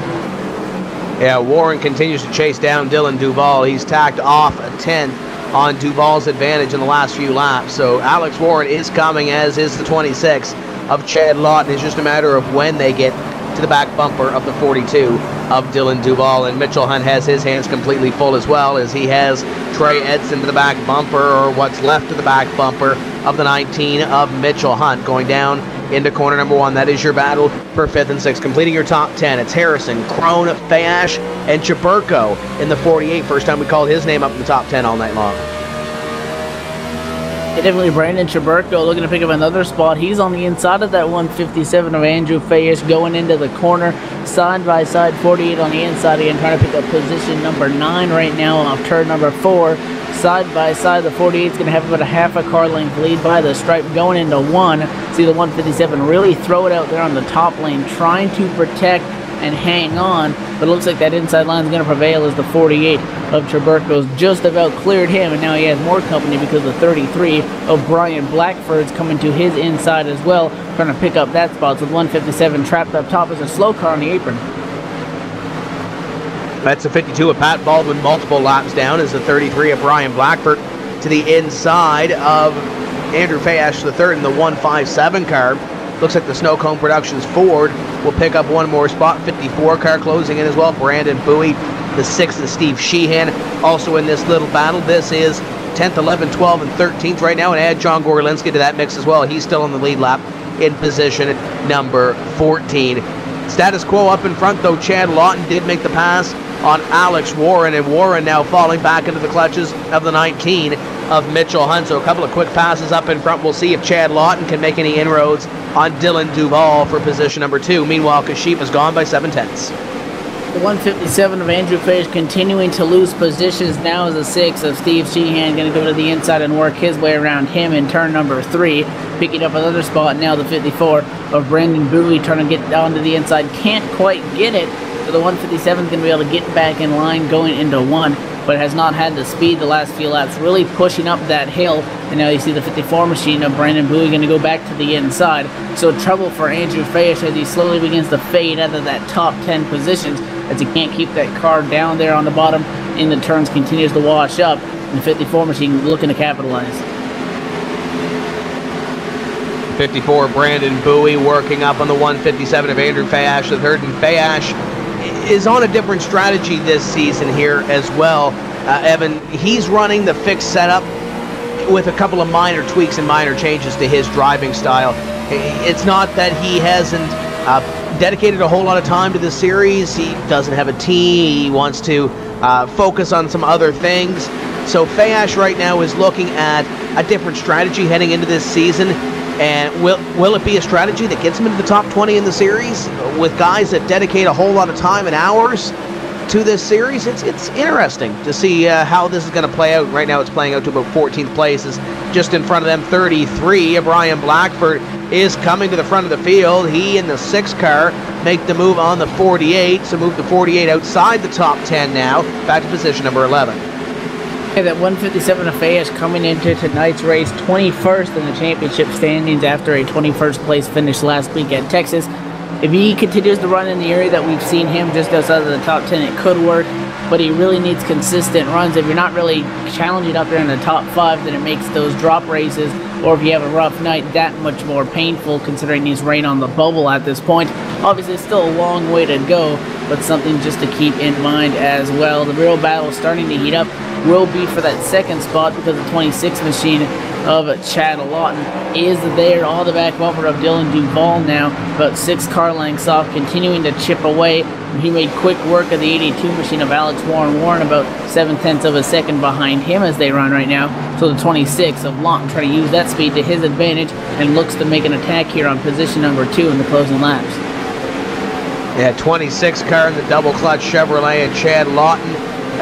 Yeah, Warren continues to chase down Dylan Duval. He's tacked off a 10 on Duval's advantage in the last few laps. So Alex Warren is coming, as is the 26 of Chad Lawton. It's just a matter of when they get to the back bumper of the 42 of Dylan Duval. And Mitchell Hunt has his hands completely full as well, as he has Trey Edson to the back bumper, or what's left of the back bumper of the 19 of Mitchell Hunt, going down into corner number 1. That is your battle for 5th and 6th. Completing your top 10, it's Harrison, Crone, Fayash, and Chaburko in the 48. First time we called his name up in the top 10 all night long. Definitely Brandon Chaburko looking to pick up another spot. He's on the inside of that 157 of Andrew Fayash, going into the corner, side by side, 48 on the inside again, trying to pick up position number 9 right now off turn number 4. Side by side, the 48 is going to have about a half a car length lead by the stripe going into 1. See the 157 really throw it out there on the top lane, trying to protect and hang on, but it looks like that inside line is going to prevail as the 48 of Chaburko's just about cleared him, and now he has more company because the 33 of Brian Blackford's coming to his inside as well, trying to pick up that spot. So the 157 trapped up top as a slow car on the apron. That's the 52 of Pat Baldwin, multiple laps down, as the 33 of Brian Blackford to the inside of Andrew Fayash the third in the 157 car. Looks like the Snow Cone Productions Ford will pick up one more spot. 54 car closing in as well. Brandon Bowie, the 6th, of Steve Sheehan, also in this little battle. This is 10th, 11th, 12th, and 13th right now, and add John Gorlinski to that mix as well. He's still on the lead lap in position number 14. Status quo up in front, though. Chad Lawton did make the pass on Alex Warren, and Warren now falling back into the clutches of the 19 of Mitchell Hunt. So a couple of quick passes up in front. We'll see if Chad Lawton can make any inroads on Dylan Duval for position number 2. Meanwhile, Kashiba's gone by 7/10. The 157 of Andrew Fayash continuing to lose positions now as the 6 of Steve Sheehan going to go to the inside and work his way around him in turn number 3. Picking up another spot now, the 54 of Brandon Bowie trying to get down to the inside. Can't quite get it. So the 157 is going to be able to get back in line going into 1, but has not had the speed the last few laps, really pushing up that hill. And now you see the 54 machine of Brandon Bowie going to go back to the inside. So trouble for Andrew Fayash as he slowly begins to fade out of that top 10 positions, as he can't keep that car down there on the bottom. In the turns continues to wash up, and the 54 machine looking to capitalize. 54 Brandon Bowie working up on the 157 of Andrew Fayash the third, and Fayash is on a different strategy this season here as well. Evan, he's running the fixed setup with a couple of minor tweaks and minor changes to his driving style. It's not that he hasn't dedicated a whole lot of time to the series. He doesn't have a team. He wants to focus on some other things. So Fayash right now is looking at a different strategy heading into this season. And will it be a strategy that gets him into the top 20 in the series with guys that dedicate a whole lot of time and hours to this series? It's interesting to see how this is going to play out. Right now it's playing out to about 14th places. Just in front of them, 33, Brian Blackford is coming to the front of the field. He in the 6 car make the move on the 48, so move the 48 outside the top 10 now, back to position number 11. Okay, that 157 of Fayash coming into tonight's race, 21st in the championship standings after a 21st place finish last week at Texas. If he continues to run in the area that we've seen him just outside of the top 10, it could work, but he really needs consistent runs. If you're not really challenging up there in the top 5, then it makes those drop races, or if you have a rough night, that much more painful considering he's right on the bubble at this point. Obviously, it's still a long way to go, but something just to keep in mind as well. The real battle starting to heat up will be for that second spot, because the 26 machine of Chad Lawton is there. All the back bumper of Dylan Duval now, about 6 car lengths off, continuing to chip away. He made quick work of the 82 machine of Alex Warren. Warren about 7/10 of a second behind him as they run right now. So the 26 of Lawton trying to use that speed to his advantage and looks to make an attack here on position number 2 in the closing laps. Yeah, 26 car in the double clutch Chevrolet, and Chad Lawton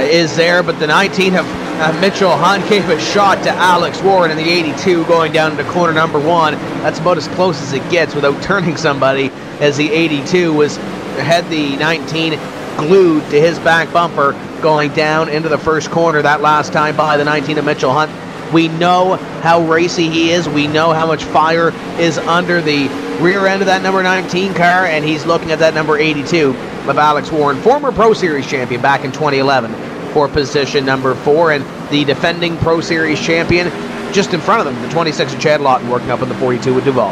is there, but the 19 of Mitchell Hunt gave a shot to Alex Warren in the 82 going down into corner number 1. That's about as close as it gets without turning somebody, as the 82 had the 19 glued to his back bumper going down into the first corner that last time by the 19 of Mitchell Hunt. We know how racy he is. We know how much fire is under the rear end of that number 19 car, and he's looking at that number 82 of Alex Warren, former Pro Series champion back in 2011 for position number 4, and the defending Pro Series champion just in front of them, the 26 of Chad Lawton, working up in the 42 with Duval.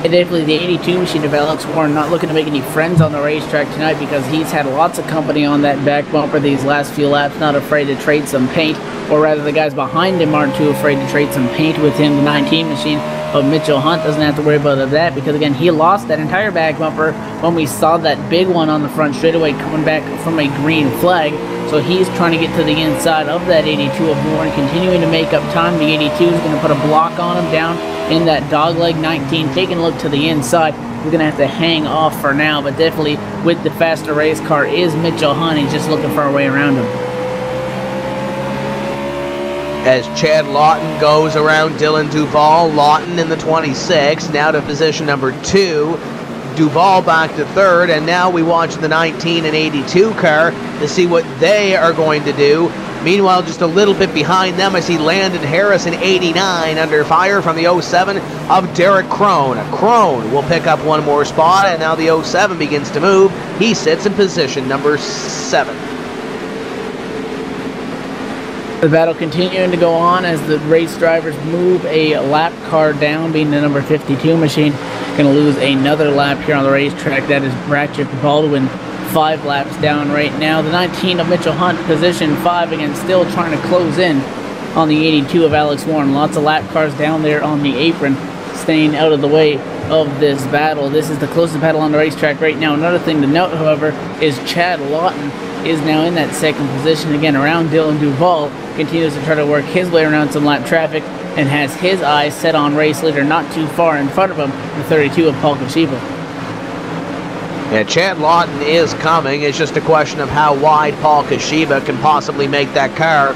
And definitely the 82 machine of Alex Warren not looking to make any friends on the racetrack tonight, because he's had lots of company on that back bumper these last few laps, not afraid to trade some paint, or rather the guys behind him aren't too afraid to trade some paint with him. The 19 machine of Mitchell Hunt doesn't have to worry about that, because again, he lost that entire back bumper when we saw that big one on the front straightaway coming back from a green flag. So he's trying to get to the inside of that 82 of Warren, continuing to make up time. The 82 is going to put a block on him down in that dogleg. 19 taking a look to the inside. We're going to have to hang off for now, but definitely with the faster race car is Mitchell Hunt. He's just looking for a way around him. As Chad Lawton goes around Dylan Duval, Lawton in the 26, now to position number 2. Duval back to 3rd, and now we watch the 19 and 82 car to see what they are going to do. Meanwhile, just a little bit behind them, I see Landon Harris in 89 under fire from the 07 of Derek Crone. Crone will pick up one more spot, and now the 07 begins to move. He sits in position number 7. The battle continuing to go on as the race drivers move a lap car down, being the number 52 machine. Going to lose another lap here on the racetrack. That is Ratchet Baldwin, 5 laps down right now. The 19 of Mitchell Hunt, position 5, again, still trying to close in on the 82 of Alex Warren. Lots of lap cars down there on the apron, staying out of the way of this battle. This is the closest battle on the racetrack right now. Another thing to note, however, is Chad Lawton is now in that 2nd position again around Dylan Duval. Continues to try to work his way around some lap traffic and has his eyes set on race leader not too far in front of him, the 32 of Paul Kashiba. Yeah, Chad Lawton is coming. It's just a question of how wide Paul Kashiba can possibly make that car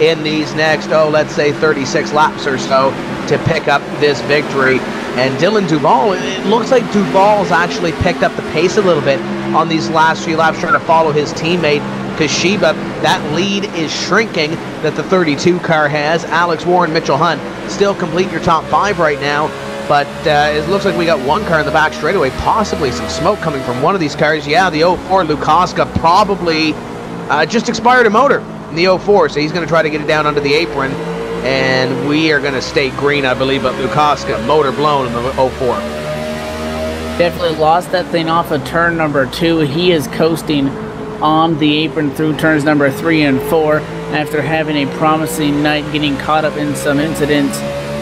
in these next, let's say 36 laps or so to pick up this victory. And Dylan Duval, it looks like Duval's actually picked up the pace a little bit on these last few laps, trying to follow his teammate Kashiba. That lead is shrinking that the 32 car has. Alex Warren, Mitchell Hunt still complete your top 5 right now, but it looks like we got one car in the back straightaway, possibly some smoke coming from one of these cars. Yeah, the 04 Lukaska probably just expired a motor in the 04, so he's going to try to get it down under the apron, and we are going to stay green, I believe, but Lukaska, motor blown in the 04. Definitely lost that thing off of turn number 2. He is coasting on the apron through turns number 3 and 4 after having a promising night, getting caught up in some incidents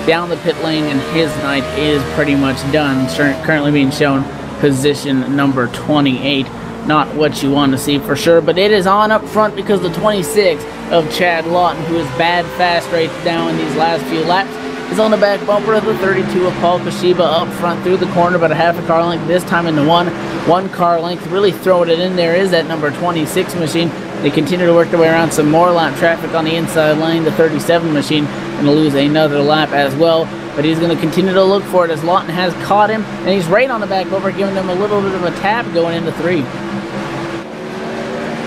down the pit lane, and his night is pretty much done. Currently being shown position number 28. Not what you want to see for sure, but it is on up front because the 26 of Chad Lawton, who is bad fast right now in these last few laps, is on the back bumper of the 32 of Paul Kashiba up front through the corner, about a half a car length, this time into one car length. Really throwing it in there is that number 26 machine. They continue to work their way around some more lap traffic on the inside lane. The 37 machine going to lose another lap as well, but he's going to continue to look for it as Lawton has caught him, and he's right on the back bumper, giving them a little bit of a tap going into 3.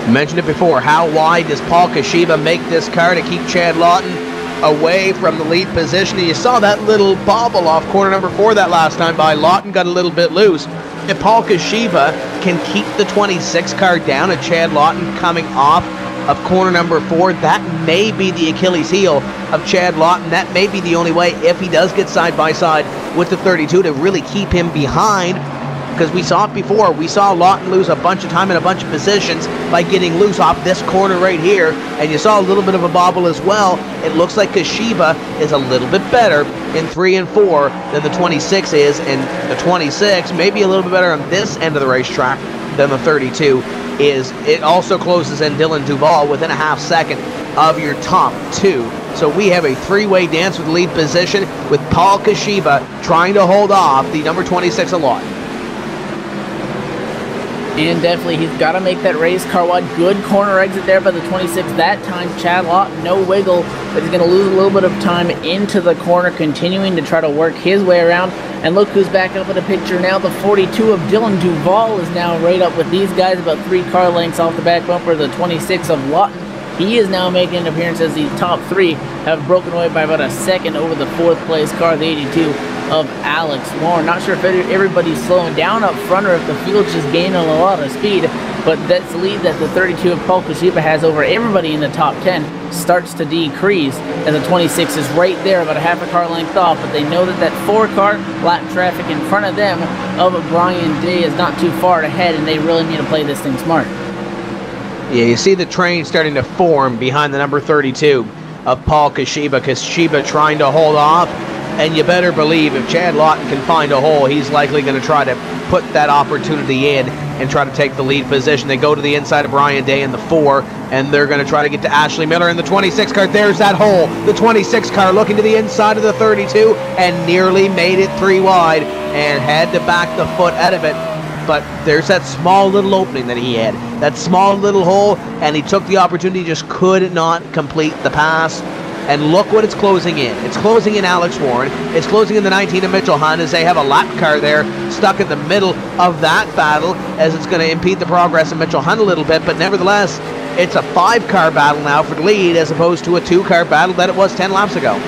Mentioned it before, how wide does Paul Kashiba make this car to keep Chad Lawton away from the lead position? And you saw that little bobble off corner number 4 that last time by Lawton, got a little bit loose. If Paul Kashiba can keep the 26 car down and Chad Lawton coming off of corner number 4, that may be the Achilles heel of Chad Lawton. That may be the only way, if he does get side by side with the 32, to really keep him behind. Because we saw it before. We saw Lawton lose a bunch of time in a bunch of positions by getting loose off this corner right here. And you saw a little bit of a bobble as well. It looks like Kashiba is a little bit better in 3 and 4 than the 26 is. And the 26 maybe a little bit better on this end of the racetrack than the 32 is. It also closes in Dylan Duval within a half second of your top 2. So we have a 3-way dance with lead position with Paul Kashiba trying to hold off the number 26 a lot. And definitely, he's got to make that race car wide. Good corner exit there by the 26. That time, Chad Lawton, no wiggle, but he's going to lose a little bit of time into the corner, continuing to try to work his way around. And look who's back up in the picture now. The 42 of Dylan Duvall is now right up with these guys, about 3 car lengths off the back bumper. The 26 of Lawton, he is now making an appearance as the top 3 have broken away by about a second over the 4th place car, the 82 of Alex Warren. Not sure if everybody's slowing down up front or if the field's just gaining a lot of speed, but that's the lead that the 32 of Paul Kushiba has over everybody in the top 10 starts to decrease, and the 26 is right there, about a half a car length off, but they know that that 4-car lap traffic in front of them of Brian Day is not too far ahead, and they really need to play this thing smart. Yeah, you see the train starting to form behind the number 32 of Paul Kushiba. Kushiba trying to hold off, and you better believe if Chad Lawton can find a hole, he's likely going to try to put that opportunity in and try to take the lead position. They go to the inside of Brian Day in the 4, and they're going to try to get to Ashley Miller in the 26 car. There's that hole. The 26 car looking to the inside of the 32 and nearly made it 3 wide and had to back the foot out of it. But there's that small little opening that he had, that small little hole, and he took the opportunity, just could not complete the pass. And look what it's closing in. It's closing in Alex Warren. It's closing in the 19 of Mitchell Hunt, as they have a lap car there stuck in the middle of that battle, as it's going to impede the progress of Mitchell Hunt a little bit. But nevertheless, it's a 5-car battle now for the lead, as opposed to a 2-car battle that it was 10 laps ago.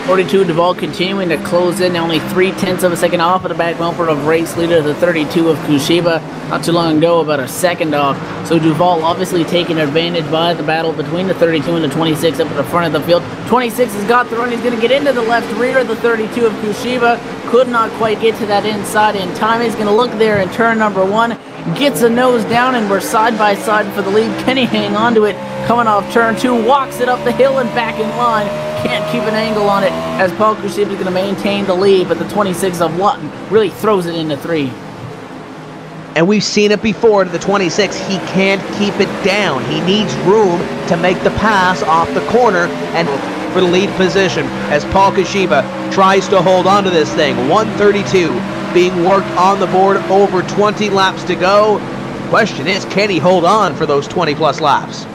42 Duvall continuing to close in, only 0.3 of a second off of the back bumper of race leader, the 32 of Kushiba, not too long ago, about a second off. So Duvall obviously taking advantage by the battle between the 32 and the 26 up at the front of the field. 26 has got the run, he's going to get into the left rear of the 32 of Kushiba, could not quite get to that inside in time. He's going to look there in turn number 1, gets a nose down, and we're side by side for the lead. Can he hang on to it? Coming off turn 2, walks it up the hill and back in line. Can't keep an angle on it, as Paul Kushiba is going to maintain the lead, but the 26 of Lawton really throws it into 3. And we've seen it before to the 26. He can't keep it down. He needs room to make the pass off the corner and for the lead position, as Paul Kushiba tries to hold on to this thing. 132 being worked on the board, over 20 laps to go. Question is, can he hold on for those 20-plus laps?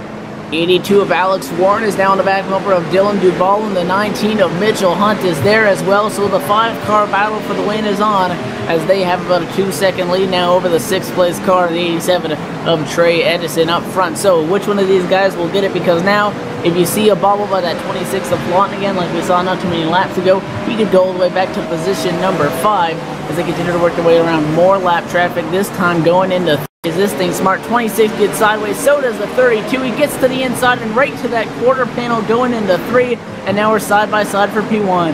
82 of Alex Warren is now on the back bumper of Dylan Duvall, and the 19 of Mitchell Hunt is there as well. So the 5-car battle for the win is on, as they have about a 2-second lead now over the 6th place car, the 87 of Trey Edison up front. So which one of these guys will get it? Because now, if you see a bobble by that 26 of Lawton again, like we saw not too many laps ago, he could go all the way back to position number 5 as they continue to work their way around more lap traffic, this time going into is this thing smart. 26 gets sideways, so does the 32. He gets to the inside and right to that quarter panel going into 3, and now we're side by side for P1.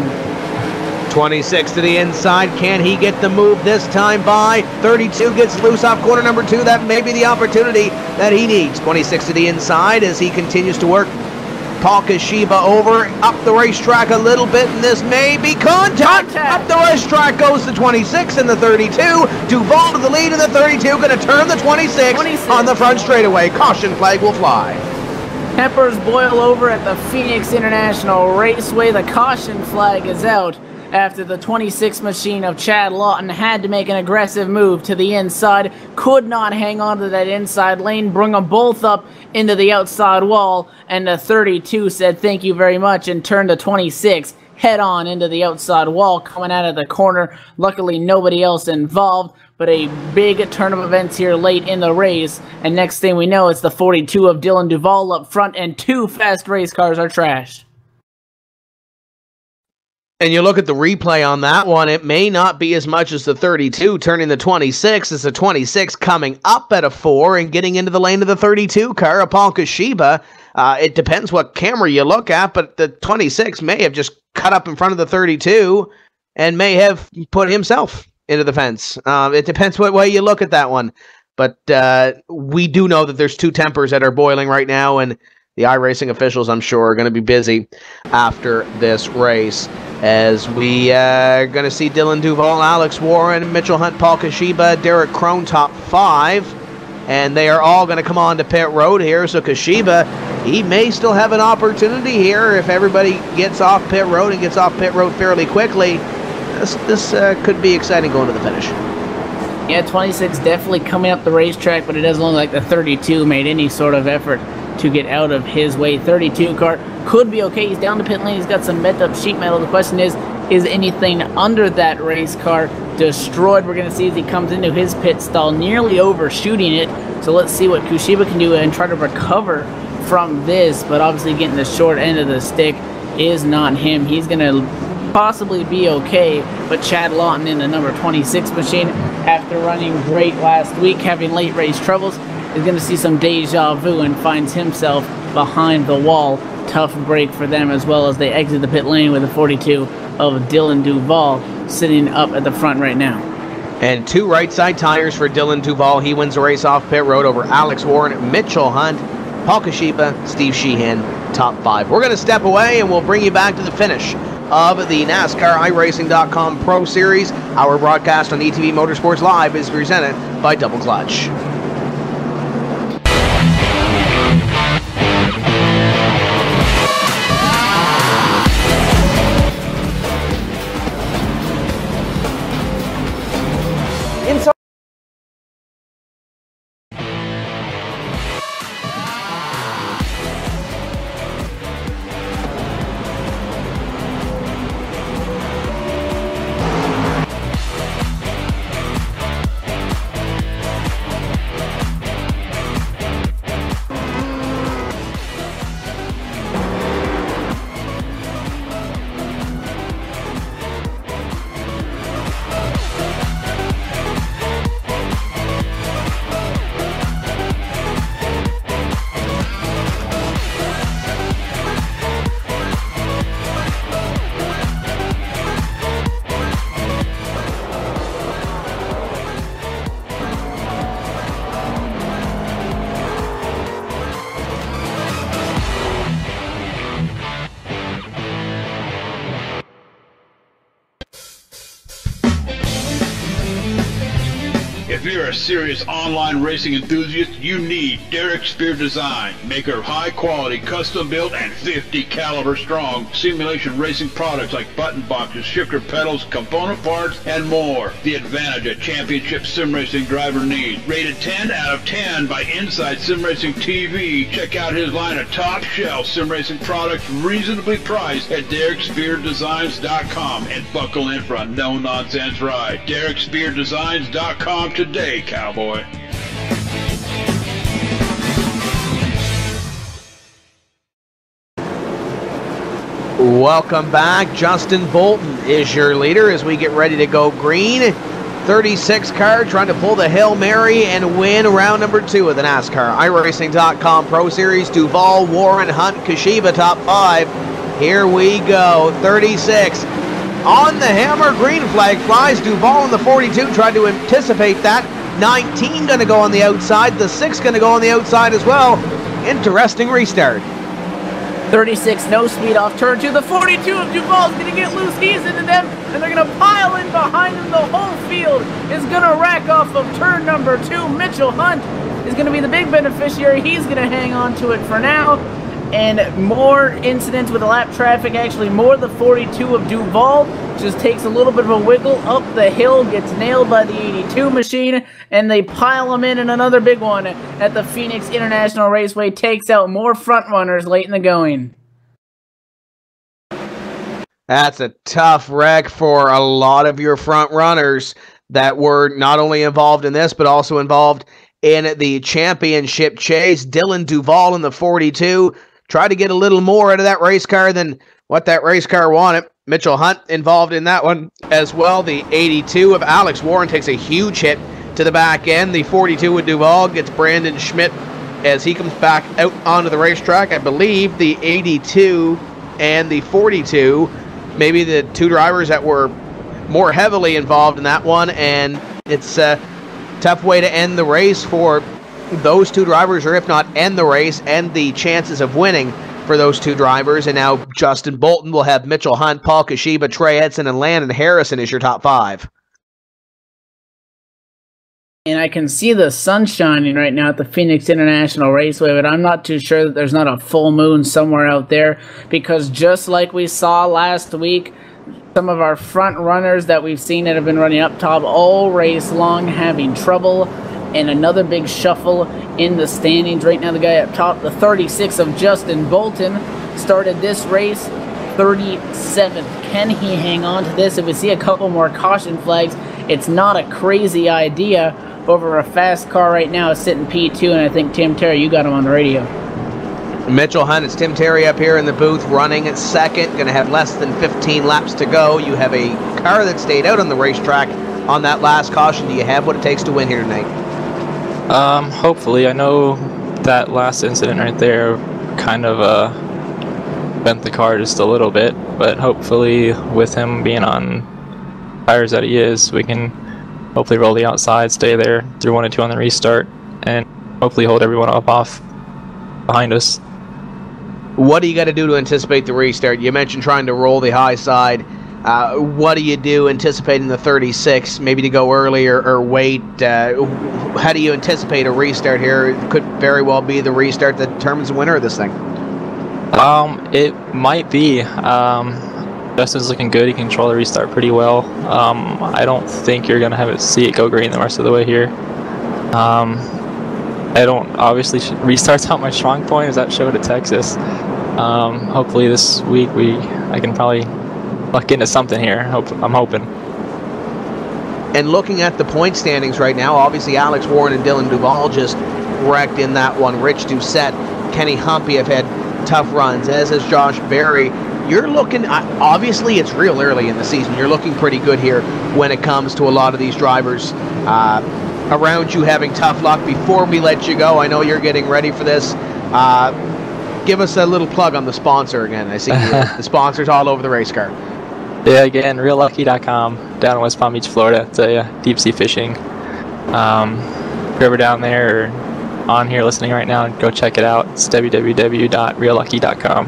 26 to the inside. Can he get the move this time by? 32 gets loose off corner number 2. That may be the opportunity that he needs. 26 to the inside as he continues to work Paul Kushiba over, up the racetrack a little bit, and this may be contact. Up the racetrack goes the 26 and the 32. Duvall to the lead in the 32, going to turn the 26 on the front straightaway. Caution flag will fly. Peppers boil over at the Phoenix International Raceway. The caution flag is out after the 26 machine of Chad Lawton had to make an aggressive move to the inside, could not hang on to that inside lane, bring them both up into the outside wall, and the 32 said thank you very much and turned the 26 head on into the outside wall coming out of the corner. Luckily nobody else involved, but a big turn of events here late in the race, and next thing we know, it's the 42 of Dylan Duvall up front, and 2 fast race cars are trashed. And you look at the replay on that one, it may not be as much as the 32 turning the 26, as the 26 coming up at a 4 and getting into the lane of the 32 car of Paul Kushiba. It depends what camera you look at, but the 26 may have just cut up in front of the 32 and may have put himself into the fence. It depends what way you look at that one. But we do know that there's 2 tempers that are boiling right now, and the iRacing officials, I'm sure, are going to be busy after this race, as we are going to see Dylan Duvall, Alex Warren, Mitchell Hunt, Paul Kushiba, Derek Crone top 5, and they are all going to come on to pit road here. So Kushiba, he may still have an opportunity here if everybody gets off pit road and gets off pit road fairly quickly. This could be exciting going to the finish. Yeah, 26 definitely coming up the racetrack, but it doesn't look like the 32 made any sort of effort to get out of his way. 32 car could be okay. He's down the pit lane. He's got some met up sheet metal. The question is anything under that race car destroyed? We're going to see as he comes into his pit stall, nearly overshooting it. So let's see what Kushiba can do and try to recover from this, but obviously getting the short end of the stick is not him. He's going to possibly be okay, but Chad Lawton in the number 26 machine, after running great last week, having late race troubles, is going to see some deja vu and finds himself behind the wall. Tough break for them as well as they exit the pit lane with a 42 of Dylan Duval sitting up at the front right now. And 2 right side tires for Dylan Duval. He wins the race off pit road over Alex Warren, Mitchell Hunt, Paul Kashiba, Steve Sheehan, top 5. We're going to step away and we'll bring you back to the finish of the NASCAR iRacing.com Pro Series. Our broadcast on ETV Motorsports Live is presented by Double Clutch. If you're a serious online racing enthusiast, you need Derek Spear Design, maker of high-quality, custom-built, and 50 caliber strong simulation racing products like button boxes, shifter pedals, component parts, and more. The advantage a championship sim racing driver needs. Rated 10 out of 10 by Inside Sim Racing TV. Check out his line of top-shelf sim racing products, reasonably priced at DerekSpearDesigns.com, and buckle in for a no-nonsense ride. DerekSpearDesigns.com today, cowboy. Welcome back. Justin Bolton is your leader as we get ready to go green. 36 car trying to pull the Hail Mary and win round number 2 of the NASCAR iRacing.com Pro Series. Duval, Warren, Hunt, Kashiba, top 5. Here we go. 36 on the hammer. Green flag flies. Duval in the 42 tried to anticipate that. 19 going to go on the outside. The 6 going to go on the outside as well. Interesting restart. 36, no speed off turn 2. The 42 of Duval's going to get loose. He's into them, and they're going to pile in behind him. The whole field is going to rack off of turn number 2. Mitchell Hunt is going to be the big beneficiary. He's going to hang on to it for now. And more incidents with the lap traffic, actually more the 42 of Duval. Just takes a little bit of a wiggle up the hill, gets nailed by the 82 machine, and they pile him in another big one at the Phoenix International Raceway. Takes out more front runners late in the going. That's a tough wreck for a lot of your front runners that were not only involved in this, but also involved in the championship chase. Dylan Duval in the 42 tried to get a little more out of that race car than what that race car wanted. Mitchell Hunt involved in that one as well. The 82 of Alex Warren takes a huge hit to the back end. The 42 with Duval gets Brandon Schmidt as he comes back out onto the racetrack. I believe the 82 and the 42, maybe the 2 drivers that were more heavily involved in that one, and it's a tough way to end the race for those 2 drivers, or if not end the race, and the chances of winning for those 2 drivers. And now Justin Bolton will have Mitchell Hunt, Paul Kashiba, Trey Edson, and Landon Harrison as your top 5. And I can see the sun shining right now at the Phoenix International Raceway, but I'm not too sure that there's not a full moon somewhere out there, because just like we saw last week, some of our front runners that we've seen that have been running up top all race long having trouble, and another big shuffle in the standings. Right now the guy up top, the 36 of Justin Bolton, started this race 37th. Can he hang on to this? If we see a couple more caution flags, it's not a crazy idea. Over a fast car right now is sitting P2, and I think Tim Terry, you got him on the radio. Mitchell Hunt, it's Tim Terry up here in the booth running at second. Going to have less than 15 laps to go. You have a car that stayed out on the racetrack on that last caution. Do you have what it takes to win here tonight? Hopefully. I know that last incident right there kind of bent the car just a little bit, but hopefully with him being on tires that he is, we can hopefully roll the outside, stay there through 1 and 2 on the restart, and hopefully hold everyone off behind us. What do you got to do to anticipate the restart? You mentioned trying to roll the high side. What do you do anticipating the 36, maybe to go early or wait? How do you anticipate a restart here? It could very well be the restart that determines the winner of this thing. It might be. Justin's looking good. He can control the restart pretty well. I don't think you're going to see it go green the rest of the way here. I don't, obviously, restart's not my strong point, as that showed at Texas. Hopefully this week I can probably luck into something here. I'm hoping. And looking at the point standings right now, obviously Alex Warren and Dylan Duvall just wrecked in that one. Rich Doucette, Kenny Humpy have had tough runs, as has Josh Berry. You're looking, obviously it's real early in the season, you're looking pretty good here when it comes to a lot of these drivers around you having tough luck. Before we let you go, I know you're getting ready for this. Give us a little plug on the sponsor again. I see the sponsors all over the race car. Yeah, again, reallucky.com down in West Palm Beach, Florida. It's a deep sea fishing. Whoever down there or on here listening right now, go check it out. It's www.reallucky.com.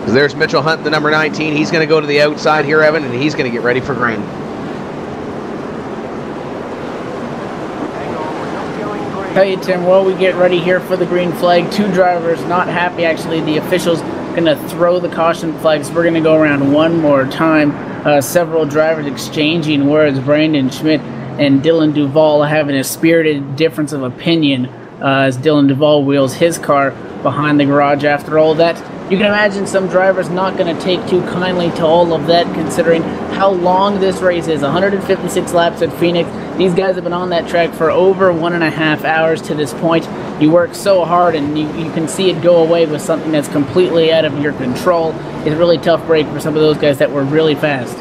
There's Mitchell Hunt, the number 19. He's going to go to the outside here, Evan, and he's going to get ready for green. Tell you, Tim, while we get ready here for the green flag, two drivers not happy. Actually, the officials going to throw the caution flags. We're going to go around one more time. Several drivers exchanging words. Brandon Schmidt and Dylan Duvall having a spirited difference of opinion as Dylan Duvall wheels his car behind the garage. After all that, you can imagine some drivers not going to take too kindly to all of that, considering how long this race is. 156 laps at Phoenix. These guys have been on that track for over 1.5 hours to this point. You work so hard, and you can see it go away with something that's completely out of your control. It's a really tough break for some of those guys that were really fast.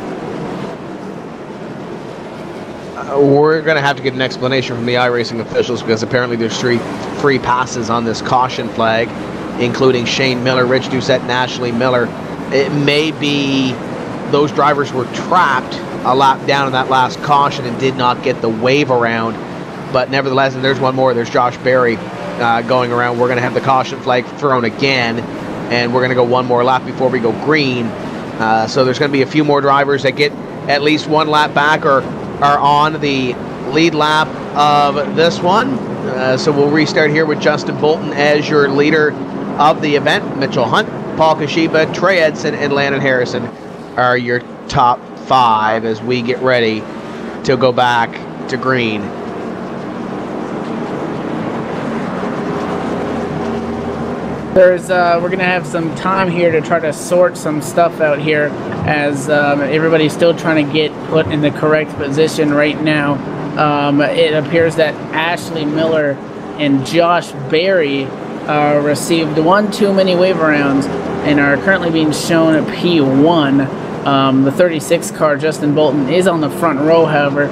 We're going to have to get an explanation from the iRacing officials, because apparently there's 3 free passes on this caution flag, including Shane Miller, Rich Doucette, and Ashley Miller. It may be those drivers were trapped a lap down in that last caution and did not get the wave around. But nevertheless, and there's one more. There's Josh Berry going around. We're going to have the caution flag thrown again, and we're going to go one more lap before we go green. So there's going to be a few more drivers that get at least one lap back or are on the lead lap of this one. So we'll restart here with Justin Bolton as your leader of the event. Mitchell Hunt, Paul Kashiba, Trey Edson, and Landon Harrison are your top 5 as we get ready to go back to green. We're going to have some time here to try to sort some stuff out here as everybody's still trying to get put in the correct position right now. It appears that Ashley Miller and Josh Berry received one too many wave rounds and are currently being shown a P1. The 36 car, Justin Bolton, is on the front row, however,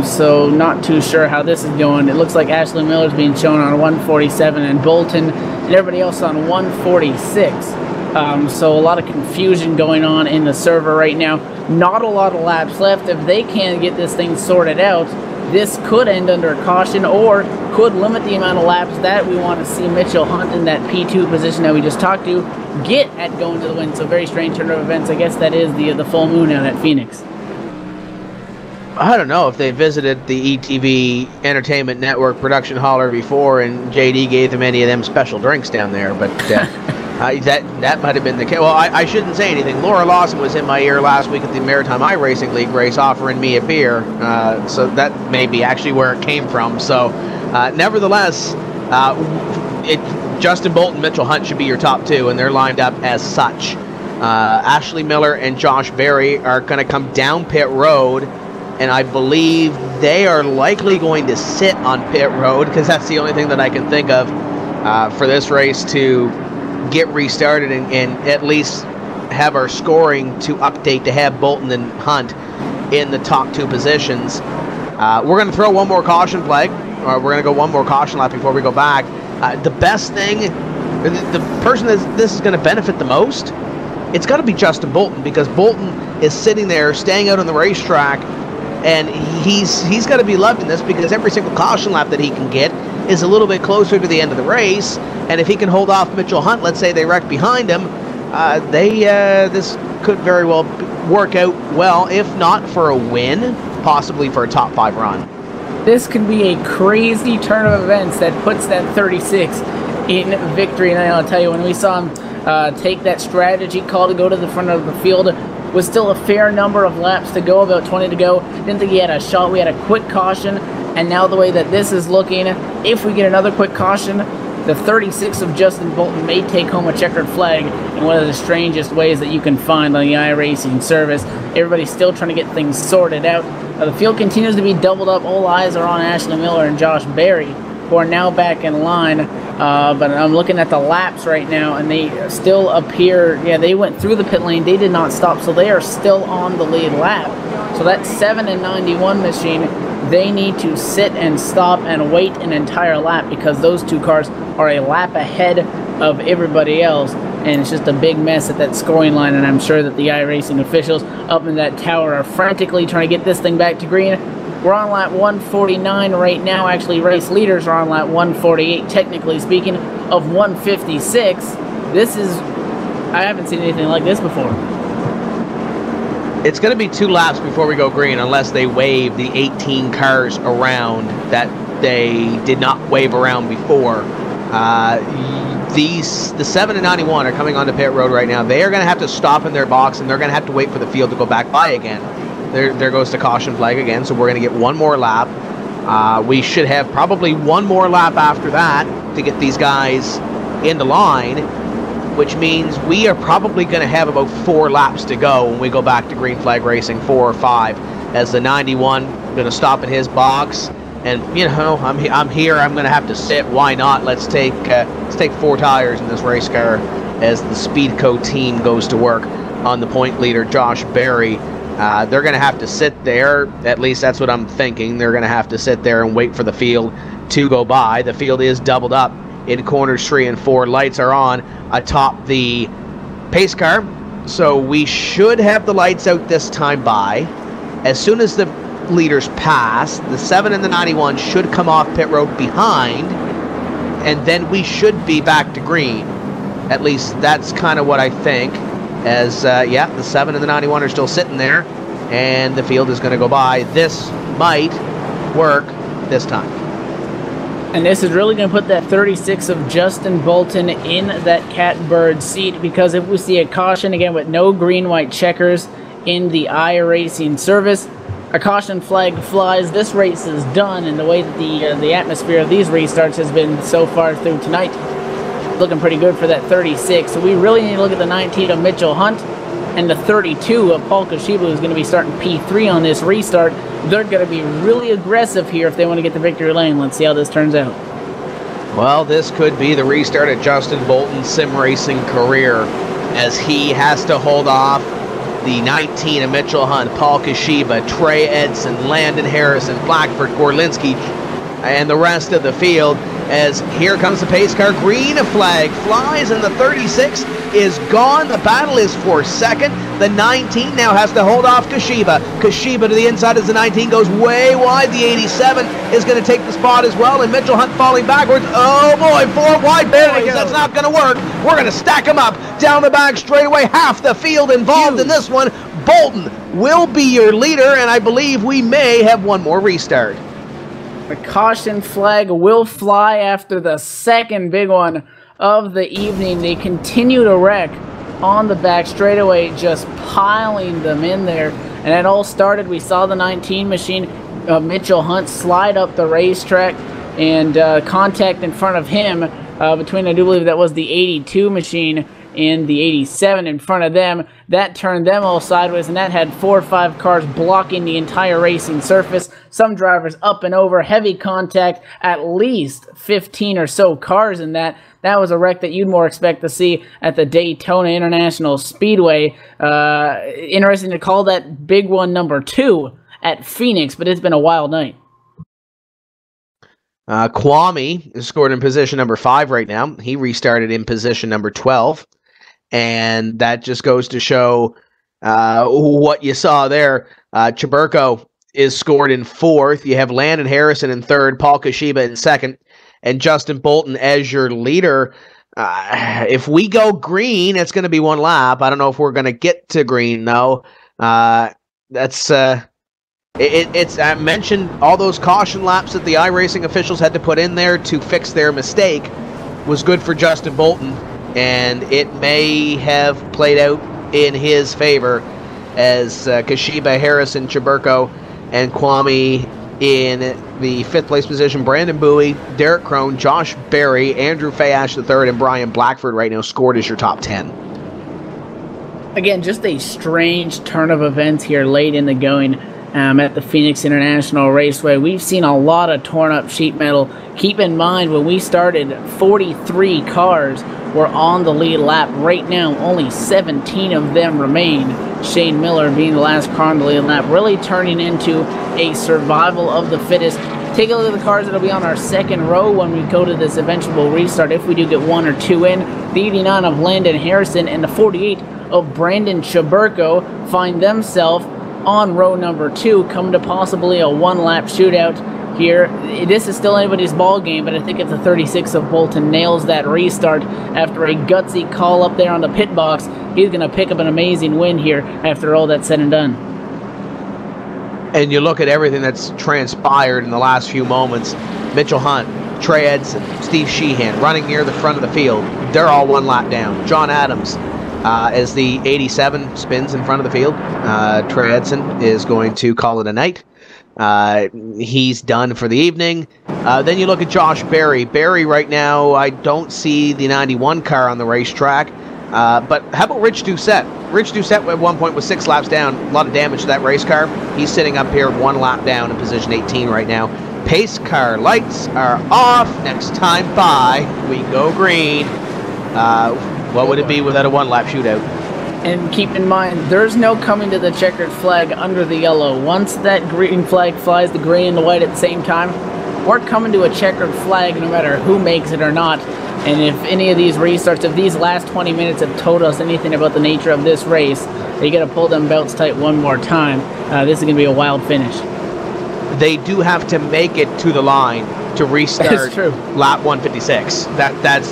so not too sure how this is going. It looks like Ashley Miller's being shown on 147 and Bolton and everybody else on 146. So a lot of confusion going on in the server right now. Not a lot of laps left. If they can get this thing sorted out, this could end under caution or could limit the amount of laps that we want to see Mitchell Hunt in that P2 position that we just talked to get at going to the win. So very strange turn of events. I guess that is the full moon out at Phoenix. I don't know if they visited the ETV Entertainment Network production hauler before and JD gave them any of them special drinks down there, but That might have been the case. Well, I shouldn't say anything. Laura Lawson was in my ear last week at the Maritime iRacing League race offering me a beer. So that may be actually where it came from. So nevertheless, Justin Bolton, Mitchell Hunt should be your top two, and they're lined up as such. Ashley Miller and Josh Berry are going to come down pit road, and I believe they are likely going to sit on pit road because that's the only thing that I can think of for this race to get restarted and at least have our scoring to update to have Bolton and Hunt in the top two positions. We're going to throw one more caution flag, or we're going to go one more caution lap before we go back. The best thing, the person that this is going to benefit the most, it's got to be Justin Bolton, because Bolton is sitting there, staying out on the racetrack, and he's got to be loving this because every single caution lap that he can get is a little bit closer to the end of the race, and if he can hold off Mitchell Hunt, let's say they wreck behind him, this could very well work out well, if not for a win, possibly for a top 5 run. This could be a crazy turn of events that puts that 36 in victory, and I'll tell you, when we saw him take that strategy call to go to the front of the field, was still a fair number of laps to go, about 20 to go. Didn't think he had a shot. We had a quick caution, and now the way that this is looking, if we get another quick caution, the 36 of Justin Bolton may take home a checkered flag in one of the strangest ways that you can find on the iRacing service. Everybody's still trying to get things sorted out. The field continues to be doubled up. All eyes are on Ashley Miller and Josh Berry, who are now back in line. But I'm looking at the laps right now, and they still appear, yeah, they went through the pit lane. They did not stop, so they are still on the lead lap. So that 7 and 91 machine, they need to sit and stop and wait an entire lap, because those two cars are a lap ahead of everybody else. And it's just a big mess at that scoring line, and I'm sure that the iRacing officials up in that tower are frantically trying to get this thing back to green. We're on lap 149 right now. Actually, race leaders are on lap 148, technically speaking, of 156. This is, I haven't seen anything like this before. It's going to be 2 laps before we go green, unless they wave the 18 cars around that they did not wave around before. The 7 and 91 are coming onto pit road right now. They are going to have to stop in their box, and they're going to have to wait for the field to go back by again. There goes the caution flag again, so we're going to get one more lap. We should have probably one more lap after that to get these guys into line, which means we are probably going to have about 4 laps to go when we go back to green flag racing, 4 or 5, as the 91 going to stop in his box. And you know, I'm here. I'm going to have to sit. Why not? Let's take 4 tires in this race car as the Speedco team goes to work on the point leader, Josh Berry. They're going to have to sit there. At least that's what I'm thinking. They're going to have to sit there and wait for the field to go by. The field is doubled up in corners 3 and 4. Lights are on atop the pace car, so we should have the lights out this time by. As soon as the leaders pass, the 7 and the 91 should come off pit road behind, and then we should be back to green. At least that's kind of what I think, as yeah, the 7 and the 91 are still sitting there, and the field is going to go by. This might work this time. And this is really going to put that 36 of Justin Bolton in that catbird seat, because if we see a caution again with no green-white checkers in the iRacing service, a caution flag flies. This race is done, and the way that the atmosphere of these restarts has been so far through tonight, looking pretty good for that 36. So we really need to look at the 19 of Mitchell Hunt and the 32 of Paul Kashiba, who's going to be starting P3 on this restart. They're going to be really aggressive here if they want to get the victory lane. Let's see how this turns out. Well, this could be the restart of Justin Bolton's sim racing career, as he has to hold off the 19 of Mitchell Hunt, Paul Kashiba, Trey Edson, Landon Harrison, Blackford, Gorlinski, and the rest of the field, as here comes the pace car. Green flag flies, and the 36 is gone. The battle is for second. The 19 now has to hold off Kashiba. Kashiba to the inside as the 19 goes way wide. The 87 is going to take the spot as well, and Mitchell Hunt falling backwards. Oh boy, 4 wide boys. That's not going to work. We're going to stack them up down the back straightaway. Half the field involved in this one. Bolton will be your leader, and I believe we may have one more restart. The caution flag will fly after the second big one of the evening. They continue to wreck on the back straightaway, just piling them in there. And it all started, we saw the 19 machine, Mitchell Hunt, slide up the racetrack, and contact in front of him between, I do believe that was the 82 machine and the 87 in front of them. That turned them all sideways, and that had 4 or 5 cars blocking the entire racing surface. Some drivers up and over, heavy contact, at least 15 or so cars in that. That was a wreck that you'd more expect to see at the Daytona International Speedway. Interesting to call that big one number 2 at Phoenix, but it's been a wild night. Kwame is scored in position number 5 right now. He restarted in position number 12. And that just goes to show what you saw there. Chiburko is scored in 4th. You have Landon Harrison in 3rd, Paul Kashiba in 2nd, and Justin Bolton as your leader. If we go green, it's going to be 1 lap. I don't know if we're going to get to green, though. That's... I mentioned all those caution laps that the iRacing officials had to put in there to fix their mistake was good for Justin Bolton, and it may have played out in his favor as Kashiba, Harrison, Chiburko, and Kwame in the 5th place position. Brandon Bowie, Derek Crone, Josh Berry, Andrew Fayash III, and Brian Blackford right now scored as your top 10. Again, just a strange turn of events here late in the going. At the Phoenix International Raceway. We've seen a lot of torn up sheet metal. Keep in mind, when we started, 43 cars were on the lead lap. Right now, only 17 of them remain. Shane Miller being the last car on the lead lap, really turning into a survival of the fittest. Take a look at the cars that'll be on our 2nd row when we go to this eventual restart, if we do get 1 or 2 in. The 89 of Landon Harrison and the 48 of Brandon Chiburko find themselves on row number 2, come to possibly a 1-lap shootout here. This is still anybody's ball game, but I think it's the 36 of Bolton nails that restart after a gutsy call up there on the pit box. He's going to pick up an amazing win here after all that's said and done. And you look at everything that's transpired in the last few moments. Mitchell Hunt, Trey Edson, Steve Sheehan running near the front of the field. They're all 1 lap down. John Adams, as the 87 spins in front of the field, Trey Edson is going to call it a night. He's done for the evening. Then you look at Josh Berry. Berry right now, I don't see the 91 car on the racetrack. But how about Rich Doucette? Rich Doucette at one point was 6 laps down. A lot of damage to that race car. He's sitting up here 1 lap down in position 18 right now. Pace car lights are off. Next time by, we go green. What would it be without a 1-lap shootout? And keep in mind, there's no coming to the checkered flag under the yellow. Once that green flag flies, the green and the white at the same time, we're coming to a checkered flag no matter who makes it or not. And if any of these restarts, if these last 20 minutes have told us anything about the nature of this race, you got to pull them belts tight one more time. This is going to be a wild finish. They do have to make it to the line to restart lap 156.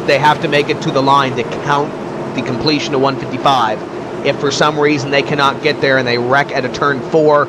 They have to make it to the line to count the completion of 155. If for some reason they cannot get there and they wreck at a turn 4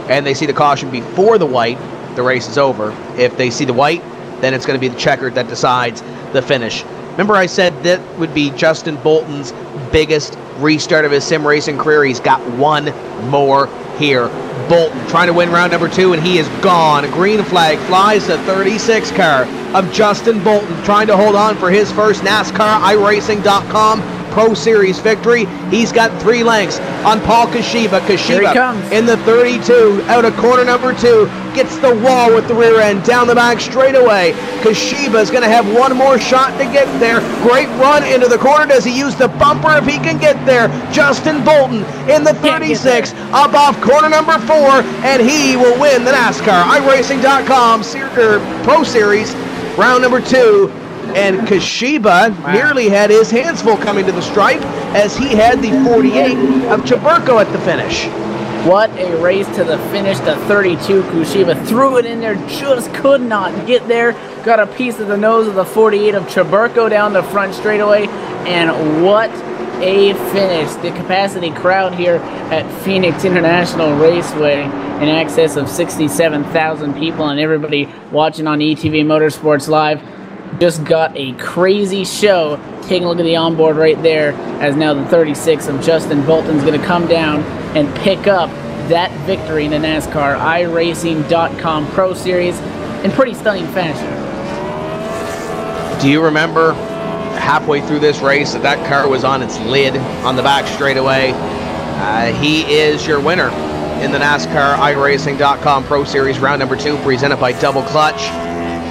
and they see the caution before the white, the race is over. If they see the white, then it's going to be the checkered that decides the finish. Remember I said that would be Justin Bolton's biggest restart of his sim racing career. He's got 1 more here. Bolton trying to win round number 2, and he is gone. A green flag flies, the 36 car of Justin Bolton trying to hold on for his first NASCAR iRacing.com Pro Series victory. He's got 3 lengths on Paul Kashiba. Kashiba in the 32 out of corner number 2 gets the wall with the rear end down the back straightaway. Kashiba is going to have 1 more shot to get there. Great run into the corner. Does he use the bumper if he can get there? Justin Bolton in the 36 up off corner number 4, and he will win the NASCAR iRacing.com Pro Series round number 2. And Kashiba nearly had his hands full coming to the stripe as he had the 48 of Chiburko at the finish. What a race to the finish. The 32 Kashiba threw it in there, just could not get there. Got a piece of the nose of the 48 of Chiburko down the front straightaway. And what a finish. The capacity crowd here at Phoenix International Raceway in excess of 67,000 people, and everybody watching on ETV Motorsports Live. just got a crazy show. Taking a look at the onboard right there, as now the 36 of Justin Bolton's going to come down and pick up that victory in the NASCAR iRacing.com Pro Series in pretty stunning fashion. Do you remember halfway through this race that car was on its lid on the back straightaway? He is your winner in the NASCAR iRacing.com Pro Series round number 2, presented by Double Clutch.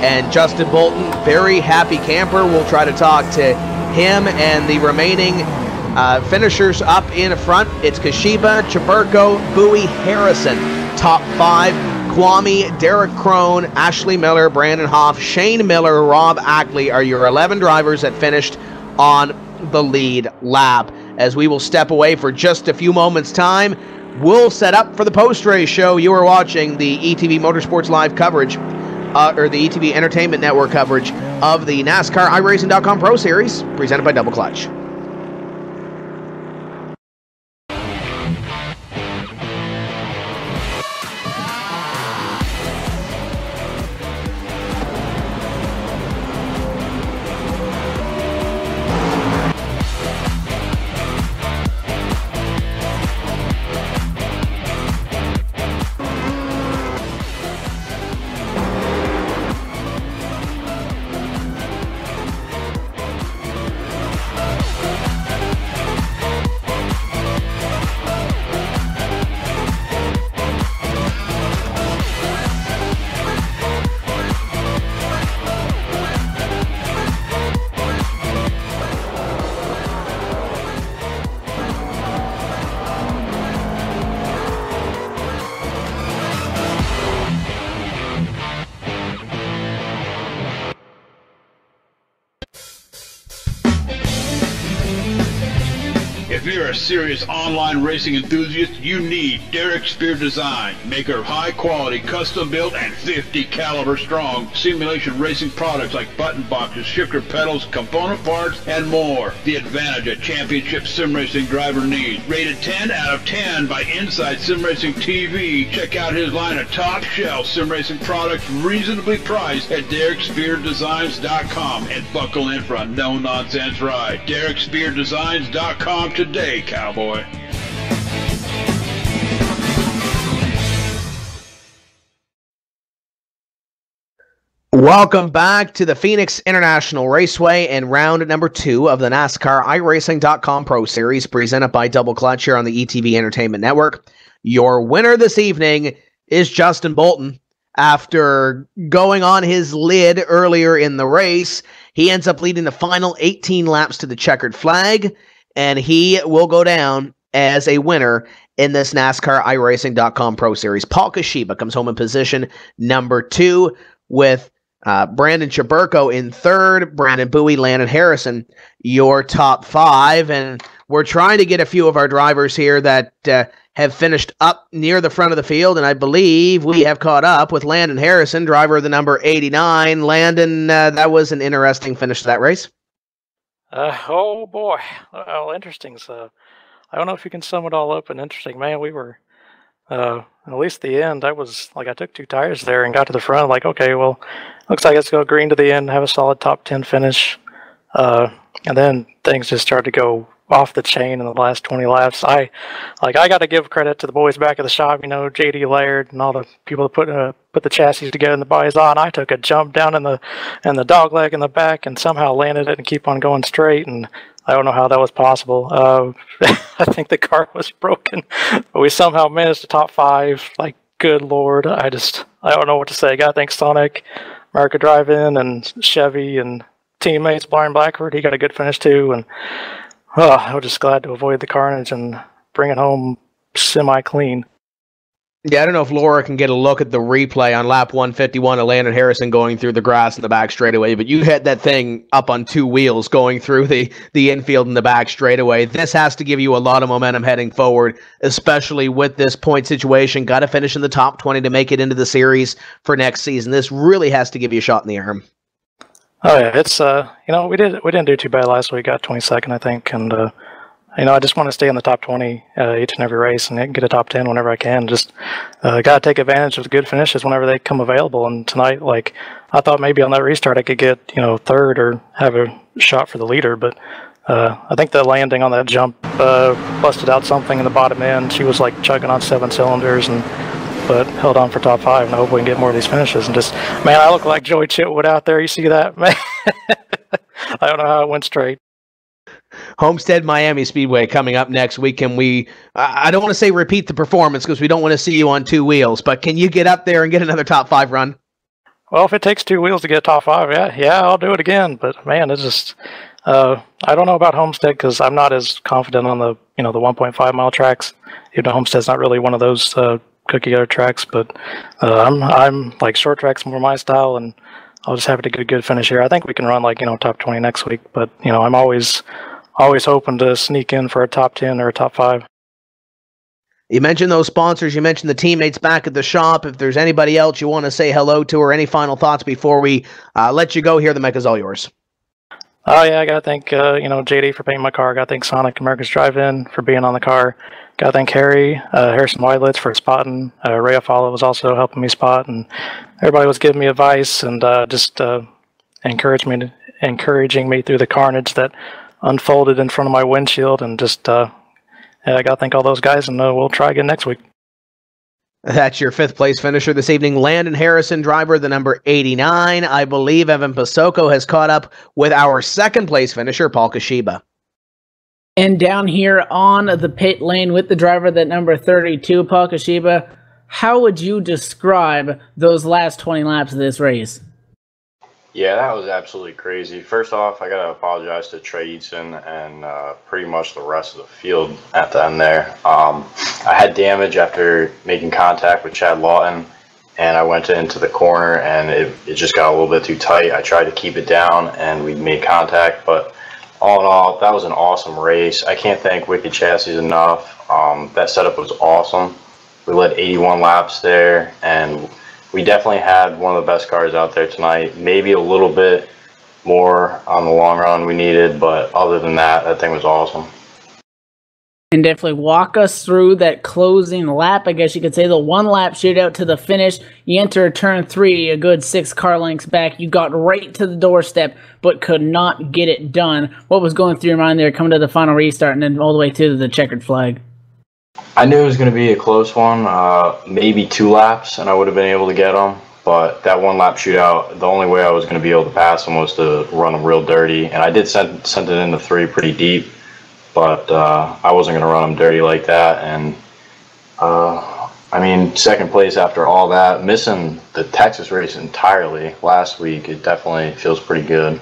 And Justin Bolton, very happy camper. We'll try to talk to him and the remaining finishers up in front. It's Kashiba, Chaburko, Bowie, Harrison. Top 5, Kwame, Derek Crone, Ashley Miller, Brandon Hoff, Shane Miller, Rob Ackley are your 11 drivers that finished on the lead lap. As we will step away for just a few moments' time, we'll set up for the post-race show. You are watching the ETV Motorsports Live coverage, or the ETV Entertainment Network coverage of the NASCAR iRacing.com Pro Series, presented by Double Clutch. If you're a serious online racing enthusiast, you need Derek Spear Design, maker of high-quality, custom-built, and 50 caliber strong simulation racing products like button boxes, shifter pedals, component parts, and more. The advantage a championship sim racing driver needs. Rated 10 out of 10 by Inside Sim Racing TV. Check out his line of top-shelf sim racing products reasonably priced at DerekSpearDesigns.com and buckle in for a no-nonsense ride. DerekSpearDesigns.com today, cowboy. Welcome back to the Phoenix International Raceway and round number 2 of the NASCAR iRacing.com Pro Series, presented by Double Clutch here on the ETV Entertainment Network. Your winner this evening is Justin Bolton. After going on his lid earlier in the race, he ends up leading the final 18 laps to the checkered flag, and he will go down as a winner in this NASCAR iRacing.com Pro Series. Paul Kashiba comes home in position number 2 with Brandon Chaburko in 3rd, Brandon Bowie, Landon Harrison, your top 5. And we're trying to get a few of our drivers here that have finished up near the front of the field, and I believe we have caught up with Landon Harrison, driver of the number 89. Landon, that was an interesting finish to that race. Oh boy, well, interesting. So I don't know if you can sum it all up in interesting. Man, we were at least the end. I was like, I took 2 tires there and got to the front. I'm like, okay, well, looks like it's go green to the end, have a solid top 10 finish, and then things just started to go off the chain in the last 20 laps. I got to give credit to the boys back at the shop, you know, JD Laird and all the people that put the chassis together and the bodies on. I took a jump down in the dog leg in the back and somehow landed it and keep on going straight, and I don't know how that was possible. I think the car was broken, but we somehow managed to top 5. Like, good Lord, I don't know what to say. Gotta thank Sonic, America Drive-In, and Chevy and teammates, Brian Blackford. He got a good finish too, and I was just glad to avoid the carnage and bring it home semi-clean. Yeah, I don't know if Laura can get a look at the replay on lap 151 of Landon Harrison going through the grass in the back straightaway, but you had that thing up on 2 wheels going through the infield in the back straightaway. This has to give you a lot of momentum heading forward, especially with this point situation. Got to finish in the top 20 to make it into the series for next season. This really has to give you a shot in the arm. Oh yeah, it's you know, we didn't do too bad last week. Got 22nd, I think, and I just want to stay in the top 20 each and every race and get a top 10 whenever I can. Just got to take advantage of the good finishes whenever they come available. And tonight, like, I thought maybe on that restart I could get, third or have a shot for the leader, but I think the landing on that jump busted out something in the bottom end. She was like chugging on 7 cylinders, but held on for top 5, and I hope we can get more of these finishes. And just, man, I look like Joey Chitwood out there. You see that, man? I don't know how it went straight. Homestead Miami Speedway coming up next week. Can we, I don't want to say repeat the performance because we don't want to see you on 2 wheels, but can you get up there and get another top 5 run? Well, if it takes 2 wheels to get top 5, yeah, I'll do it again. But man, it's just, I don't know about Homestead because I'm not as confident on the, the 1.5 mile tracks. Homestead's not really one of those cookie cutter tracks, but I'm like short tracks more my style, and I'll just have to get a good finish here. I think we can run like, top 20 next week, but I'm always hoping to sneak in for a top 10 or a top 5. You mentioned those sponsors. You mentioned the teammates back at the shop. If there's anybody else you want to say hello to or any final thoughts before we let you go here, the mic is all yours. Oh, yeah, I got to thank, JD for painting my car. I got to thank Sonic America's Drive-In for being on the car. Got to thank Harry, Harrison Wilets for spotting. Ray Afala was also helping me spot, and everybody was giving me advice and just encouraging me through the carnage that unfolded in front of my windshield. And just, I got to thank all those guys, and we'll try again next week. That's your 5th place finisher this evening, Landon Harrison, driver, the number 89. I believe Evan Pasoko has caught up with our 2nd place finisher, Paul Kashiba. And down here on the pit lane with the driver, that number 32, Paul Kashiba, how would you describe those last 20 laps of this race? Yeah, that was absolutely crazy. First off, I got to apologize to Trey Eatson and pretty much the rest of the field at the end there. I had damage after making contact with Chad Lawton, and I went into the corner, and it just got a little bit too tight. I tried to keep it down, and we made contact, but all in all, that was an awesome race. I can't thank Wicked Chassis enough. That setup was awesome. We led 81 laps there, and we definitely had one of the best cars out there tonight. Maybe a little bit more on the long run we needed, but other than that, that thing was awesome. And definitely walk us through that closing lap, I guess you could say, the 1-lap shootout to the finish. You enter turn 3, a good 6 car lengths back. You got right to the doorstep, but could not get it done. What was going through your mind there coming to the final restart and then all the way to the checkered flag? I knew it was going to be a close one, maybe 2 laps, and I would have been able to get them. But that 1-lap shootout, the only way I was going to be able to pass them was to run them real dirty. And I did send it into 3 pretty deep, but I wasn't going to run them dirty like that. And, I mean, 2nd place after all that, missing the Texas race entirely last week, it definitely feels pretty good.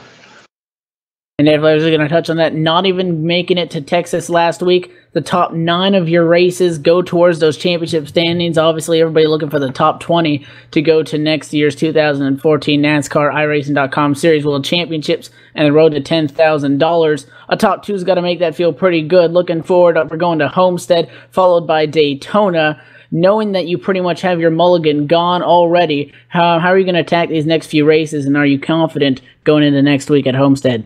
And if I was going to touch on that, not even making it to Texas last week, the top 9 of your races go towards those championship standings. Obviously, everybody looking for the top 20 to go to next year's 2014 NASCAR iRacing.com Series World Championships and the road to $10,000. A top 2's got to make that feel pretty good. Looking forward, we're going to Homestead, followed by Daytona. Knowing that you pretty much have your mulligan gone already, how are you going to attack these next few races, and are you confident going into next week at Homestead?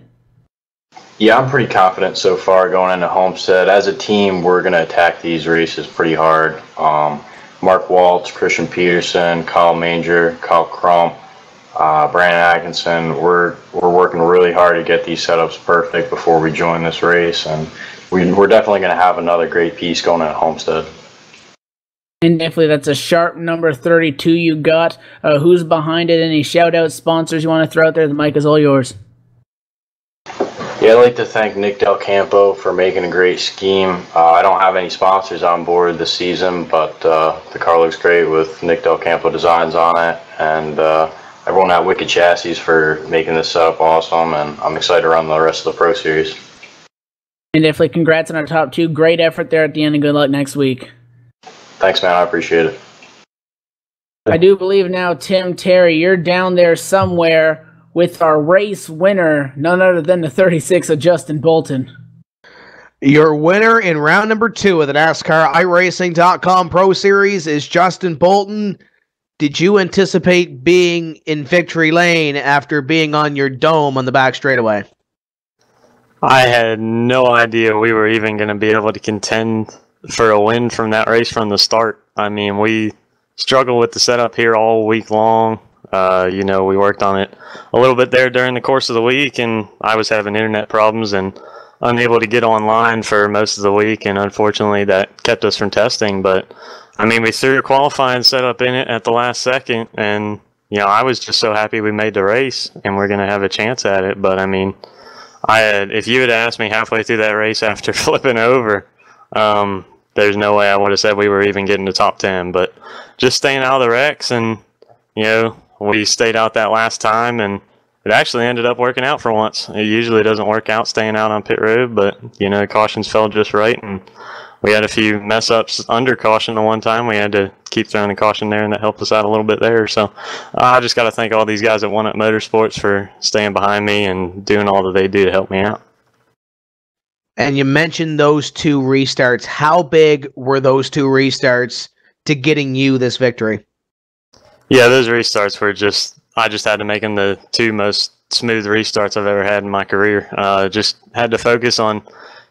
Yeah, I'm pretty confident so far going into Homestead. As a team, we're going to attack these races pretty hard. Mark Waltz, Christian Peterson, Kyle Manger, Kyle Crump, Brandon Atkinson, we're working really hard to get these setups perfect before we join this race, and we're definitely going to have another great piece going at Homestead. And definitely that's a sharp number 32 you got. Who's behind it? Any shout-out sponsors you want to throw out there? The mic is all yours. Yeah, I'd like to thank Nick Del Campo for making a great scheme. I don't have any sponsors on board this season, but the car looks great with Nick Del Campo designs on it. And everyone at Wicked Chassis for making this setup awesome, and I'm excited to run the rest of the Pro Series. And definitely congrats on our top 2. Great effort there at the end, and good luck next week. Thanks, man. I appreciate it. I do believe now, Tim Terry, you're down there somewhere with our race winner, none other than the 36 of Justin Bolton. Your winner in round number 2 of the NASCAR iRacing.com Pro Series is Justin Bolton. Did you anticipate being in victory lane after being on your dome on the back straightaway? I had no idea we were even going to be able to contend for a win from that race from the start. I mean, we struggled with the setup here all week long. You know, we worked on it a little bit there during the course of the week, and I was having internet problems and unable to get online for most of the week, and unfortunately that kept us from testing. But I mean, we threw a qualifying setup in it at the last second, and you know, I was just so happy we made the race and we're going to have a chance at it. But I mean, if you had asked me halfway through that race after flipping over, there's no way I would have said we were even getting to top 10. But just staying out of the wrecks, and you know, we stayed out that last time, and it actually ended up working out for once. It usually doesn't work out staying out on pit road, but you know, cautions fell just right, and we had a few mess ups under caution the one time. We had to keep throwing the caution there, and that helped us out a little bit there. So I just got to thank all these guys at One Up Motorsports for staying behind me and doing all that they do to help me out. And you mentioned those 2 restarts. How big were those 2 restarts to getting you this victory? Yeah, those restarts were I just had to make them the 2 most smooth restarts I've ever had in my career. Just had to focus on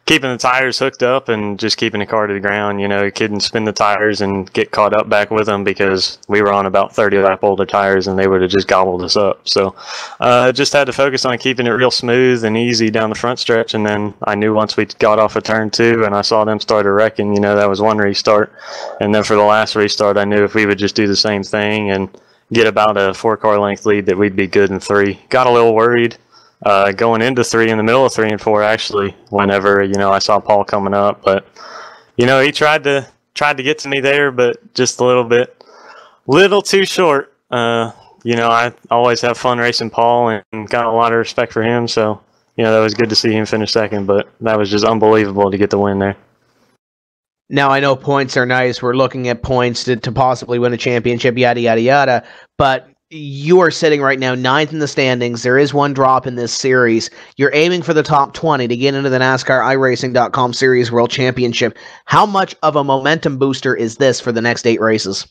keeping the tires hooked up and just keeping the car to the ground. You know, couldn't spin the tires and get caught up back with them because we were on about 30 lap older tires and they would have just gobbled us up. So just had to focus on keeping it real smooth and easy down the front stretch. And then I knew once we got off of turn 2 and I saw them start wrecking, you know, that was one restart. And then for the last restart, I knew if we would just do the same thing and get about a 4-car length lead that we'd be good in 3. Got a little worried going into 3, in the middle of 3 and 4, actually, whenever, you know, I saw Paul coming up. But, you know, he tried to get to me there, but just a little too short. You know, I always have fun racing Paul and got a lot of respect for him. So, you know, that was good to see him finish second, but that was just unbelievable to get the win there. Now, I know points are nice. We're looking at points to possibly win a championship, yada, yada, yada. But you are sitting right now 9th in the standings. There is 1 drop in this series. You're aiming for the top 20 to get into the NASCAR iRacing.com Series World Championship. How much of a momentum booster is this for the next 8 races?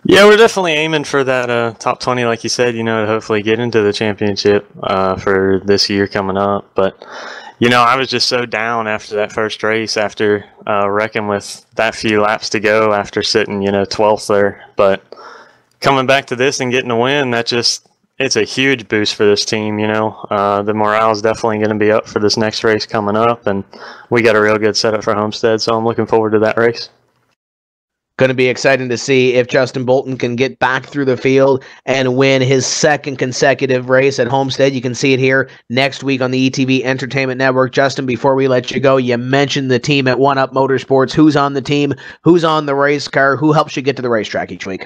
Yeah, we're definitely aiming for that top 20, like you said, you know, to hopefully get into the championship for this year coming up. But, you know, I was just so down after that first race, after wrecking with that few laps to go, after sitting, you know, 12th there. But coming back to this and getting a win, it's a huge boost for this team, you know. The morale is definitely going to be up for this next race coming up, and we got a real good setup for Homestead, so I'm looking forward to that race. Going to be exciting to see if Justin Bolton can get back through the field and win his 2nd consecutive race at Homestead. You can see it here next week on the ETV Entertainment Network. Justin, before we let you go, you mentioned the team at One Up Motorsports. Who's on the team? Who's on the race car? Who helps you get to the racetrack each week?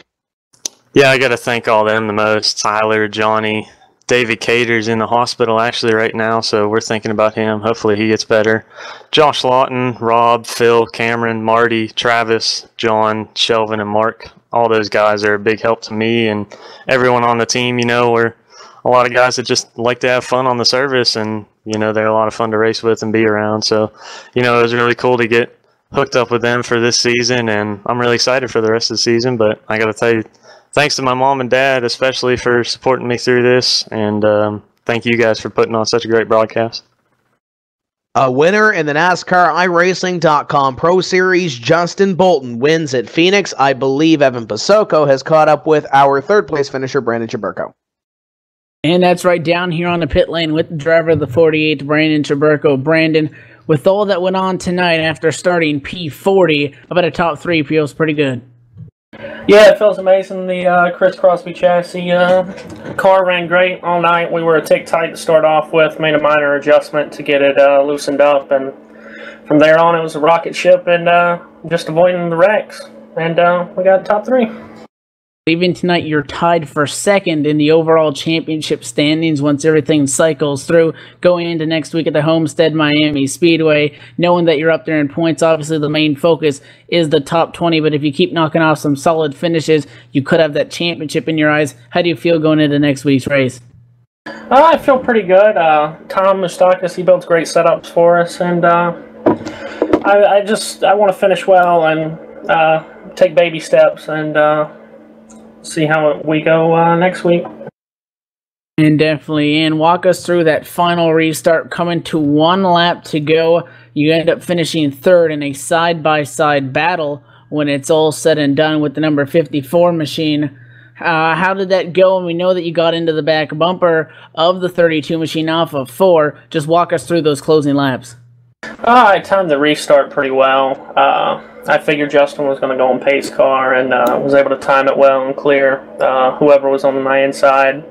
Yeah, I got to thank all them the most. Tyler, Johnny, David Cater's in the hospital actually right now, so we're thinking about him. Hopefully he gets better. Josh Lawton, Rob, Phil, Cameron, Marty, Travis, John, Shelvin, and Mark. All those guys are a big help to me and everyone on the team. You know, we're a lot of guys that just like to have fun on the service, and, you know, they're a lot of fun to race with and be around. So, you know, it was really cool to get hooked up with them for this season, and I'm really excited for the rest of the season. But I got to tell you, thanks to my mom and dad, especially, for supporting me through this. And thank you guys for putting on such a great broadcast. A winner in the NASCAR iRacing.com Pro Series, Justin Bolton wins at Phoenix. I believe Evan Pasoko has caught up with our 3rd place finisher, Brandon Chaburko. And that's right, down here on the pit lane with the driver of the 48, Brandon Chaburko. Brandon, with all that went on tonight after starting P40, about a top 3 feels pretty good. Yeah, it feels amazing. The Chris Crosby chassis car ran great all night. We were a tick tight to start off with, made a minor adjustment to get it loosened up, and from there on it was a rocket ship and just avoiding the wrecks. And we got top 3. Even tonight, you're tied for 2nd in the overall championship standings once everything cycles through. Going into next week at the Homestead Miami Speedway, knowing that you're up there in points, obviously the main focus is the top 20, but if you keep knocking off some solid finishes, you could have that championship in your eyes. How do you feel going into next week's race? I feel pretty good. Tom Moustakis, he builds great setups for us, and I want to finish well and take baby steps and see how we go next week. And definitely, and walk us through that final restart, coming to one lap to go. You end up finishing third in a side-by-side battle when it's all said and done with the number 54 machine. How did that go? And we know that you got into the back bumper of the 32 machine off of 4. Just walk us through those closing laps. I timed the restart pretty well. I figured Justin was going to go in pace car and was able to time it well and clear whoever was on my inside.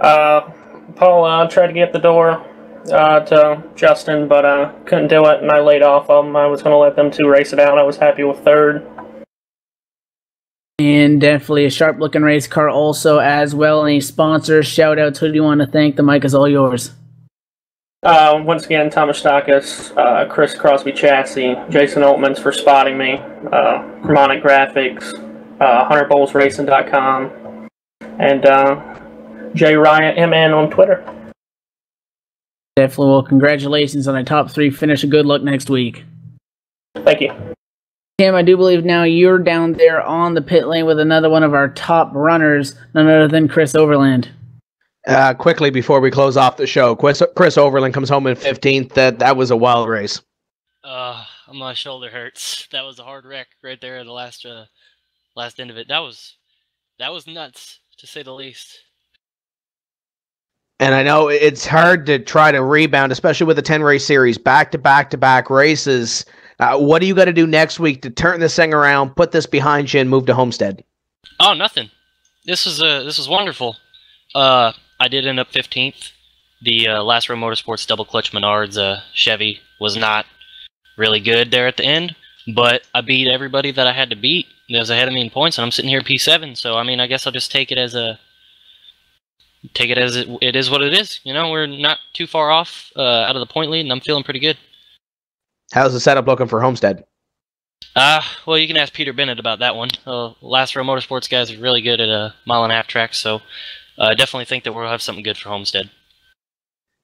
Paul tried to get the door to Justin, but couldn't do it, and I laid off of them. I was going to let them two race it out. I was happy with third. And definitely a sharp-looking race car also as well. Any sponsors, shout-outs, who do you want to thank? The mic is all yours. Once again, Thomas Stockus, Chris Crosby Chassis, Jason Altmans for spotting me, Harmonic Graphics, HunterBowlesRacing.com, and Jay Riot MN on Twitter. Definitely. Well, congratulations on a top 3 finish, and good luck next week. Thank you. Tim, I do believe now you're down there on the pit lane with another one of our top runners, none other than Chris Overland. Quickly before we close off the show, Chris Overland comes home in 15th. That was a wild race. My shoulder hurts. That was a hard wreck right there at the last end of it. That was nuts, to say the least. And I know it's hard to try to rebound, especially with a 10-race series, back-to-back-to-back races. What do you got to do next week to turn this thing around, put this behind you, and move to Homestead? Oh, nothing. This was wonderful. I did end up 15th. The Last Row Motorsports double clutch Menards Chevy was not really good there at the end, but I beat everybody that I had to beat that was ahead of me in points, and I'm sitting here P7. So I mean, I guess I'll just take it as it is what it is. You know, we're not too far off out of the point lead, and I'm feeling pretty good. How's the setup looking for Homestead? Well, you can ask Peter Bennett about that one. Last Row Motorsports guys are really good at a 1.5-mile tracks, so I definitely think that we'll have something good for Homestead.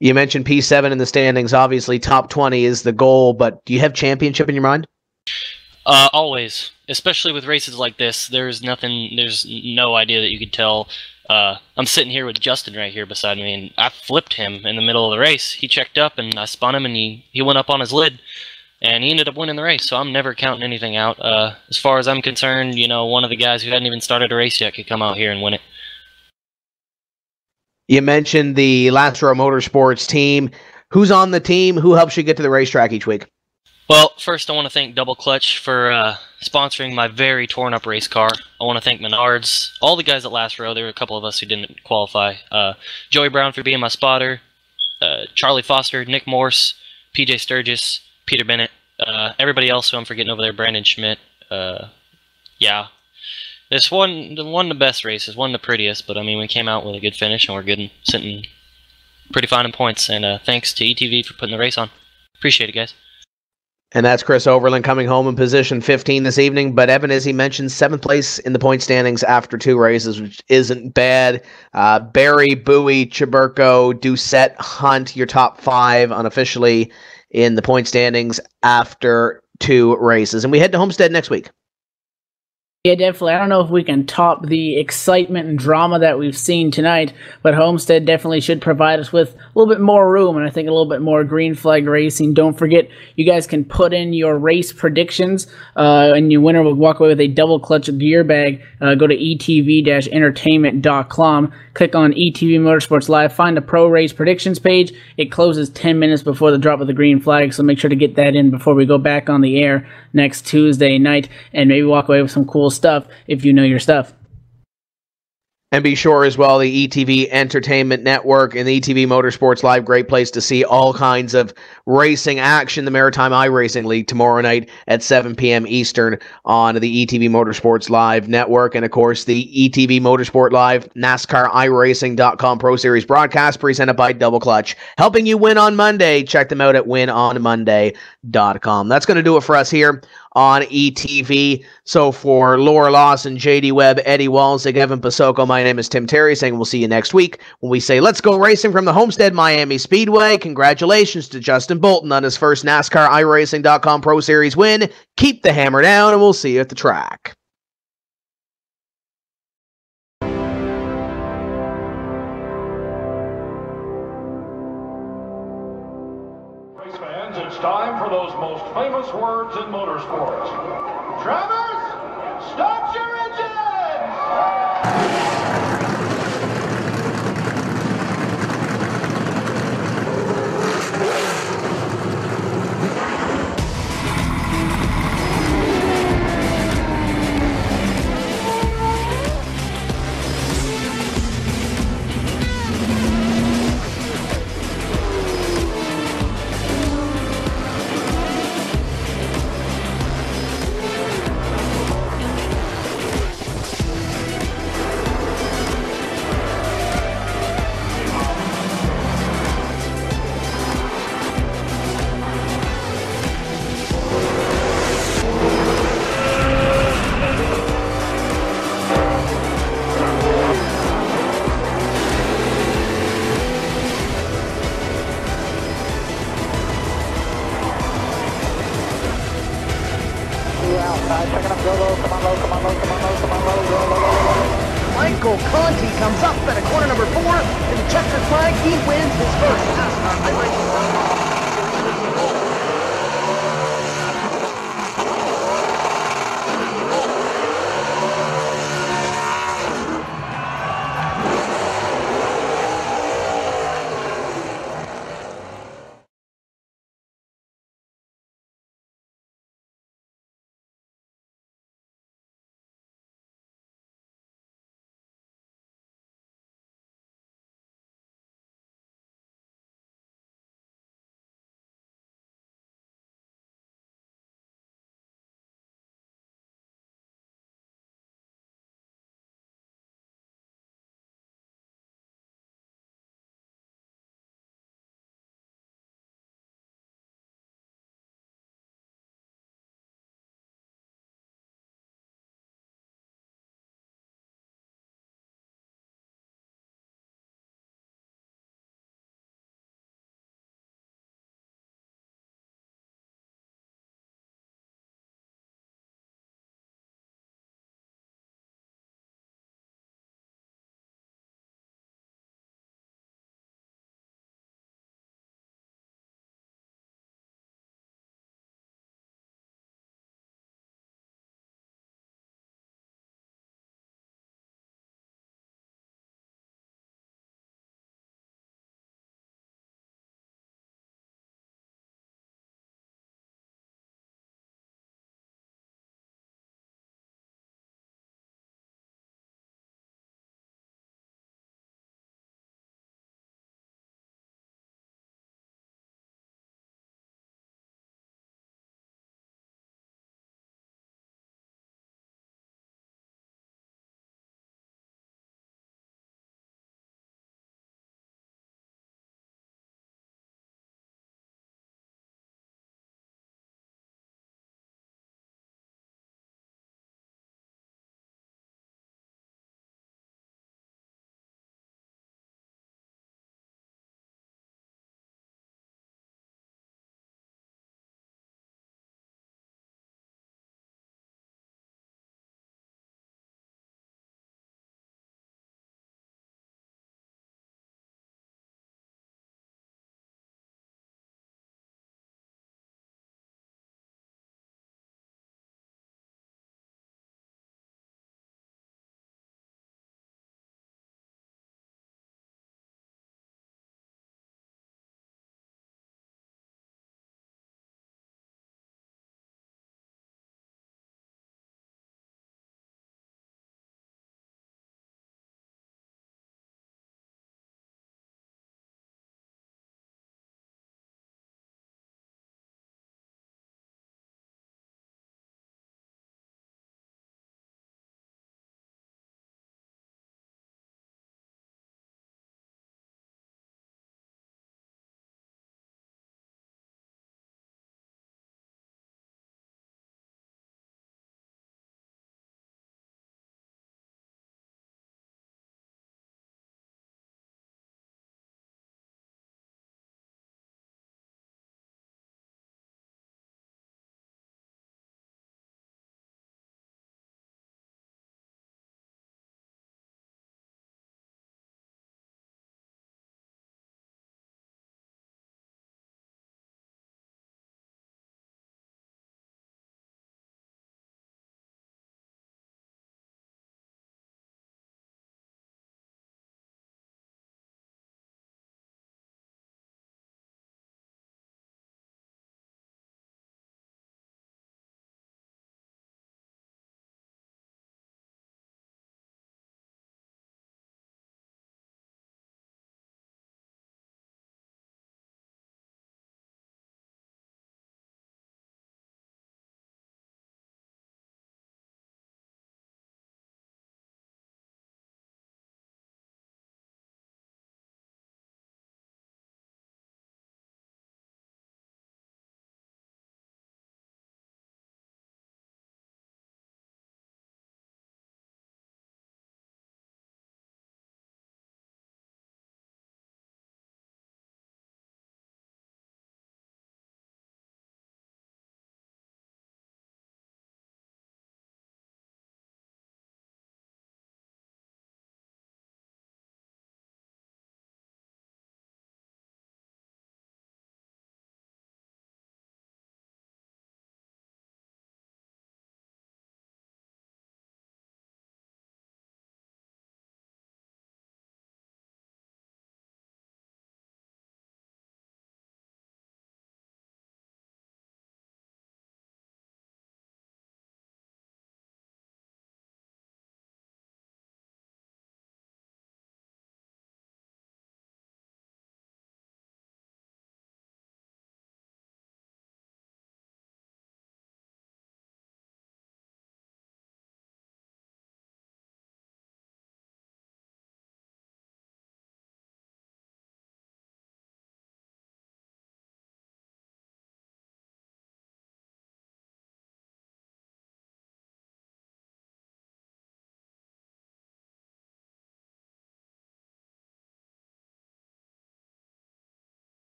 You mentioned P7 in the standings. Obviously, top 20 is the goal, but do you have championship in your mind? Always. Especially with races like this, there's no idea that you could tell. I'm sitting here with Justin right here beside me, and I flipped him in the middle of the race. He checked up, and I spun him, and he went up on his lid, and he ended up winning the race, so I'm never counting anything out. As far as I'm concerned, you know, one of the guys who hadn't even started a race yet could come out here and win it. You mentioned the Last Row Motorsports team. Who's on the team? Who helps you get to the racetrack each week? Well, first I want to thank Double Clutch for sponsoring my very torn-up race car. I want to thank Menards, all the guys at Last Row. There were a couple of us who didn't qualify. Joey Brown for being my spotter, Charlie Foster, Nick Morse, PJ Sturgis, Peter Bennett, everybody else who I'm forgetting over there, Brandon Schmidt. Yeah. This won the best races, won the prettiest, but I mean, we came out with a good finish, and we're good and sitting pretty fine in points. And thanks to ETV for putting the race on. Appreciate it, guys. And that's Chris Overland coming home in position 15 this evening. But Evan, as he mentioned, 7th place in the point standings after 2 races, which isn't bad. Barry, Bowie, Chiburko, Doucette, Hunt, your top 5 unofficially in the point standings after 2 races. And we head to Homestead next week. Yeah, definitely. I don't know if we can top the excitement and drama that we've seen tonight, but Homestead definitely should provide us with a little bit more room, and I think a little bit more green flag racing. Don't forget, you guys can put in your race predictions, and your winner will walk away with a double clutch gear bag. Go to etv-entertainment.com, click on ETV Motorsports Live, find the Pro Race Predictions page. It closes 10 minutes before the drop of the green flag, so make sure to get that in before we go back on the air next Tuesday night, and maybe walk away with some cool stuff if you know your stuff. And be sure as well, the ETV Entertainment Network and the ETV Motorsports Live, great place to see all kinds of racing action. The Maritime iRacing League tomorrow night at 7 p.m. Eastern on the ETV Motorsports Live Network. And, of course, the ETV Motorsport Live NASCAR iRacing.com Pro Series broadcast presented by Double Clutch, helping you win on Monday. Check them out at winonmonday.com. That's going to do it for us here on ETV. So for Laura Lawson, JD Webb, Eddie Walzig, Evan Pasoko, my name is Tim Terry, saying we'll see you next week when we say let's go racing from the Homestead Miami Speedway. Congratulations to Justin Bolton on his first NASCAR iRacing.com Pro Series win. Keep the hammer down, and we'll see you at the track. Fans, it's time for those most famous words in motorsports. Travis, start your engines! Michael Conti comes up at a corner number 4 in the checkered flag. He wins his first NASCAR iRacing.